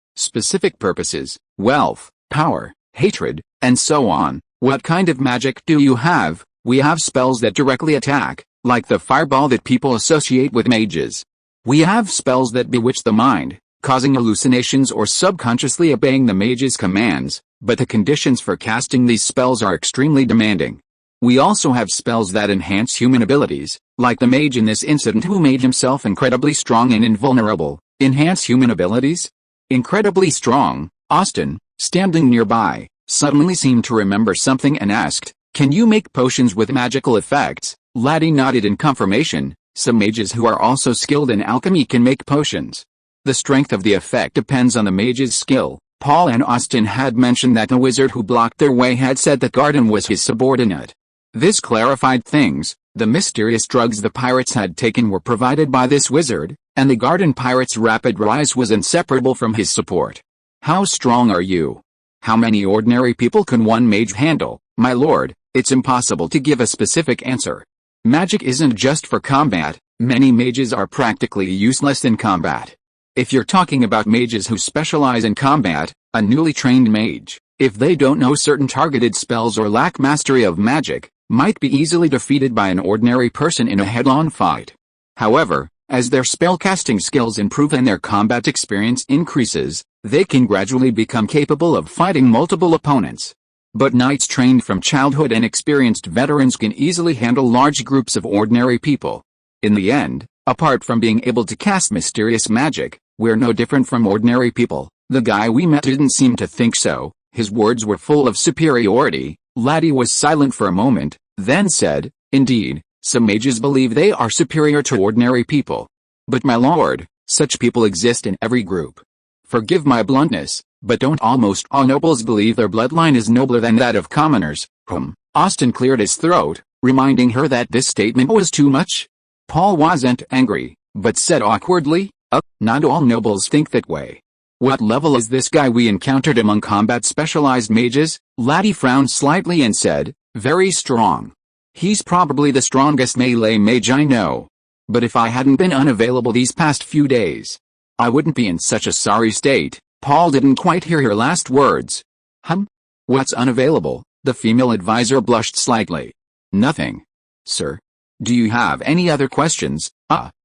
wealth, power, hatred, and so on. What kind of magic do you have? We have spells that directly attack, like the fireball that people associate with mages. We have spells that bewitch the mind, causing hallucinations or subconsciously obeying the mage's commands, but the conditions for casting these spells are extremely demanding. We also have spells that enhance human abilities, like the mage in this incident who made himself incredibly strong and invulnerable. Enhance human abilities? Incredibly strong. Austin, standing nearby, suddenly seemed to remember something and asked, "Can you make potions with magical effects?" Laddie nodded in confirmation. Some mages who are also skilled in alchemy can make potions. The strength of the effect depends on the mage's skill. Paul and Austin had mentioned that the wizard who blocked their way had said that Garden was his subordinate. This clarified things. The mysterious drugs the pirates had taken were provided by this wizard, and the Garden pirates' rapid rise was inseparable from his support. How strong are you? How many ordinary people can one mage handle? My lord, it's impossible to give a specific answer. Magic isn't just for combat. Many mages are practically useless in combat. If you're talking about mages who specialize in combat, a newly trained mage, if they don't know certain targeted spells or lack mastery of magic, might be easily defeated by an ordinary person in a head-on fight. However, as their spellcasting skills improve and their combat experience increases, they can gradually become capable of fighting multiple opponents. But knights trained from childhood and experienced veterans can easily handle large groups of ordinary people. In the end, apart from being able to cast mysterious magic, we're no different from ordinary people. The guy we met didn't seem to think so. His words were full of superiority. Laddie was silent for a moment, then said, "Indeed, some mages believe they are superior to ordinary people. But my lord, such people exist in every group. Forgive my bluntness, but don't almost all nobles believe their bloodline is nobler than that of commoners?" Austin cleared his throat, reminding her that this statement was too much. Paul wasn't angry, but said awkwardly, "Not all nobles think that way." "What level is this guy we encountered among combat-specialized mages?" Laddie frowned slightly and said, "Very strong. He's probably the strongest melee mage I know. But if I hadn't been unavailable these past few days, I wouldn't be in such a sorry state." Paul didn't quite hear her last words. What's unavailable?" The female advisor blushed slightly. "Nothing, sir. Do you have any other questions?"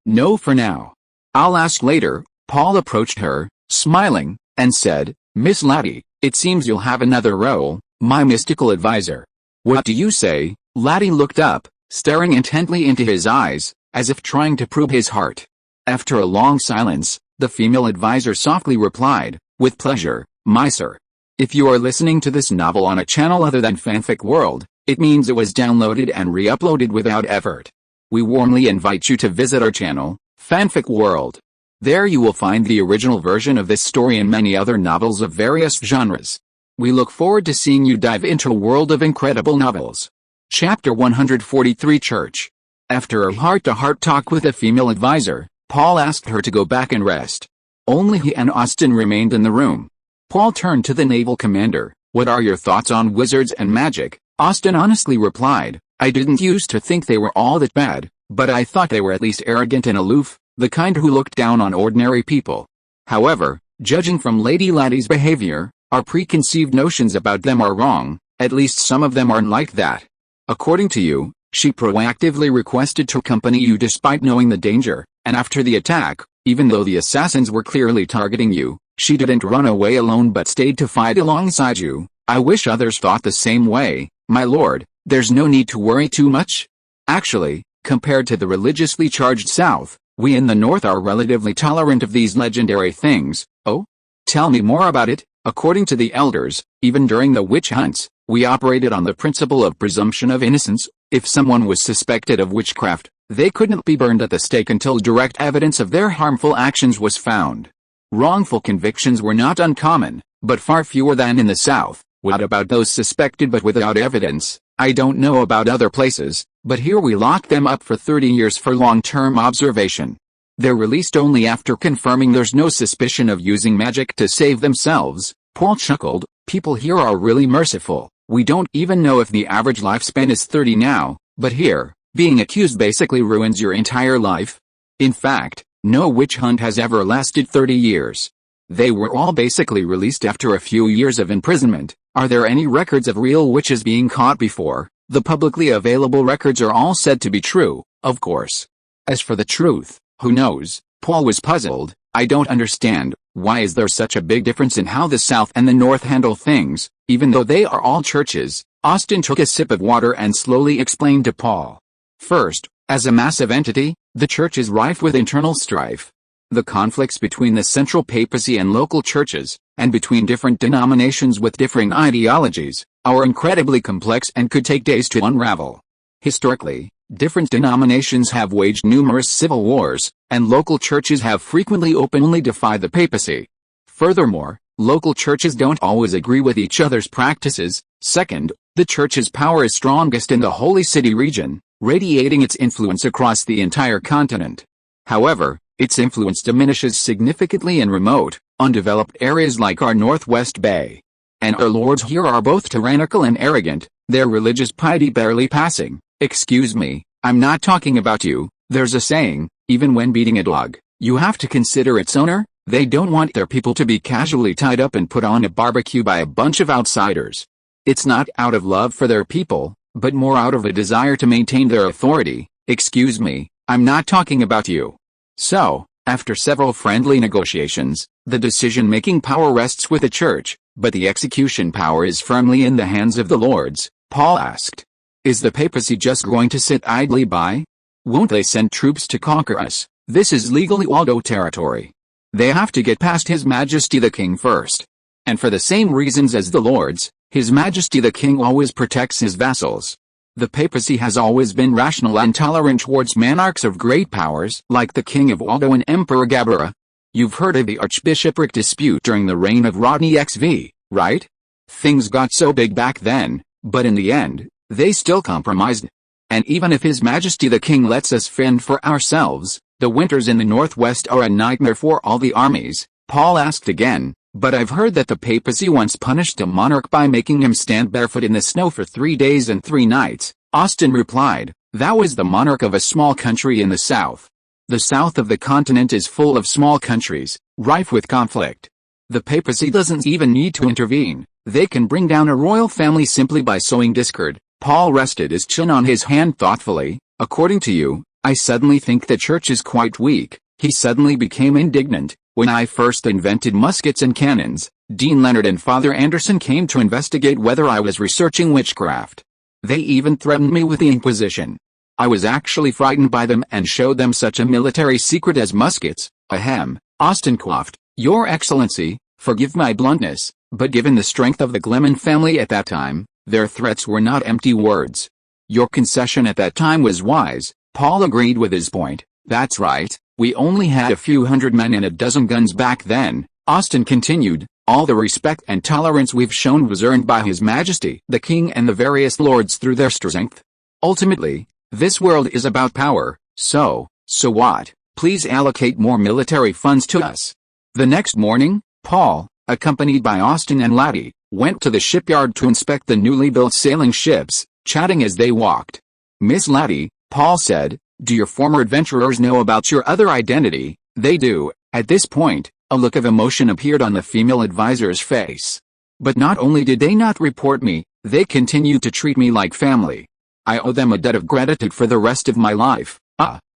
No for now. I'll ask later." Paul approached her, smiling, and said, "Miss Laddie, it seems you'll have another role, my mystical advisor." "What do you say?" Laddie looked up, staring intently into his eyes, as if trying to probe his heart. After a long silence, the female advisor softly replied, "With pleasure, my sir. If you are listening to this novel on a channel other than Fanfic World, it means it was downloaded and re-uploaded without effort. We warmly invite you to visit our channel, Fanfic World. There you will find the original version of this story and many other novels of various genres. We look forward to seeing you dive into a world of incredible novels. Chapter 143 Church. After a heart-to-heart talk with a female advisor, Paul asked her to go back and rest. Only he and Austin remained in the room. Paul turned to the naval commander. "What are your thoughts on wizards and magic?" Austin honestly replied, "I didn't used to think they were all that bad, but I thought they were at least arrogant and aloof, the kind who looked down on ordinary people. However, judging from Lady Laddie's behavior, our preconceived notions about them are wrong, at least some of them aren't like that. According to you, she proactively requested to accompany you despite knowing the danger, and after the attack, even though the assassins were clearly targeting you, she didn't run away alone but stayed to fight alongside you. I wish others thought the same way, my lord. There's no need to worry too much. Actually, compared to the religiously charged South, we in the North are relatively tolerant of these legendary things." "Oh? Tell me more about it." "According to the elders, even during the witch hunts, we operated on the principle of presumption of innocence. If someone was suspected of witchcraft, they couldn't be burned at the stake until direct evidence of their harmful actions was found. Wrongful convictions were not uncommon, but far fewer than in the South. What about those suspected but without evidence? I don't know about other places, but here we lock them up for 30 years for long-term observation. They're released only after confirming there's no suspicion of using magic to save themselves." Paul chuckled. "People here are really merciful. We don't even know if the average lifespan is 30 now, but here, being accused basically ruins your entire life. In fact, no witch hunt has ever lasted 30 years. They were all basically released after a few years of imprisonment. Are there any records of real witches being caught before? The publicly available records are all said to be true, of course. As for the truth, who knows?" Paul was puzzled. "I don't understand. Why is there such a big difference in how the South and the North handle things, even though they are all churches?" Austin took a sip of water and slowly explained to Paul. "First, as a massive entity, the church is rife with internal strife. The conflicts between the central papacy and local churches, and between different denominations with differing ideologies, are incredibly complex and could take days to unravel. Historically, different denominations have waged numerous civil wars, and local churches have frequently openly defied the papacy. Furthermore, local churches don't always agree with each other's practices. Second, the church's power is strongest in the Holy City region, radiating its influence across the entire continent. However, its influence diminishes significantly in remote, undeveloped areas like our Northwest Bay. And our lords here are both tyrannical and arrogant, their religious piety barely passing. Excuse me, I'm not talking about you. There's a saying, even when beating a dog, you have to consider its owner. They don't want their people to be casually tied up and put on a barbecue by a bunch of outsiders. It's not out of love for their people, but more out of a desire to maintain their authority. Excuse me, I'm not talking about you." So, after several friendly negotiations, the decision-making power rests with the church, but the execution power is firmly in the hands of the lords. Paul asked, "Is the papacy just going to sit idly by? Won't they send troops to conquer us? This is legally Waldo territory. They have to get past His Majesty the King first. And for the same reasons as the lords, His Majesty the King always protects his vassals. The papacy has always been rational and tolerant towards monarchs of great powers like the King of Waldo and Emperor Gabella. You've heard of the archbishopric dispute during the reign of Rodney XV, right? Things got so big back then, but in the end, they still compromised. And even if His Majesty the King lets us fend for ourselves, the winters in the Northwest are a nightmare for all the armies." Paul asked again, "But I've heard that the papacy once punished a monarch by making him stand barefoot in the snow for 3 days and 3 nights. Austin replied, "That was the monarch of a small country in the South. The south of the continent is full of small countries, rife with conflict. The papacy doesn't even need to intervene. They can bring down a royal family simply by sowing discord." Paul rested his chin on his hand thoughtfully. "According to you, I suddenly think the church is quite weak." He suddenly became indignant. "When I first invented muskets and cannons, Dean Leonard and Father Anderson came to investigate whether I was researching witchcraft. They even threatened me with the Inquisition. I was actually frightened by them and showed them such a military secret as muskets." Ahem, Austin coughed. "Your Excellency, forgive my bluntness, but given the strength of the Gleman family at that time, their threats were not empty words. Your concession at that time was wise." Paul agreed with his point. "That's right, We only had a few hundred men and a dozen guns back then, Austin continued. All the respect and tolerance we've shown was earned by His Majesty the King and the various lords through their strength. Ultimately, this world is about power, so what? Please allocate more military funds to us. The next morning, Paul, accompanied by Austin and Laddie, went to the shipyard to inspect the newly built sailing ships, chatting as they walked. Miss Laddie, Paul said, do your former adventurers know about your other identity? They do. At this point, a look of emotion appeared on the female advisor's face. But not only did they not report me, they continued to treat me like family. I owe them a debt of gratitude for the rest of my life.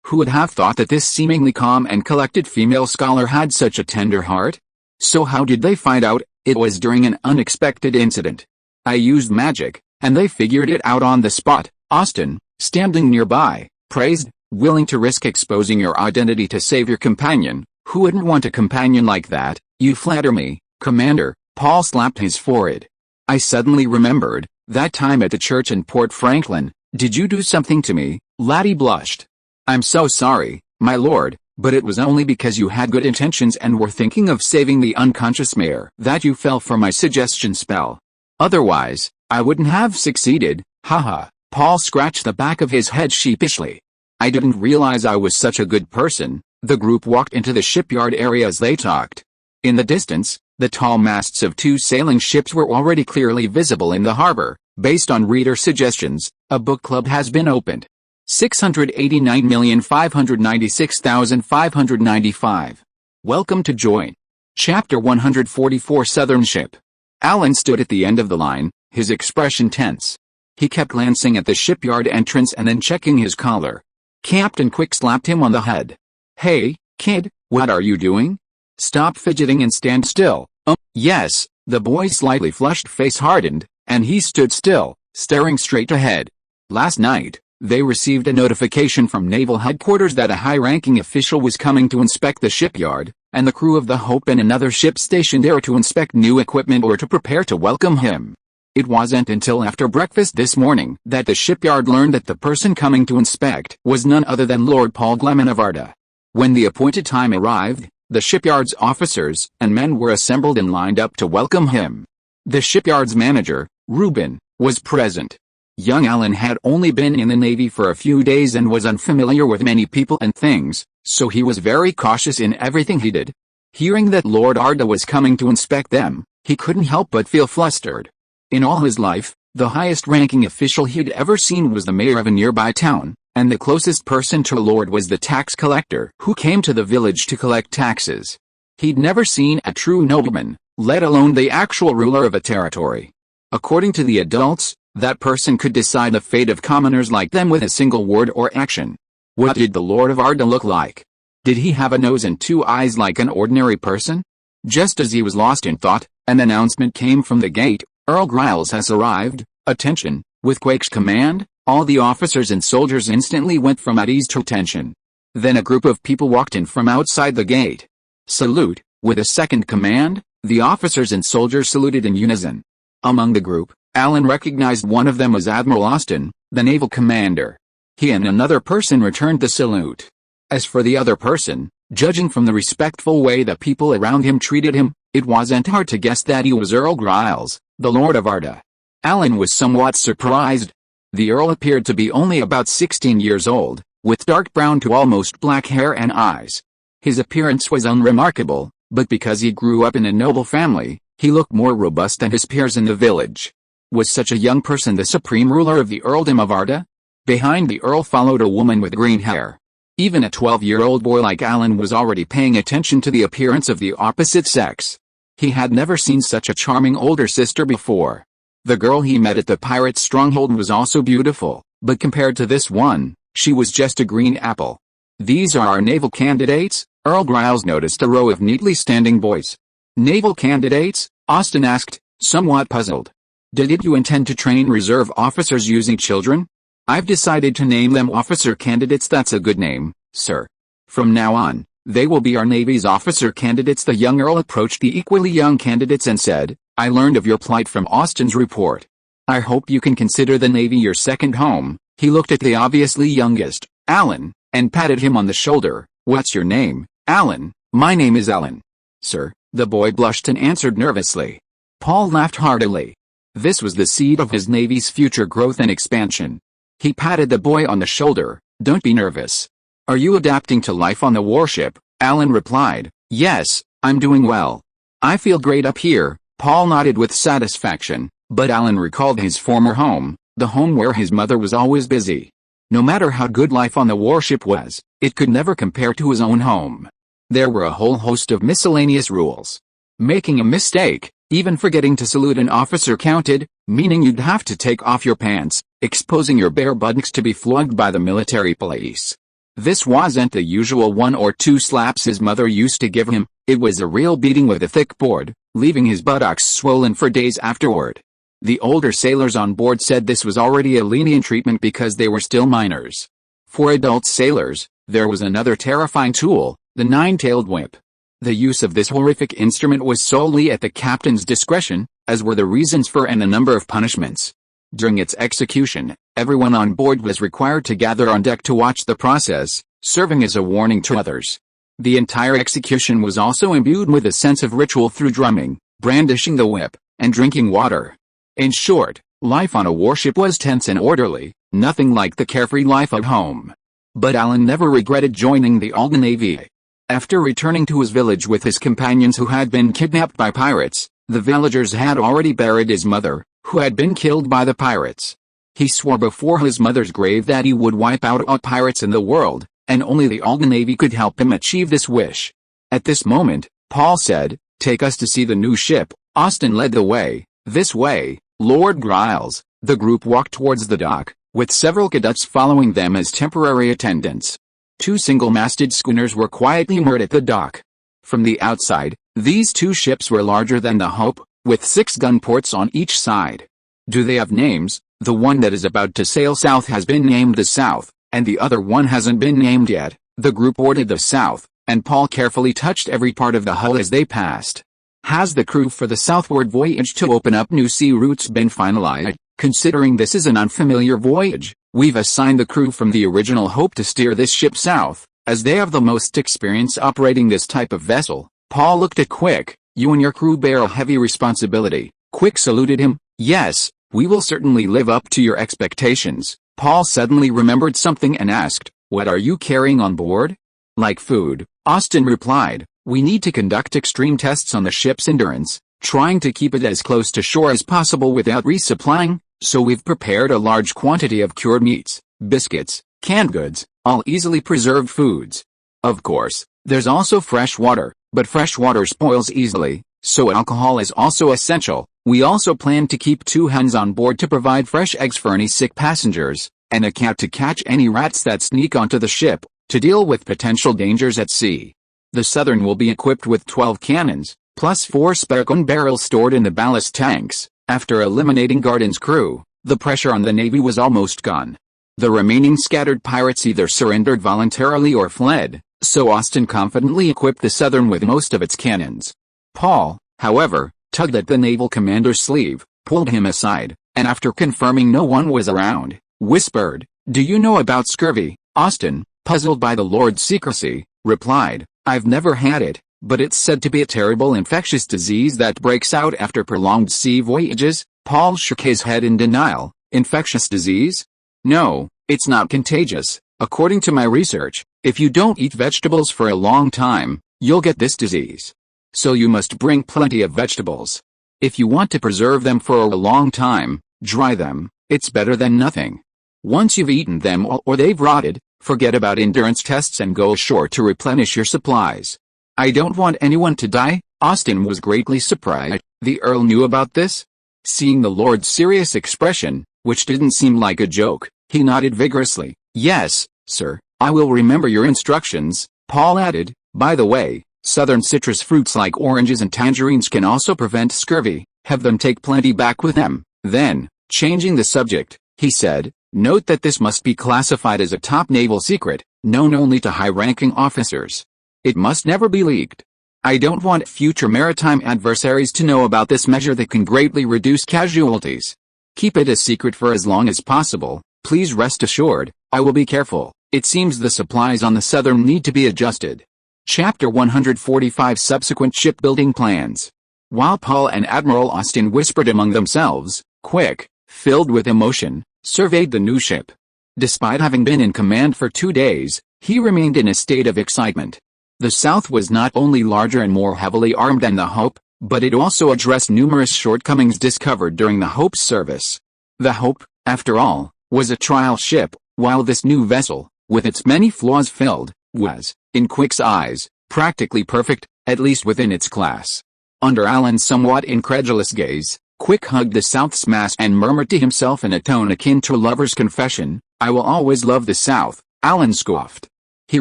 Who would have thought that this seemingly calm and collected female scholar had such a tender heart? So how did they find out? It was during an unexpected incident. I used magic, and they figured it out on the spot. Austin, standing nearby, praised, willing to risk exposing your identity to save your companion. Who wouldn't want a companion like that? You flatter me, Commander. Paul slapped his forehead. I suddenly remembered that time at the church in Port Franklin. Did you do something to me? Laddie blushed. I'm so sorry, my lord, but it was only because you had good intentions and were thinking of saving the unconscious mayor that you fell for my suggestion spell. Otherwise, I wouldn't have succeeded. Haha. Paul scratched the back of his head sheepishly. I didn't realize I was such a good person. The group walked into the shipyard area as they talked. In the distance, the tall masts of two sailing ships were already clearly visible in the harbor. Based on reader suggestions, a book club has been opened. 689,596,595. Welcome to join. Chapter 144 Southern Ship. Alan stood at the end of the line, his expression tense. He kept glancing at the shipyard entrance and then checking his collar. Captain Quick slapped him on the head. Hey, kid, what are you doing? Stop fidgeting and stand still. Yes, the boy's slightly flushed face hardened, and he stood still, staring straight ahead. Last night, they received a notification from Naval Headquarters that a high-ranking official was coming to inspect the shipyard, and the crew of the Hope and another ship stationed there to inspect new equipment or to prepare to welcome him. It wasn't until after breakfast this morning that the shipyard learned that the person coming to inspect was none other than Lord Paul Gleman of Arda. When the appointed time arrived, the shipyard's officers and men were assembled and lined up to welcome him. The shipyard's manager, Reuben, was present. Young Alan had only been in the Navy for a few days and was unfamiliar with many people and things, so he was very cautious in everything he did. Hearing that Lord Arda was coming to inspect them, he couldn't help but feel flustered. In all his life, the highest-ranking official he'd ever seen was the mayor of a nearby town, and the closest person to a lord was the tax collector who came to the village to collect taxes. He'd never seen a true nobleman, let alone the actual ruler of a territory. According to the adults, that person could decide the fate of commoners like them with a single word or action. What did the Lord of Arda look like? Did he have a nose and two eyes like an ordinary person? Just as he was lost in thought, an announcement came from the gate. Earl Giles has arrived. Attention. With Quake's command, all the officers and soldiers instantly went from at ease to attention. Then a group of people walked in from outside the gate. Salute. With a second command, the officers and soldiers saluted in unison. Among the group, Alan recognized one of them as Admiral Austin, the naval commander. He and another person returned the salute. As for the other person, judging from the respectful way the people around him treated him, it wasn't hard to guess that he was Earl Giles, the Lord of Arda. Alan was somewhat surprised. The Earl appeared to be only about 16 years old, with dark brown to almost black hair and eyes. His appearance was unremarkable, but because he grew up in a noble family, he looked more robust than his peers in the village. Was such a young person the supreme ruler of the earldom of Arda? Behind the Earl followed a woman with green hair. Even a 12-year-old boy like Alan was already paying attention to the appearance of the opposite sex. He had never seen such a charming older sister before. The girl he met at the pirate's stronghold was also beautiful, but compared to this one, she was just a green apple. These are our naval candidates? Earl Giles noticed a row of neatly standing boys. Naval candidates? Austin asked, somewhat puzzled. Did you intend to train reserve officers using children? I've decided to name them officer candidates. That's a good name, sir. From now on, they will be our Navy's officer candidates. The young Earl approached the equally young candidates and said, I learned of your plight from Austin's report. I hope you can consider the Navy your second home. He looked at the obviously youngest, Alan, and patted him on the shoulder. What's your name? Alan. My name is Alan. Sir, the boy blushed and answered nervously. Paul laughed heartily. This was the seed of his Navy's future growth and expansion. He patted the boy on the shoulder. Don't be nervous. Are you adapting to life on the warship? Alan replied. Yes, I'm doing well. I feel great up here. Paul nodded with satisfaction, but Alan recalled his former home, the home where his mother was always busy. No matter how good life on the warship was, it could never compare to his own home. There were a whole host of miscellaneous rules. Making a mistake, even forgetting to salute an officer counted, meaning you'd have to take off your pants, exposing your bare buttocks to be flogged by the military police. This wasn't the usual 1 or 2 slaps his mother used to give him, it was a real beating with a thick board, leaving his buttocks swollen for days afterward. The older sailors on board said this was already a lenient treatment because they were still minors. For adult sailors, there was another terrifying tool, the 9-tailed whip. The use of this horrific instrument was solely at the captain's discretion, as were the reasons for and a number of punishments. During its execution, everyone on board was required to gather on deck to watch the process, serving as a warning to others. The entire execution was also imbued with a sense of ritual through drumming, brandishing the whip, and drinking water. In short, life on a warship was tense and orderly, nothing like the carefree life at home. But Alan never regretted joining the Alden Navy. After returning to his village with his companions who had been kidnapped by pirates, the villagers had already buried his mother, who had been killed by the pirates. He swore before his mother's grave that he would wipe out all pirates in the world, and only the Alden Navy could help him achieve this wish. At this moment, Paul said, "Take us to see the new ship." Austin led the way. "This way, Lord Griles." The group walked towards the dock, with several cadets following them as temporary attendants. 2 single-masted schooners were quietly moored at the dock. From the outside, these 2 ships were larger than the Hope, with 6 gun ports on each side. "Do they have names?" "The one that is about to sail south has been named the South, and the other one hasn't been named yet." The group boarded the South, and Paul carefully touched every part of the hull as they passed. "Has the crew for the southward voyage to open up new sea routes been finalized? Considering this is an unfamiliar voyage, we've assigned the crew from the original Hope to steer this ship south, as they have the most experience operating this type of vessel." Paul looked at Quick. "You and your crew bear a heavy responsibility." Quick saluted him. "Yes, we will certainly live up to your expectations." Paul suddenly remembered something and asked, "What are you carrying on board?" "Like food," Austin replied. "We need to conduct extreme tests on the ship's endurance, trying to keep it as close to shore as possible without resupplying, so we've prepared a large quantity of cured meats, biscuits, canned goods, all easily preserved foods. Of course, there's also fresh water, but fresh water spoils easily, so alcohol is also essential. We also plan to keep 2 hens on board to provide fresh eggs for any sick passengers, and a cat to catch any rats that sneak onto the ship, to deal with potential dangers at sea. The Southern will be equipped with 12 cannons, plus 4 spare gun barrels stored in the ballast tanks." After eliminating Garden's crew, the pressure on the Navy was almost gone. The remaining scattered pirates either surrendered voluntarily or fled, so Austin confidently equipped the Southern with most of its cannons. Paul, however, tugged at the naval commander's sleeve, pulled him aside, and after confirming no one was around, whispered, "Do you know about scurvy?" Austin, puzzled by the Lord's secrecy, replied, "I've never had it, but it's said to be a terrible infectious disease that breaks out after prolonged sea voyages." Paul shook his head in denial. "Infectious disease? No, it's not contagious. According to my research, if you don't eat vegetables for a long time, you'll get this disease. So you must bring plenty of vegetables. If you want to preserve them for a long time, dry them. It's better than nothing. Once you've eaten them all or they've rotted, forget about endurance tests and go ashore to replenish your supplies. I don't want anyone to die." Austin was greatly surprised. The Earl knew about this? Seeing the Lord's serious expression, which didn't seem like a joke, he nodded vigorously. "Yes, sir, I will remember your instructions." Paul added, "By the way, southern citrus fruits like oranges and tangerines can also prevent scurvy. Have them take plenty back with them." Then, changing the subject, he said, "Note that this must be classified as a top naval secret, known only to high-ranking officers. It must never be leaked. I don't want future maritime adversaries to know about this measure that can greatly reduce casualties. Keep it a secret for as long as possible. Please rest assured, I will be careful." It seems the supplies on the southern need to be adjusted. Chapter 145 Subsequent Shipbuilding Plans. While Paul and Admiral Austin whispered among themselves, Quick, filled with emotion, surveyed the new ship. Despite having been in command for 2 days, he remained in a state of excitement. The South was not only larger and more heavily armed than the Hope, but it also addressed numerous shortcomings discovered during the Hope's service. The Hope, after all, was a trial ship, while this new vessel, with its many flaws filled, was, in Quick's eyes, practically perfect, at least within its class. Under Alan's somewhat incredulous gaze, Quick hugged the South's mast and murmured to himself in a tone akin to a lover's confession, "I will always love the South." Alan scoffed. He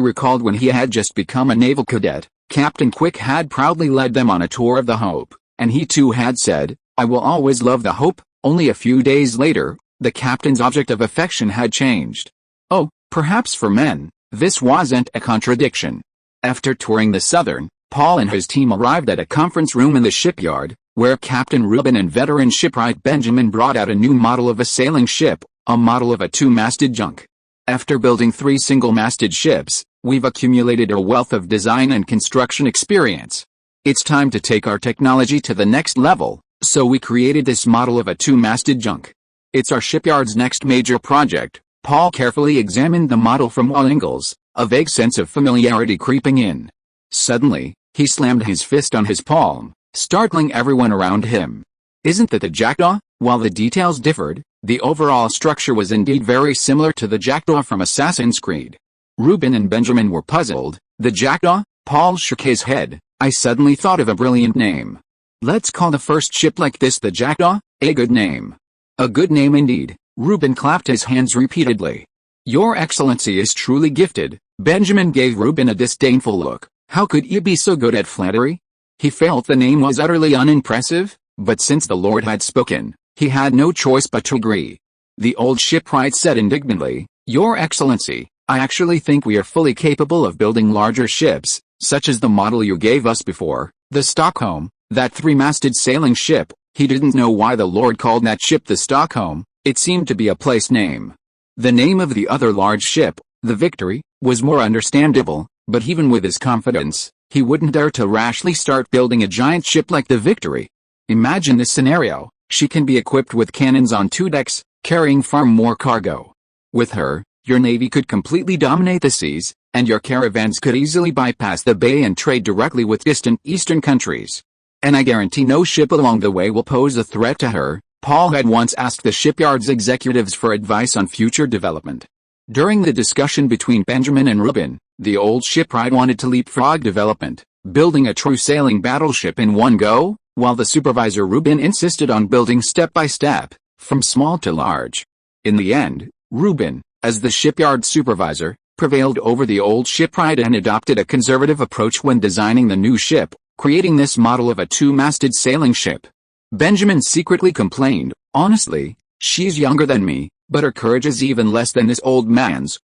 recalled when he had just become a naval cadet, Captain Quick had proudly led them on a tour of the Hope, and he too had said, "I will always love the Hope." Only a few days later, the captain's object of affection had changed. Oh, perhaps for men, this wasn't a contradiction. After touring the Southern, Paul and his team arrived at a conference room in the shipyard, where Captain Reuben and veteran shipwright Benjamin brought out a new model of a sailing ship, a model of a 2-masted junk. After building 3 single-masted ships, we've accumulated a wealth of design and construction experience. It's time to take our technology to the next level, so we created this model of a 2-masted junk. It's our shipyard's next major project. Paul carefully examined the model from all angles, a vague sense of familiarity creeping in. Suddenly, he slammed his fist on his palm, startling everyone around him. Isn't that the Jackdaw? While the details differed, the overall structure was indeed very similar to the Jackdaw from Assassin's Creed. Reuben and Benjamin were puzzled. The Jackdaw? Paul shook his head. I suddenly thought of a brilliant name. Let's call the first ship like this the Jackdaw. A good name. A good name indeed. Reuben clapped his hands repeatedly. Your Excellency is truly gifted. Benjamin gave Reuben a disdainful look. How could you be so good at flattery? He felt the name was utterly unimpressive, but since the Lord had spoken, he had no choice but to agree. The old shipwright said indignantly, Your Excellency, I actually think we are fully capable of building larger ships, such as the model you gave us before, the Stockholm, that 3-masted sailing ship. He didn't know why the Lord called that ship the Stockholm. It seemed to be a place name. The name of the other large ship, the Victory, was more understandable, but even with his confidence, he wouldn't dare to rashly start building a giant ship like the Victory. Imagine this scenario. She can be equipped with cannons on 2 decks, carrying far more cargo. With her, your navy could completely dominate the seas, and your caravans could easily bypass the bay and trade directly with distant eastern countries. And I guarantee no ship along the way will pose a threat to her. Paul had once asked the shipyard's executives for advice on future development. During the discussion between Benjamin and Reuben, the old shipwright wanted to leapfrog development, building a true sailing battleship in one go, while the supervisor Reuben insisted on building step by step, from small to large. In the end, Reuben, as the shipyard supervisor, prevailed over the old shipwright and adopted a conservative approach when designing the new ship, creating this model of a 2-masted sailing ship. Benjamin secretly complained, honestly, she's younger than me, but her courage is even less than this old man's.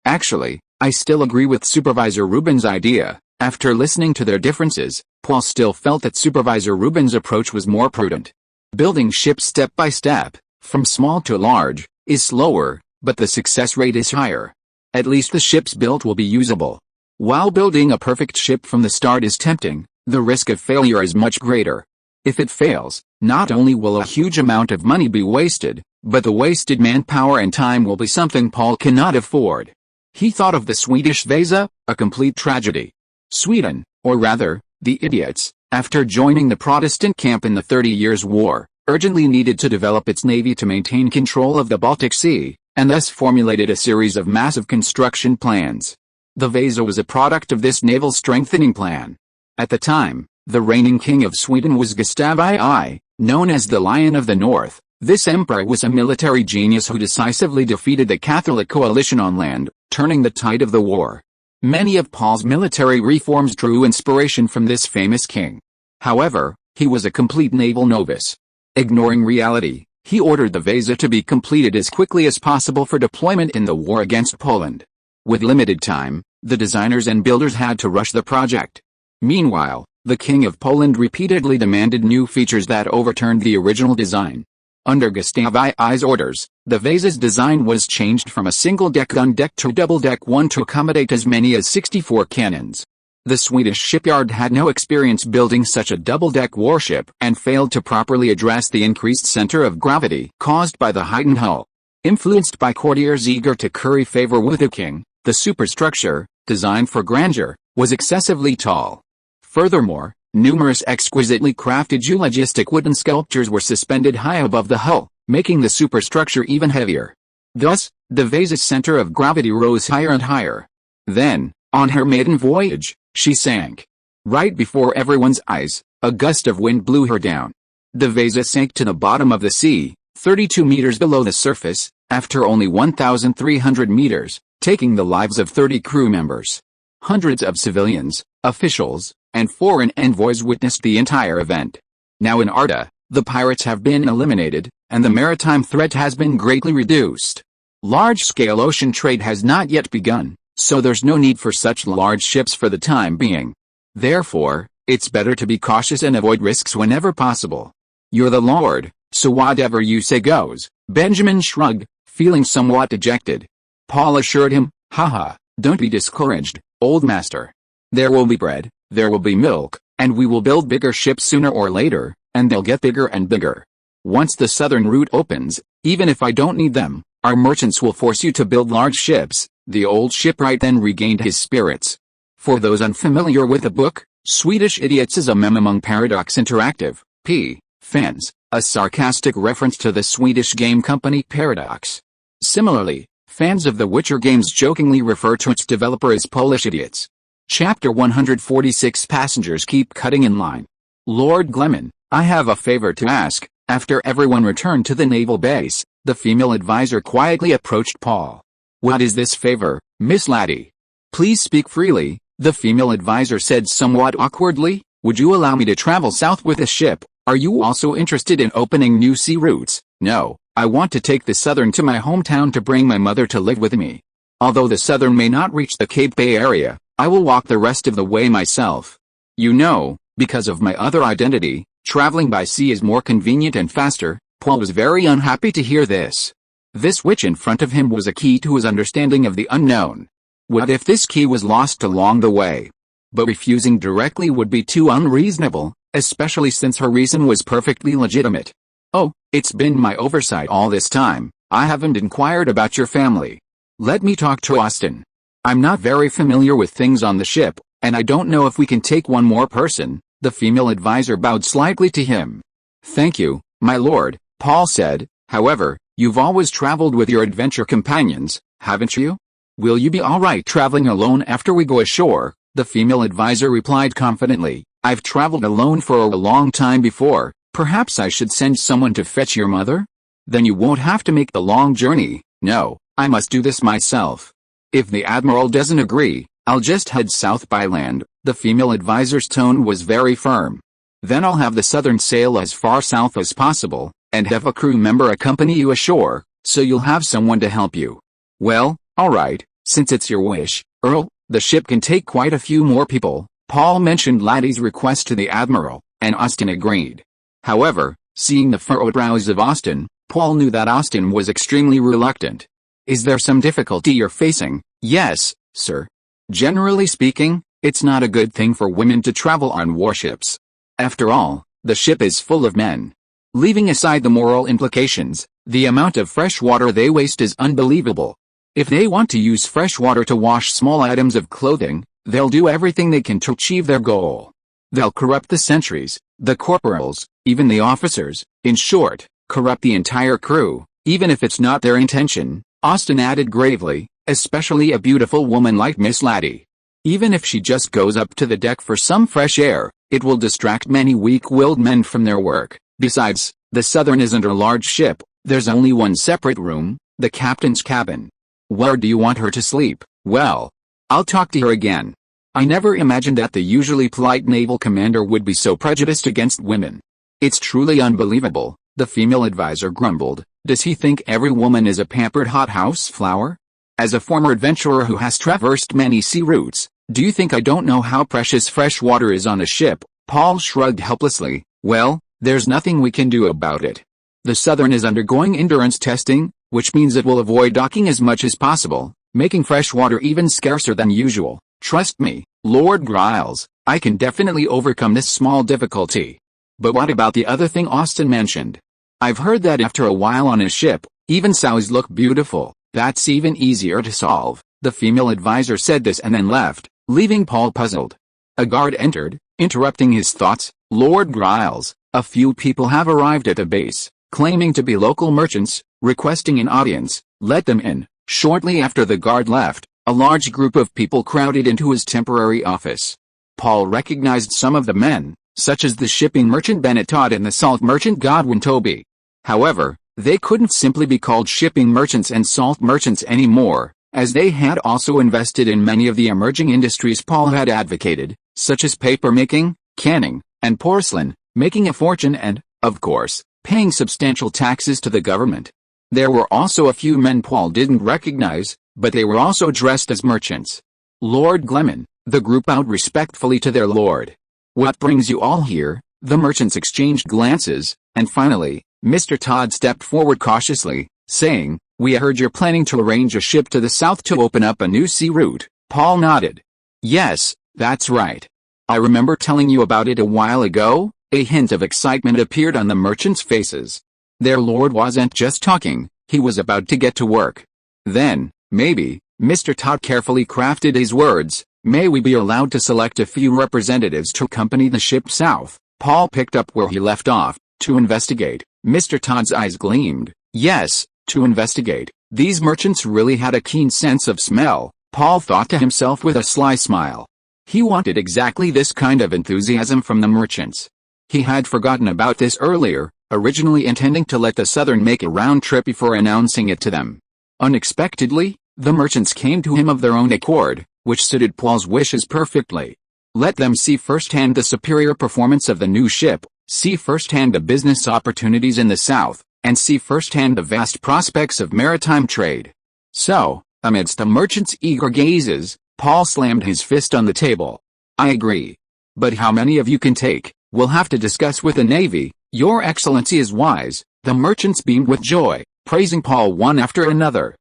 Actually, I still agree with Supervisor Reuben's idea. After listening to their differences, Paul still felt that Supervisor Reuben's approach was more prudent. Building ships step by step, from small to large, is slower, but the success rate is higher. At least the ships built will be usable. While building a perfect ship from the start is tempting, the risk of failure is much greater. If it fails, not only will a huge amount of money be wasted, but the wasted manpower and time will be something Paul cannot afford. He thought of the Swedish Vasa, a complete tragedy. Sweden, or rather, the idiots, after joining the Protestant camp in the 30 Years' War, urgently needed to develop its navy to maintain control of the Baltic Sea, and thus formulated a series of massive construction plans. The Vasa was a product of this naval strengthening plan. At the time, the reigning king of Sweden was Gustav II, known as the Lion of the North. This emperor was a military genius who decisively defeated the Catholic coalition on land, turning the tide of the war. Many of Paul's military reforms drew inspiration from this famous king. However, he was a complete naval novice. Ignoring reality, he ordered the Vasa to be completed as quickly as possible for deployment in the war against Poland. With limited time, the designers and builders had to rush the project. Meanwhile, the King of Poland repeatedly demanded new features that overturned the original design. Under Gustav I's orders, the Vase's design was changed from a single-deck gun deck to double-deck one to accommodate as many as 64 cannons. The Swedish shipyard had no experience building such a double-deck warship and failed to properly address the increased center of gravity caused by the heightened hull. Influenced by courtiers eager to curry favor with the king, the superstructure, designed for grandeur, was excessively tall. Furthermore, numerous exquisitely crafted eulogistic wooden sculptures were suspended high above the hull, making the superstructure even heavier. Thus, the Vase's center of gravity rose higher and higher. Then, on her maiden voyage, she sank. Right before everyone's eyes, a gust of wind blew her down. The Vase sank to the bottom of the sea, 32 meters below the surface, after only 1,300 meters, taking the lives of 30 crew members. Hundreds of civilians, officials, and foreign envoys witnessed the entire event. Now in Arda, the pirates have been eliminated, and the maritime threat has been greatly reduced. Large-scale ocean trade has not yet begun, so there's no need for such large ships for the time being. Therefore, it's better to be cautious and avoid risks whenever possible. You're the Lord, so whatever you say goes, Benjamin shrugged, feeling somewhat dejected. Paul assured him, haha, don't be discouraged, old master. There will be bread, there will be milk, and we will build bigger ships sooner or later, and they'll get bigger and bigger. Once the southern route opens, even if I don't need them, our merchants will force you to build large ships. The old shipwright then regained his spirits. For those unfamiliar with the book, Swedish Idiots is a meme among Paradox Interactive, P. fans, a sarcastic reference to the Swedish game company Paradox. Similarly, fans of The Witcher games jokingly refer to its developer as Polish idiots. Chapter 146 Passengers keep cutting in line. Lord Gleman, I have a favor to ask. After everyone returned to the naval base, the female advisor quietly approached Paul. What is this favor, Miss Laddie? Please speak freely, the female advisor said somewhat awkwardly. Would you allow me to travel south with a ship? Are you also interested in opening new sea routes? No, I want to take the Southern to my hometown to bring my mother to live with me. Although the Southern may not reach the Cape Bay area, I will walk the rest of the way myself. You know, because of my other identity, traveling by sea is more convenient and faster. Paul was very unhappy to hear this. This witch in front of him was a key to his understanding of the unknown. What if this key was lost along the way? But refusing directly would be too unreasonable, especially since her reason was perfectly legitimate. Oh, it's been my oversight all this time. I haven't inquired about your family. Let me talk to Austin. I'm not very familiar with things on the ship, and I don't know if we can take one more person. The female advisor bowed slightly to him. Thank you, my lord, Paul said. However, you've always traveled with your adventure companions, haven't you? Will you be alright traveling alone after we go ashore? The female advisor replied confidently. I've traveled alone for a long time before. Perhaps I should send someone to fetch your mother? Then you won't have to make the long journey. No, I must do this myself. If the admiral doesn't agree, I'll just head south by land. The female advisor's tone was very firm. Then I'll have the Southern sail as far south as possible, and have a crew member accompany you ashore, so you'll have someone to help you. Well, alright, since it's your wish, Earl, the ship can take quite a few more people. Paul mentioned Laddie's request to the admiral, and Austin agreed. However, seeing the furrowed brows of Austin, Paul knew that Austin was extremely reluctant. Is there some difficulty you're facing? Yes, sir. Generally speaking, it's not a good thing for women to travel on warships. After all, the ship is full of men. Leaving aside the moral implications, the amount of fresh water they waste is unbelievable. If they want to use fresh water to wash small items of clothing, they'll do everything they can to achieve their goal. They'll corrupt the sentries, the corporals, even the officers, in short, corrupt the entire crew, even if it's not their intention, Austin added gravely, especially a beautiful woman like Miss Laddie. Even if she just goes up to the deck for some fresh air, it will distract many weak-willed men from their work. Besides, the Southern isn't a large ship, there's only one separate room, the captain's cabin. Where do you want her to sleep? Well, I'll talk to her again. I never imagined that the usually polite naval commander would be so prejudiced against women. It's truly unbelievable, the female advisor grumbled. Does he think every woman is a pampered hothouse flower? As a former adventurer who has traversed many sea routes, do you think I don't know how precious fresh water is on a ship? Paul shrugged helplessly. Well, there's nothing we can do about it. The Southern is undergoing endurance testing, which means it will avoid docking as much as possible, making fresh water even scarcer than usual. Trust me, Lord Griles, I can definitely overcome this small difficulty. But what about the other thing Austin mentioned? I've heard that after a while on a ship, even sows look beautiful. That's even easier to solve. The female advisor said this and then left, leaving Paul puzzled. A guard entered, interrupting his thoughts. Lord Griles, a few people have arrived at the base, claiming to be local merchants, requesting an audience. Let them in. Shortly after the guard left, a large group of people crowded into his temporary office. Paul recognized some of the men, such as the shipping merchant Bennett Todd and the salt merchant Godwin Toby. However, they couldn't simply be called shipping merchants and salt merchants anymore, as they had also invested in many of the emerging industries Paul had advocated, such as papermaking, canning, and porcelain, making a fortune and, of course, paying substantial taxes to the government. There were also a few men Paul didn't recognize, but they were also dressed as merchants. Lord Gleman, the group bowed respectfully to their lord. What brings you all here? The merchants exchanged glances, and finally, Mr. Todd stepped forward cautiously, saying, We heard you're planning to arrange a ship to the south to open up a new sea route. Paul nodded. Yes, that's right. I remember telling you about it a while ago. A hint of excitement appeared on the merchants' faces. Their lord wasn't just talking, he was about to get to work. Then, maybe, Mr. Todd carefully crafted his words, may we be allowed to select a few representatives to accompany the ship south. Paul picked up where he left off, to investigate. Mr. Todd's eyes gleamed. Yes, to investigate. These merchants really had a keen sense of smell, Paul thought to himself with a sly smile. He wanted exactly this kind of enthusiasm from the merchants. He had forgotten about this earlier, originally intending to let the Southern make a round trip before announcing it to them. Unexpectedly, the merchants came to him of their own accord, which suited Paul's wishes perfectly. Let them see firsthand the superior performance of the new ship, see firsthand the business opportunities in the south, and see firsthand the vast prospects of maritime trade. So, amidst the merchants' eager gazes, Paul slammed his fist on the table. I agree. But how many of you can take? We'll have to discuss with the Navy. Your Excellency is wise. The merchants beamed with joy, praising Paul one after another.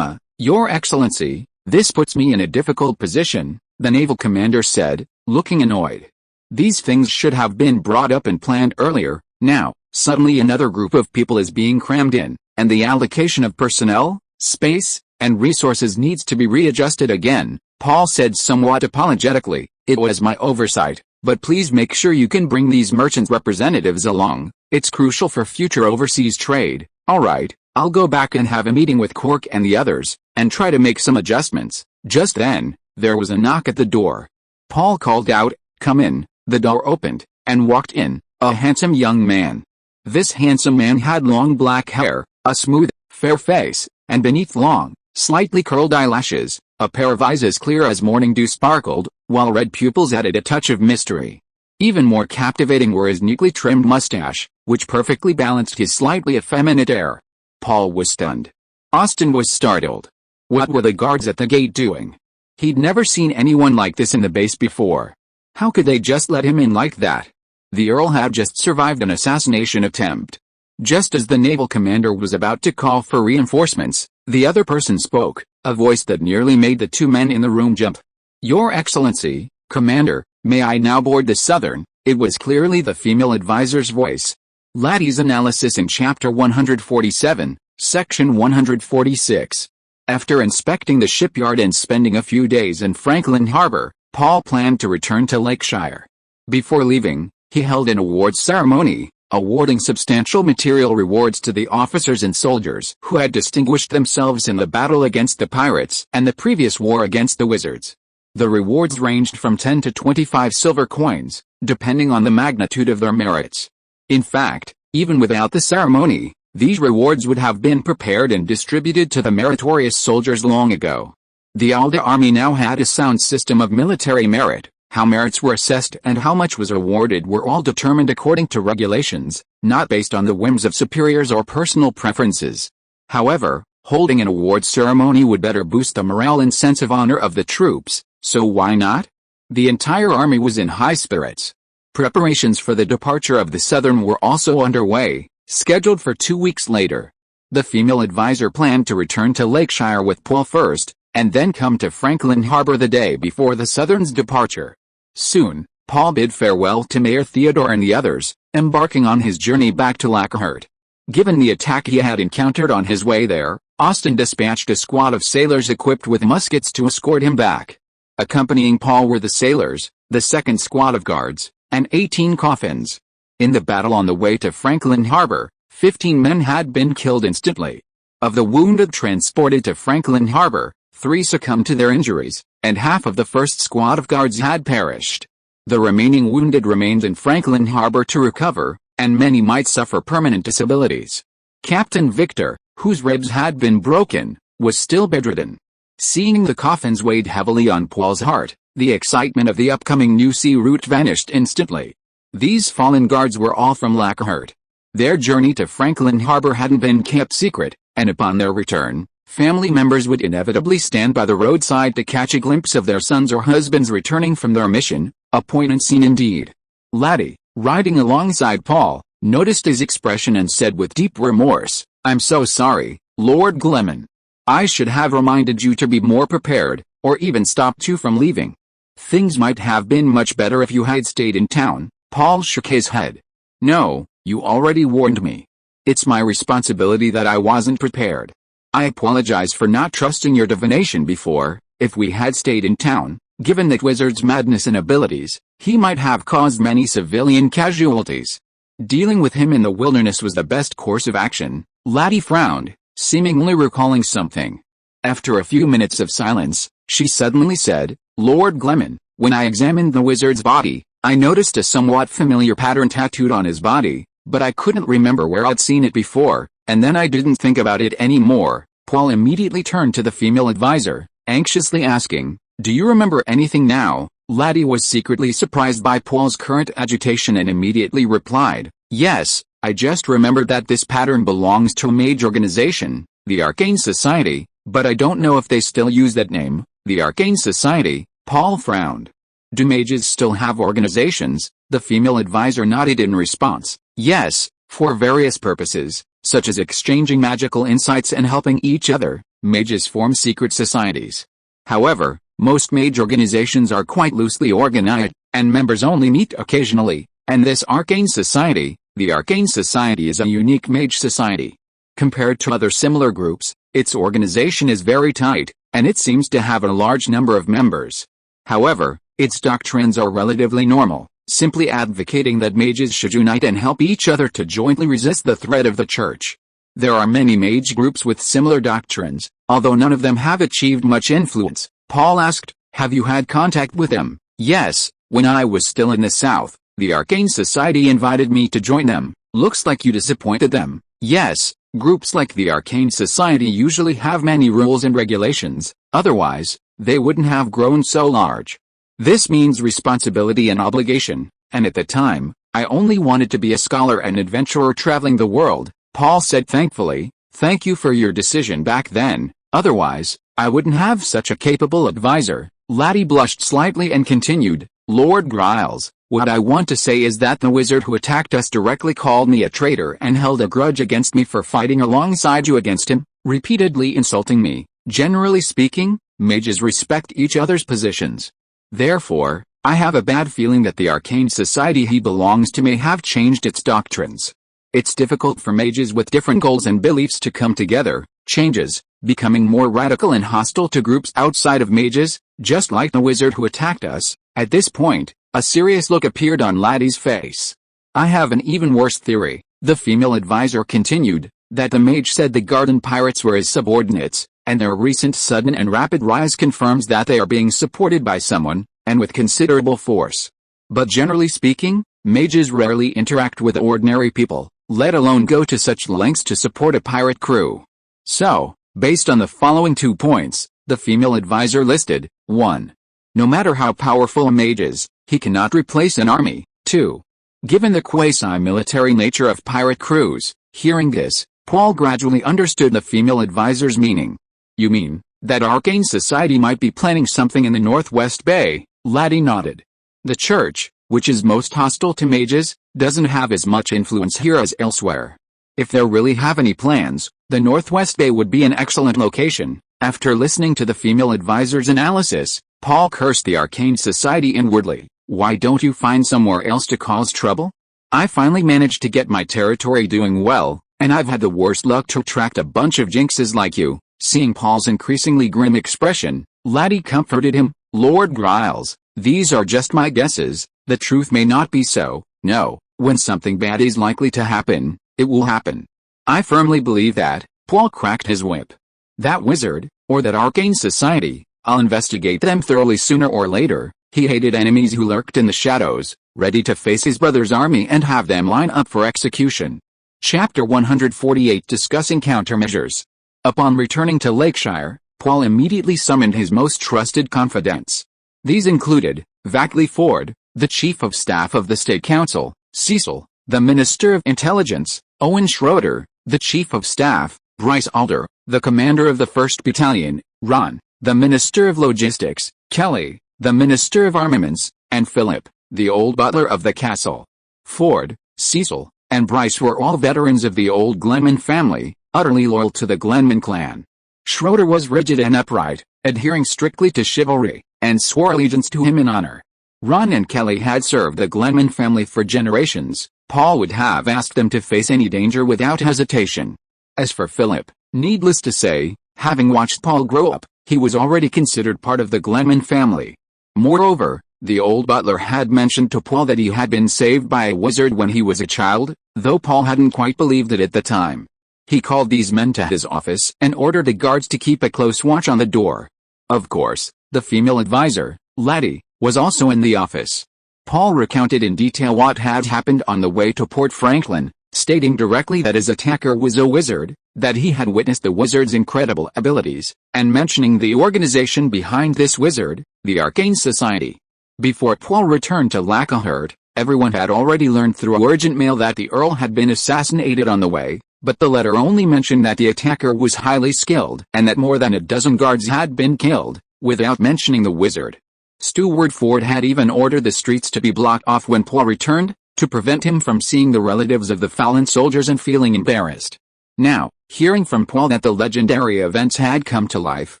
Your Excellency, this puts me in a difficult position, the naval commander said, looking annoyed. These things should have been brought up and planned earlier. Now, suddenly another group of people is being crammed in, and the allocation of personnel, space, and resources needs to be readjusted again, Paul said somewhat apologetically. It was my oversight, but please make sure you can bring these merchants' representatives along. It's crucial for future overseas trade. All right, I'll go back and have a meeting with Cork and the others, and try to make some adjustments. Just then, there was a knock at the door. Paul called out, Come in. The door opened, and walked in, a handsome young man. This handsome man had long black hair, a smooth, fair face, and beneath long, slightly curled eyelashes, a pair of eyes as clear as morning dew sparkled, while red pupils added a touch of mystery. Even more captivating were his neatly trimmed mustache, which perfectly balanced his slightly effeminate air. Paul was stunned. Austin was startled. What were the guards at the gate doing? He'd never seen anyone like this in the base before. How could they just let him in like that? The Earl had just survived an assassination attempt. Just as the naval commander was about to call for reinforcements, the other person spoke, a voice that nearly made the two men in the room jump. Your Excellency, Commander, may I now board the Southern? It was clearly the female advisor's voice. Laddie's analysis in Chapter 147, Section 146. After inspecting the shipyard and spending a few days in Franklin Harbor, Paul planned to return to Lakeshire. Before leaving, he held an awards ceremony, awarding substantial material rewards to the officers and soldiers who had distinguished themselves in the battle against the pirates and the previous war against the wizards. The rewards ranged from 10 to 25 silver coins, depending on the magnitude of their merits. In fact, even without the ceremony, these rewards would have been prepared and distributed to the meritorious soldiers long ago. The Alda army now had a sound system of military merit. How merits were assessed and how much was awarded were all determined according to regulations, not based on the whims of superiors or personal preferences. However, holding an awards ceremony would better boost the morale and sense of honor of the troops, so why not? The entire army was in high spirits. Preparations for the departure of the Southern were also underway. scheduled for 2 weeks later. The female advisor planned to return to Lakeshire with Paul first, and then come to Franklin Harbor the day before the Southern's departure. Soon, Paul bid farewell to Mayor Theodore and the others, embarking on his journey back to Lacahert. Given the attack he had encountered on his way there, Austin dispatched a squad of sailors equipped with muskets to escort him back. Accompanying Paul were the sailors, the second squad of guards, and 18 coffins. In the battle on the way to Franklin Harbor, 15 men had been killed instantly. Of the wounded transported to Franklin Harbor, 3 succumbed to their injuries, and half of the first squad of guards had perished. The remaining wounded remained in Franklin Harbor to recover, and many might suffer permanent disabilities. Captain Victor, whose ribs had been broken, was still bedridden. Seeing the coffins weighed heavily on Paul's heart, the excitement of the upcoming new sea route vanished instantly. These fallen guards were all from Lacahert. Their journey to Franklin Harbor hadn't been kept secret, and upon their return, family members would inevitably stand by the roadside to catch a glimpse of their sons or husbands returning from their mission, a poignant scene indeed. Laddie, riding alongside Paul, noticed his expression and said with deep remorse, "I'm so sorry, Lord Gleman. I should have reminded you to be more prepared, or even stopped you from leaving. Things might have been much better if you had stayed in town." Paul shook his head. "No, you already warned me. It's my responsibility that I wasn't prepared. I apologize for not trusting your divination before. If we had stayed in town, given that wizard's madness and abilities, he might have caused many civilian casualties. Dealing with him in the wilderness was the best course of action." Laddie frowned, seemingly recalling something. After a few minutes of silence, she suddenly said, "Lord Gleman, when I examined the wizard's body, I noticed a somewhat familiar pattern tattooed on his body, but I couldn't remember where I'd seen it before, and then I didn't think about it anymore." Paul immediately turned to the female advisor, anxiously asking, "Do you remember anything now?" Laddie was secretly surprised by Paul's current agitation and immediately replied, "Yes, I just remembered that this pattern belongs to a mage organization, the Arcane Society, but I don't know if they still use that name." The Arcane Society? Paul frowned. "Do mages still have organizations?" The female advisor nodded in response. "Yes, for various purposes, such as exchanging magical insights and helping each other, mages form secret societies. However, most mage organizations are quite loosely organized, and members only meet occasionally, and this Arcane Society, the Arcane Society, is a unique mage society. Compared to other similar groups, its organization is very tight, and it seems to have a large number of members. However, its doctrines are relatively normal, simply advocating that mages should unite and help each other to jointly resist the threat of the church. There are many mage groups with similar doctrines, although none of them have achieved much influence." Paul asked, "Have you had contact with them?" "Yes, when I was still in the south, the Arcane Society invited me to join them." "Looks like you disappointed them." "Yes, groups like the Arcane Society usually have many rules and regulations, otherwise, they wouldn't have grown so large. This means responsibility and obligation, and at the time, I only wanted to be a scholar and adventurer traveling the world." Paul said thankfully, "Thank you for your decision back then, otherwise, I wouldn't have such a capable advisor." Laddie blushed slightly and continued, "Lord Giles, what I want to say is that the wizard who attacked us directly called me a traitor and held a grudge against me for fighting alongside you against him, repeatedly insulting me. Generally speaking, mages respect each other's positions. Therefore, I have a bad feeling that the Arcane Society he belongs to may have changed its doctrines. It's difficult for mages with different goals and beliefs to come together, changes, becoming more radical and hostile to groups outside of mages, just like the wizard who attacked us." At this point, a serious look appeared on Laddie's face. "I have an even worse theory," the female advisor continued, "that the mage said the garden pirates were his subordinates, and their recent sudden and rapid rise confirms that they are being supported by someone, and with considerable force. But generally speaking, mages rarely interact with ordinary people, let alone go to such lengths to support a pirate crew. So, based on the following 2 points, the female advisor listed, 1. No matter how powerful a mage is, he cannot replace an army. 2. Given the quasi-military nature of pirate crews, hearing this, Paul gradually understood the female advisor's meaning. "You mean, that Arcane Society might be planning something in the Northwest Bay?" Laddie nodded. "The church, which is most hostile to mages, doesn't have as much influence here as elsewhere. If they really have any plans, the Northwest Bay would be an excellent location. After listening to the female advisor's analysis, Paul cursed the Arcane Society inwardly. Why don't you find somewhere else to cause trouble? I finally managed to get my territory doing well, and I've had the worst luck to attract a bunch of jinxes like you. Seeing Paul's increasingly grim expression, Laddie comforted him. Lord Giles, these are just my guesses. The truth may not be so. No, when something bad is likely to happen, it will happen. I firmly believe that. Paul cracked his whip. That wizard, or that arcane society, I'll investigate them thoroughly sooner or later. He hated enemies who lurked in the shadows, ready to face his brother's army and have them line up for execution. Chapter 148 Discussing Countermeasures. Upon returning to Lakeshire, Paul immediately summoned his most trusted confidants. These included Vackley Ford, the Chief of Staff of the State Council, Cecil, the Minister of Intelligence, Owen Schroeder, the Chief of Staff, Bryce Alder, the Commander of the 1st Battalion, Ron, the Minister of Logistics, Kelly, the Minister of Armaments, and Philip, the old butler of the castle. Ford, Cecil, and Bryce were all veterans of the old Gleman family, utterly loyal to the Gleman clan. Schroeder was rigid and upright, adhering strictly to chivalry, and swore allegiance to him in honor. Ron and Kelly had served the Gleman family for generations. Paul would have asked them to face any danger without hesitation. As for Philip, needless to say, having watched Paul grow up, he was already considered part of the Gleman family. Moreover, the old butler had mentioned to Paul that he had been saved by a wizard when he was a child, though Paul hadn't quite believed it at the time. He called these men to his office and ordered the guards to keep a close watch on the door. Of course, the female advisor, Laddie, was also in the office. Paul recounted in detail what had happened on the way to Port Franklin, stating directly that his attacker was a wizard, that he had witnessed the wizard's incredible abilities, and mentioning the organization behind this wizard, the Arcane Society. Before Paul returned to Lacahurt, everyone had already learned through urgent mail that the Earl had been assassinated on the way, but the letter only mentioned that the attacker was highly skilled and that more than a dozen guards had been killed, without mentioning the wizard. Steward Ford had even ordered the streets to be blocked off when Paul returned, to prevent him from seeing the relatives of the fallen soldiers and feeling embarrassed. Now, hearing from Paul that the legendary events had come to life,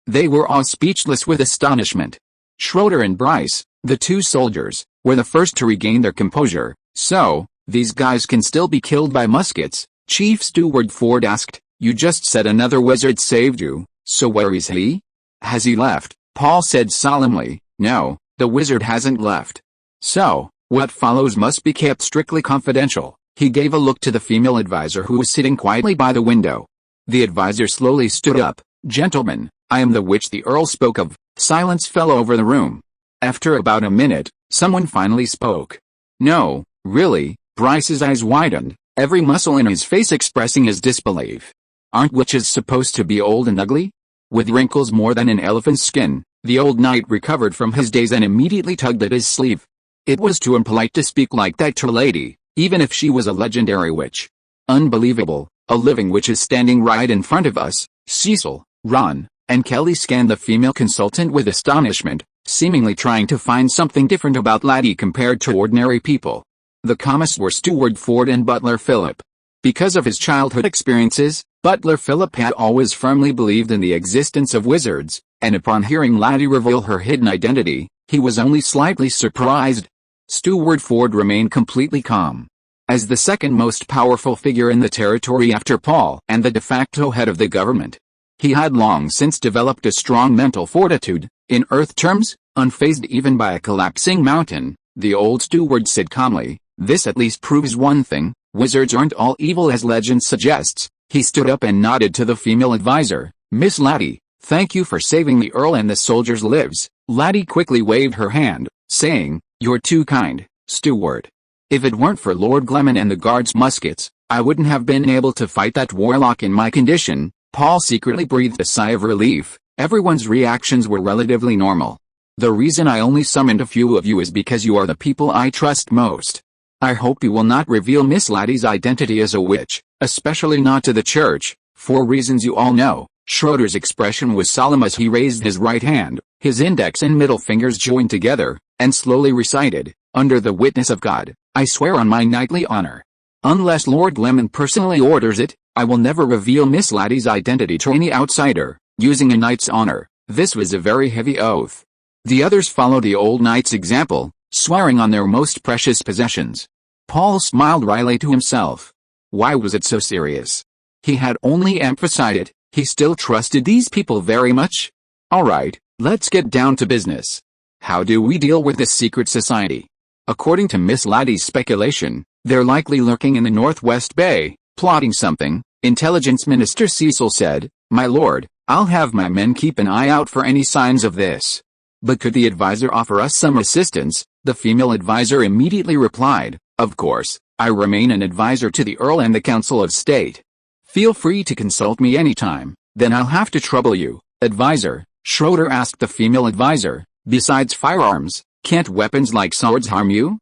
they were all speechless with astonishment. Schroeder and Bryce, the two soldiers, were the first to regain their composure. So, these guys can still be killed by muskets? Chief Steward Ford asked. You just said another wizard saved you, so where is he? Has he left? Paul said solemnly. No, the wizard hasn't left. So, what follows must be kept strictly confidential. He gave a look to the female advisor who was sitting quietly by the window. The advisor slowly stood up. Gentlemen, I am the witch the Earl spoke of. Silence fell over the room. After about a minute, someone finally spoke. No, really. Bryce's eyes widened, every muscle in his face expressing his disbelief. Aren't witches supposed to be old and ugly? With wrinkles more than an elephant's skin, the old knight recovered from his daze and immediately tugged at his sleeve. It was too impolite to speak like that to a lady, even if she was a legendary witch. Unbelievable, a living witch is standing right in front of us. Cecil, Ron, and Kelly scanned the female consultant with astonishment, seemingly trying to find something different about Laddie compared to ordinary people. The calmest were Steward Ford and Butler Philip. Because of his childhood experiences, Butler Philip had always firmly believed in the existence of wizards, and upon hearing Laddie reveal her hidden identity, he was only slightly surprised. Steward Ford remained completely calm. As the second most powerful figure in the territory after Paul and the de facto head of the government, he had long since developed a strong mental fortitude. In Earth terms, unfazed even by a collapsing mountain, the old steward said calmly, this at least proves one thing, wizards aren't all evil as legend suggests. He stood up and nodded to the female advisor. Miss Laddie, thank you for saving the Earl and the soldiers' lives. Laddie quickly waved her hand, saying, you're too kind, steward. If it weren't for Lord Gleman and the guards' muskets, I wouldn't have been able to fight that warlock in my condition. Paul secretly breathed a sigh of relief. Everyone's reactions were relatively normal. The reason I only summoned a few of you is because you are the people I trust most. I hope you will not reveal Miss Laddie's identity as a witch, especially not to the church, for reasons you all know. Schroeder's expression was solemn as he raised his right hand, his index and middle fingers joined together, and slowly recited, under the witness of God, I swear on my knightly honor. Unless Lord Gleman personally orders it, I will never reveal Miss Laddie's identity to any outsider, using a knight's honor. This was a very heavy oath. The others followed the old knight's example, swearing on their most precious possessions. Paul smiled wryly to himself. Why was it so serious? He had only emphasized it, he still trusted these people very much. Alright, let's get down to business. How do we deal with this secret society? According to Miss Laddie's speculation, they're likely lurking in the Northwest Bay, plotting something, Intelligence Minister Cecil said. My lord, I'll have my men keep an eye out for any signs of this. But could the advisor offer us some assistance? The female advisor immediately replied, of course, I remain an advisor to the Earl and the Council of State. Feel free to consult me anytime. Then I'll have to trouble you, advisor, Schroeder asked the female advisor. Besides firearms, can't weapons like swords harm you?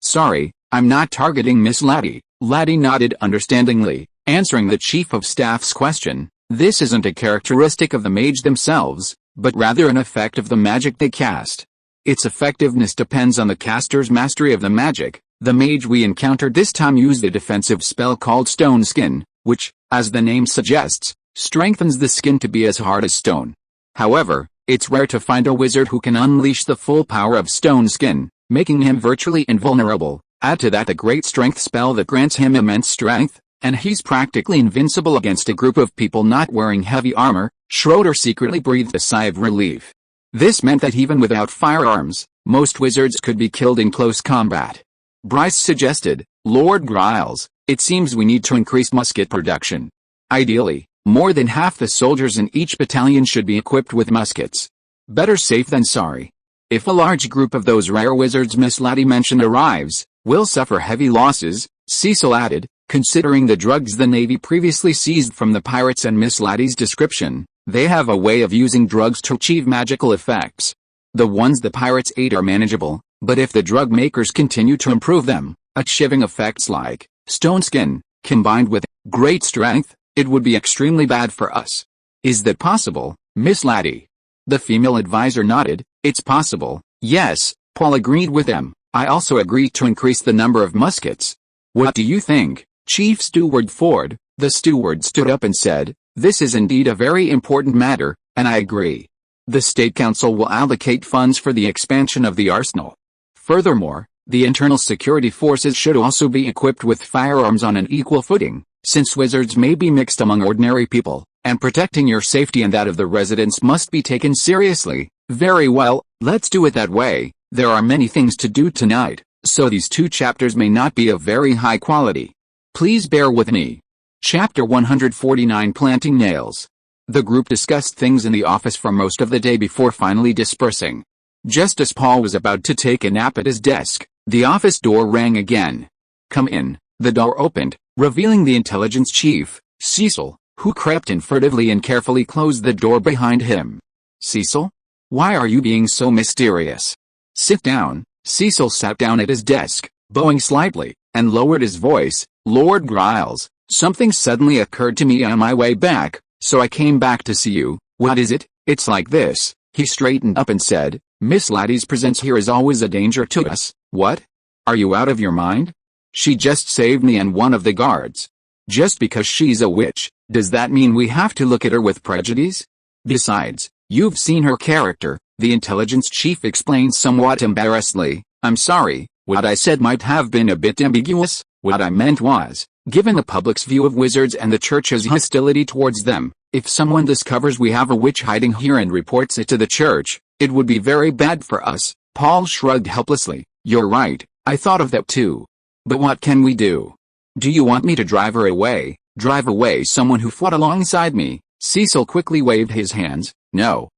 Sorry, I'm not targeting Miss Laddie. Laddie nodded understandingly, answering the Chief of Staff's question. This isn't a characteristic of the mage themselves, but rather an effect of the magic they cast. Its effectiveness depends on the caster's mastery of the magic. The mage we encountered this time used a defensive spell called Stone Skin, which, as the name suggests, strengthens the skin to be as hard as stone. However, it's rare to find a wizard who can unleash the full power of Stone Skin, making him virtually invulnerable. Add to that the great strength spell that grants him immense strength, and he's practically invincible against a group of people not wearing heavy armor. Schroeder secretly breathed a sigh of relief. This meant that even without firearms, most wizards could be killed in close combat. Bryce suggested, Lord Giles, it seems we need to increase musket production. Ideally, more than half the soldiers in each battalion should be equipped with muskets. Better safe than sorry. If a large group of those rare wizards Miss Laddie mentioned arrives, we'll suffer heavy losses, Cecil added, considering the drugs the Navy previously seized from the pirates and Miss Laddie's description. They have a way of using drugs to achieve magical effects. The ones the pirates ate are manageable, but if the drug makers continue to improve them, achieving effects like Stone Skin, combined with great strength, it would be extremely bad for us. Is that possible, Miss Laddie? The female advisor nodded. It's possible, yes, Paul agreed with them. I also agree to increase the number of muskets. What do you think, Chief Steward Ford? The steward stood up and said, this is indeed a very important matter, and I agree. The State Council will allocate funds for the expansion of the arsenal. Furthermore, the internal security forces should also be equipped with firearms on an equal footing, since wizards may be mixed among ordinary people, and protecting your safety and that of the residents must be taken seriously. Very well, let's do it that way. There are many things to do tonight, so these 2 chapters may not be of very high quality. Please bear with me. Chapter 149 Planting Nails. The group discussed things in the office for most of the day before finally dispersing. Just as Paul was about to take a nap at his desk, the office door rang again. Come in. The door opened, revealing the intelligence chief, Cecil, who crept in furtively and carefully closed the door behind him. Cecil? Why are you being so mysterious? Sit down. Cecil sat down at his desk, bowing slightly, and lowered his voice. Lord Giles, something suddenly occurred to me on my way back, so I came back to see you. What is it? It's like this. He straightened up and said, Miss Laddie's presence here is always a danger to us. What? Are you out of your mind? She just saved me and one of the guards. Just because she's a witch, does that mean we have to look at her with prejudice? Besides, you've seen her character, the intelligence chief explained somewhat embarrassedly. I'm sorry, what I said might have been a bit ambiguous. What I meant was, given the public's view of wizards and the church's hostility towards them, if someone discovers we have a witch hiding here and reports it to the church, it would be very bad for us. Paul shrugged helplessly. You're right, I thought of that too. But what can we do? Do you want me to drive her away? Drive away someone who fought alongside me? Cecil quickly waved his hands. No,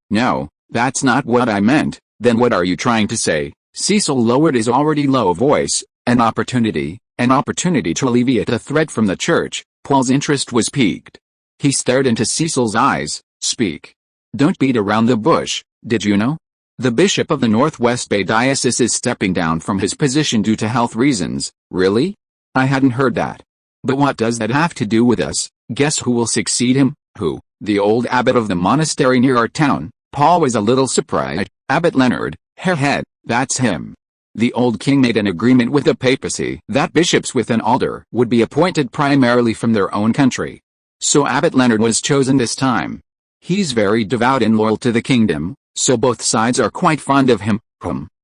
that's not what I meant. Then what are you trying to say? Cecil lowered his already low voice. An opportunity to alleviate a threat from the church. Paul's interest was piqued. He stared into Cecil's eyes. Speak. Don't beat around the bush. Did you know? The Bishop of the Northwest Bay Diocese is stepping down from his position due to health reasons. Really? I hadn't heard that. But what does that have to do with us? Guess who will succeed him? Who? The old abbot of the monastery near our town. Paul was a little surprised. Abbot Leonard. Hairhead. That's him. The old king made an agreement with the papacy that bishops with an alder would be appointed primarily from their own country. So Abbot Leonard was chosen this time. He's very devout and loyal to the kingdom, so both sides are quite fond of him.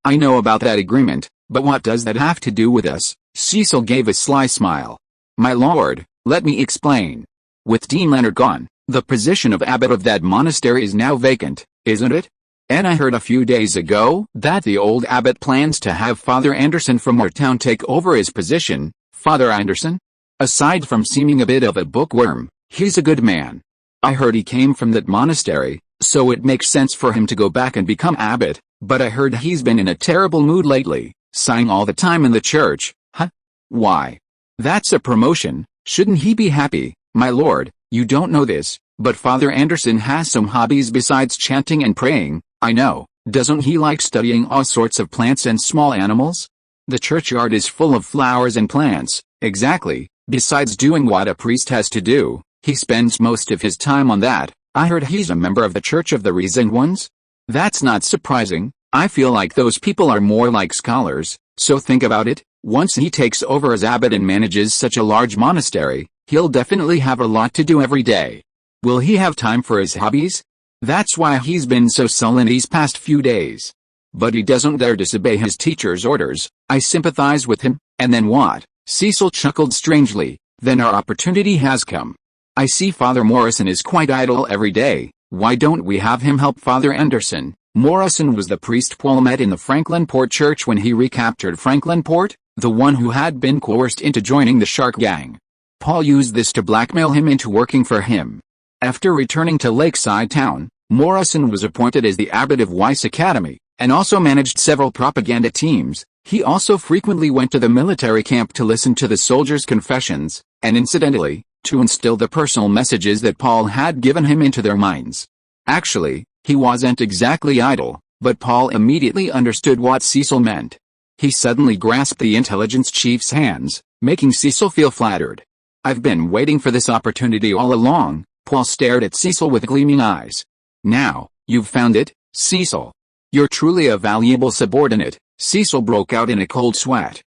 I know about that agreement, but what does that have to do with us? Cecil gave a sly smile. My lord, let me explain. With Dean Leonard gone, the position of abbot of that monastery is now vacant, isn't it? And I heard a few days ago that the old abbot plans to have Father Anderson from our town take over his position. Father Anderson? Aside from seeming a bit of a bookworm, he's a good man. I heard he came from that monastery, so it makes sense for him to go back and become abbot, but I heard he's been in a terrible mood lately, sighing all the time in the church. Huh? Why? That's a promotion, shouldn't he be happy? My lord, you don't know this, but Father Anderson has some hobbies besides chanting and praying. I know, doesn't he like studying all sorts of plants and small animals? The churchyard is full of flowers and plants, exactly, besides doing what a priest has to do, he spends most of his time on that. I heard he's a member of the Church of the Risen Ones? That's not surprising, I feel like those people are more like scholars, so think about it, once he takes over as abbot and manages such a large monastery, he'll definitely have a lot to do every day. Will he have time for his hobbies? That's why he's been so sullen these past few days. But he doesn't dare disobey his teacher's orders. I sympathize with him. And then what? Cecil chuckled strangely. Then our opportunity has come. I see Father Morrison is quite idle every day. Why don't we have him help Father Anderson? Morrison was the priest Paul met in the Franklin Port Church when he recaptured Franklin Port, the one who had been coerced into joining the Shark Gang. Paul used this to blackmail him into working for him. After returning to Lakeside Town, Morrison was appointed as the abbot of Weiss Academy, and also managed several propaganda teams. He also frequently went to the military camp to listen to the soldiers' confessions, and incidentally, to instill the personal messages that Paul had given him into their minds. Actually, he wasn't exactly idle, but Paul immediately understood what Cecil meant. He suddenly grasped the intelligence chief's hands, making Cecil feel flattered. I've been waiting for this opportunity all along. Paul stared at Cecil with gleaming eyes. Now, you've found it, Cecil. You're truly a valuable subordinate. Cecil broke out in a cold sweat.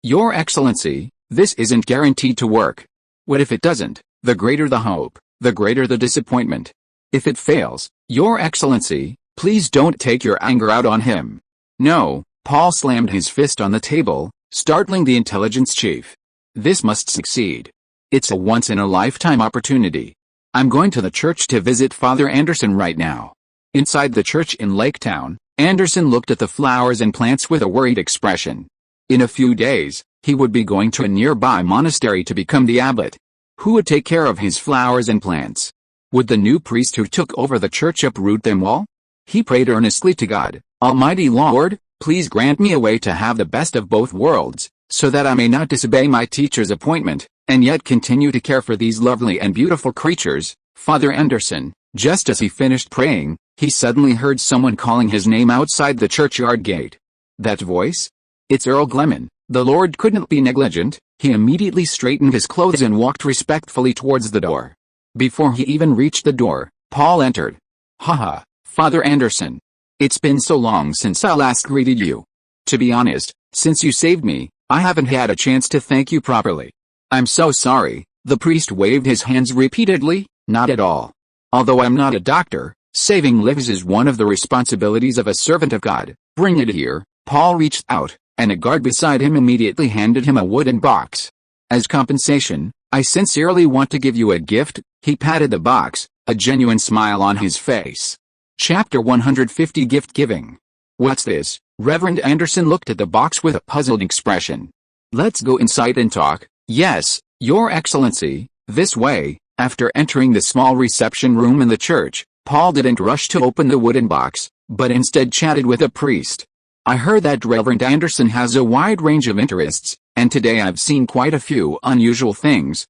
Your Excellency, this isn't guaranteed to work. What if it doesn't? The greater the hope, the greater the disappointment. If it fails, Your Excellency, please don't take your anger out on him. No, Paul slammed his fist on the table, startling the intelligence chief. This must succeed. It's a once-in-a-lifetime opportunity. I'm going to the church to visit Father Anderson right now. Inside the church in Laketown, Anderson looked at the flowers and plants with a worried expression. In a few days, he would be going to a nearby monastery to become the abbot. Who would take care of his flowers and plants? Would the new priest who took over the church uproot them all? He prayed earnestly to God, Almighty Lord, please grant me a way to have the best of both worlds, so that I may not disobey my teacher's appointment, and yet continue to care for these lovely and beautiful creatures. Father Anderson, just as he finished praying, he suddenly heard someone calling his name outside the churchyard gate. That voice? It's Earl Gleman. The Lord couldn't be negligent. He immediately straightened his clothes and walked respectfully towards the door. Before he even reached the door, Paul entered. Haha, Father Anderson. It's been so long since I last greeted you. To be honest, since you saved me, I haven't had a chance to thank you properly. I'm so sorry. The priest waved his hands repeatedly. Not at all. Although I'm not a doctor, saving lives is one of the responsibilities of a servant of God. Bring it here. Paul reached out, and a guard beside him immediately handed him a wooden box. As compensation, I sincerely want to give you a gift. He patted the box, a genuine smile on his face. Chapter 150 Gift Giving. What's this? Reverend Anderson looked at the box with a puzzled expression. Let's go inside and talk. Yes, Your Excellency, this way. After entering the small reception room in the church, Paul didn't rush to open the wooden box, but instead chatted with a priest. I heard that Reverend Anderson has a wide range of interests, and today I've seen quite a few unusual things.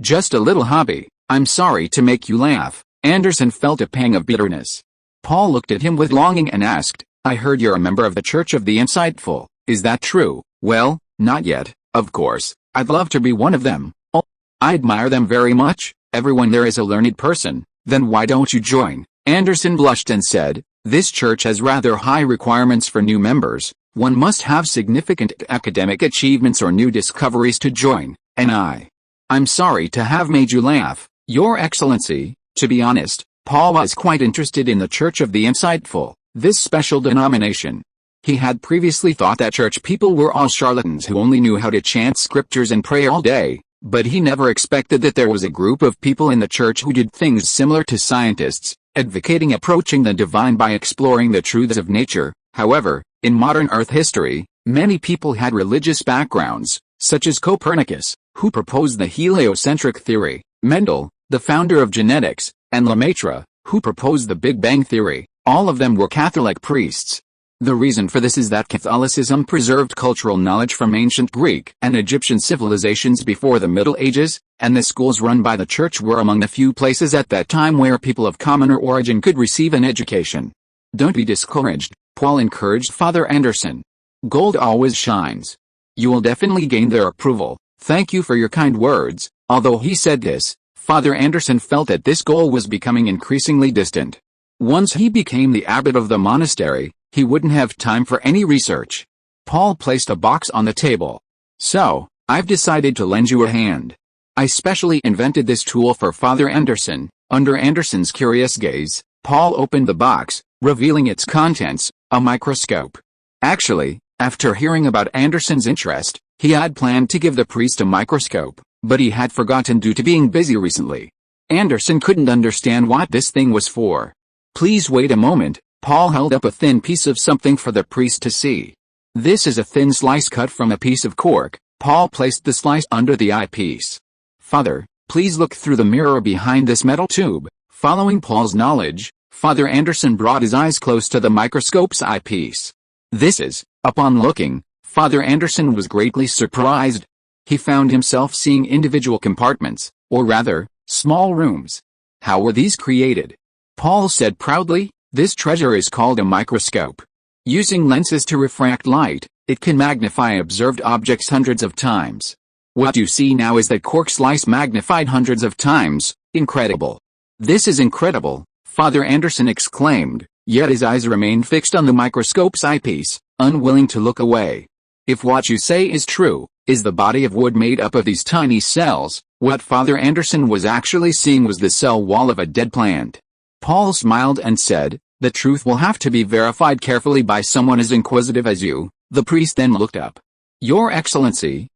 Just a little hobby. I'm sorry to make you laugh. Anderson felt a pang of bitterness. Paul looked at him with longing and asked, I heard you're a member of the Church of the Insightful. Is that true? Well, not yet, of course. I'd love to be one of them. Oh, I admire them very much. Everyone there is a learned person. Then why don't you join? Anderson blushed and said, this church has rather high requirements for new members. One must have significant academic achievements or new discoveries to join, and I'm sorry to have made you laugh, Your Excellency. To be honest, Paul was quite interested in the Church of the Insightful, this special denomination. He had previously thought that church people were all charlatans who only knew how to chant scriptures and pray all day, but he never expected that there was a group of people in the church who did things similar to scientists, advocating approaching the divine by exploring the truths of nature. However, in modern Earth history, many people had religious backgrounds, such as Copernicus, who proposed the heliocentric theory, Mendel, the founder of genetics, and Lemaitre, who proposed the Big Bang theory. All of them were Catholic priests. The reason for this is that Catholicism preserved cultural knowledge from ancient Greek and Egyptian civilizations before the Middle Ages, and the schools run by the church were among the few places at that time where people of commoner origin could receive an education. Don't be discouraged, Paul encouraged Father Anderson. Gold always shines. You will definitely gain their approval. Thank you for your kind words. Although he said this, Father Anderson felt that this goal was becoming increasingly distant. Once he became the abbot of the monastery, he wouldn't have time for any research. Paul placed a box on the table. So, I've decided to lend you a hand. I specially invented this tool for Father Anderson. Under Anderson's curious gaze, Paul opened the box, revealing its contents, a microscope. Actually, after hearing about Anderson's interest, he had planned to give the priest a microscope, but he had forgotten due to being busy recently. Anderson couldn't understand what this thing was for. Please wait a moment. Paul held up a thin piece of something for the priest to see. This is a thin slice cut from a piece of cork. Paul placed the slice under the eyepiece. Father, please look through the mirror behind this metal tube. Following Paul's knowledge, Father Anderson brought his eyes close to the microscope's eyepiece. This is, upon looking, Father Anderson was greatly surprised. He found himself seeing individual compartments, or rather, small rooms. How were these created? Paul said proudly, this treasure is called a microscope. Using lenses to refract light, it can magnify observed objects hundreds of times. What you see now is that cork slice magnified hundreds of times. Incredible. This is incredible, Father Anderson exclaimed, yet his eyes remained fixed on the microscope's eyepiece, unwilling to look away. If what you say is true, is the body of wood made up of these tiny cells? What Father Anderson was actually seeing was the cell wall of a dead plant. Paul smiled and said, the truth will have to be verified carefully by someone as inquisitive as you. The priest then looked up. Your Excellency,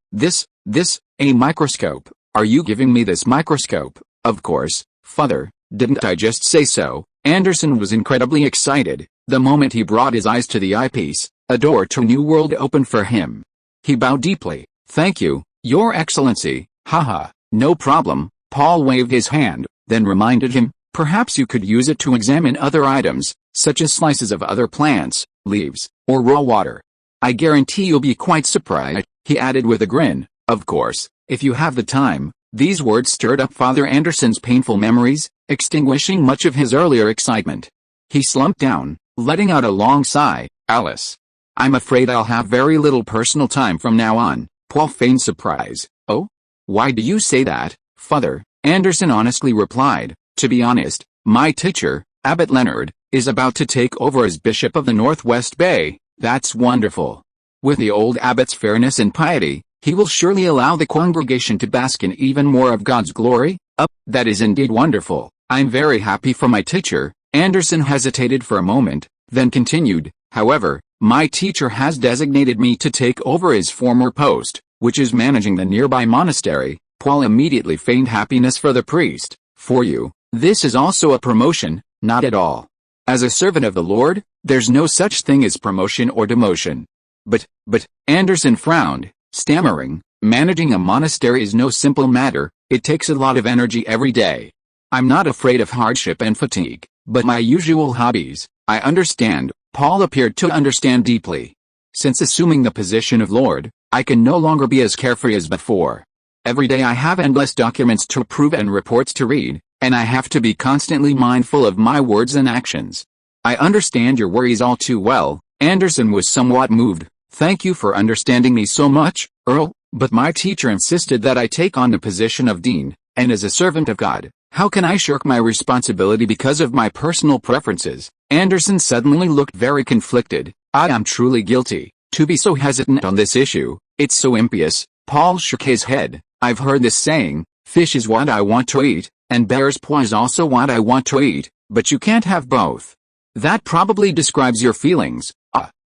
a microscope. Are you giving me this microscope? Of course, Father, didn't I just say so? Anderson was incredibly excited. The moment he brought his eyes to the eyepiece, a door to a new world opened for him. He bowed deeply. Thank you, Your Excellency. Haha, no problem. Paul waved his hand, then reminded him, perhaps you could use it to examine other items, such as slices of other plants, leaves, or raw water. I guarantee you'll be quite surprised, he added with a grin. Of course, if you have the time. These words stirred up Father Anderson's painful memories, extinguishing much of his earlier excitement. He slumped down, letting out a long sigh. Alice, I'm afraid I'll have very little personal time from now on. Paul feigned surprise. Oh? Why do you say that, Father? Anderson honestly replied. To be honest, my teacher, Abbot Leonard, is about to take over as Bishop of the Northwest Bay. That's wonderful. With the old abbot's fairness and piety, he will surely allow the congregation to bask in even more of God's glory. That is indeed wonderful. I'm very happy for my teacher. Anderson hesitated for a moment, then continued, however, my teacher has designated me to take over his former post, which is managing the nearby monastery. Paul immediately feigned happiness for the priest. For you, this is also a promotion. Not at all. As a servant of the Lord, there's no such thing as promotion or demotion. But, Anderson frowned, stammering, managing a monastery is no simple matter, it takes a lot of energy every day. I'm not afraid of hardship and fatigue, but my usual hobbies, I understand. Paul appeared to understand deeply. Since assuming the position of Lord, I can no longer be as carefree as before. Every day I have endless documents to approve and reports to read, and I have to be constantly mindful of my words and actions. I understand your worries all too well. Anderson was somewhat moved. Thank you for understanding me so much, Earl, but my teacher insisted that I take on the position of dean, and as a servant of God, how can I shirk my responsibility because of my personal preferences? Anderson suddenly looked very conflicted. I am truly guilty. To be so hesitant on this issue, it's so impious. Paul shook his head. I've heard this saying, fish is what I want to eat, and bear's paw is also what I want to eat, but you can't have both. That probably describes your feelings.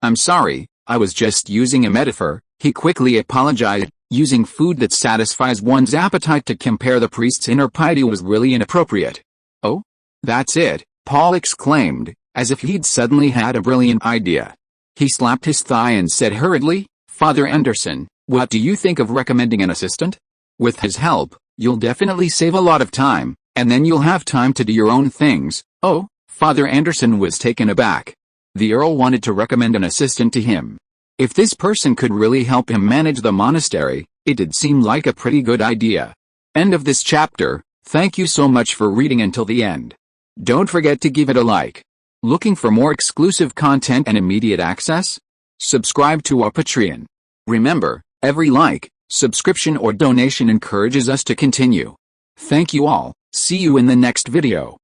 I'm sorry, I was just using a metaphor. He quickly apologized. Using food that satisfies one's appetite to compare the priest's inner piety was really inappropriate. Oh? That's it, Paul exclaimed, as if he'd suddenly had a brilliant idea. He slapped his thigh and said hurriedly, Father Anderson, what do you think of recommending an assistant? With his help, you'll definitely save a lot of time, and then you'll have time to do your own things. Oh, Father Anderson was taken aback. The Earl wanted to recommend an assistant to him. If this person could really help him manage the monastery, it did seem like a pretty good idea. End of this chapter. Thank you so much for reading until the end. Don't forget to give it a like. Looking for more exclusive content and immediate access? Subscribe to our Patreon. Remember, every like, subscription or donation encourages us to continue. Thank you all. See you in the next video.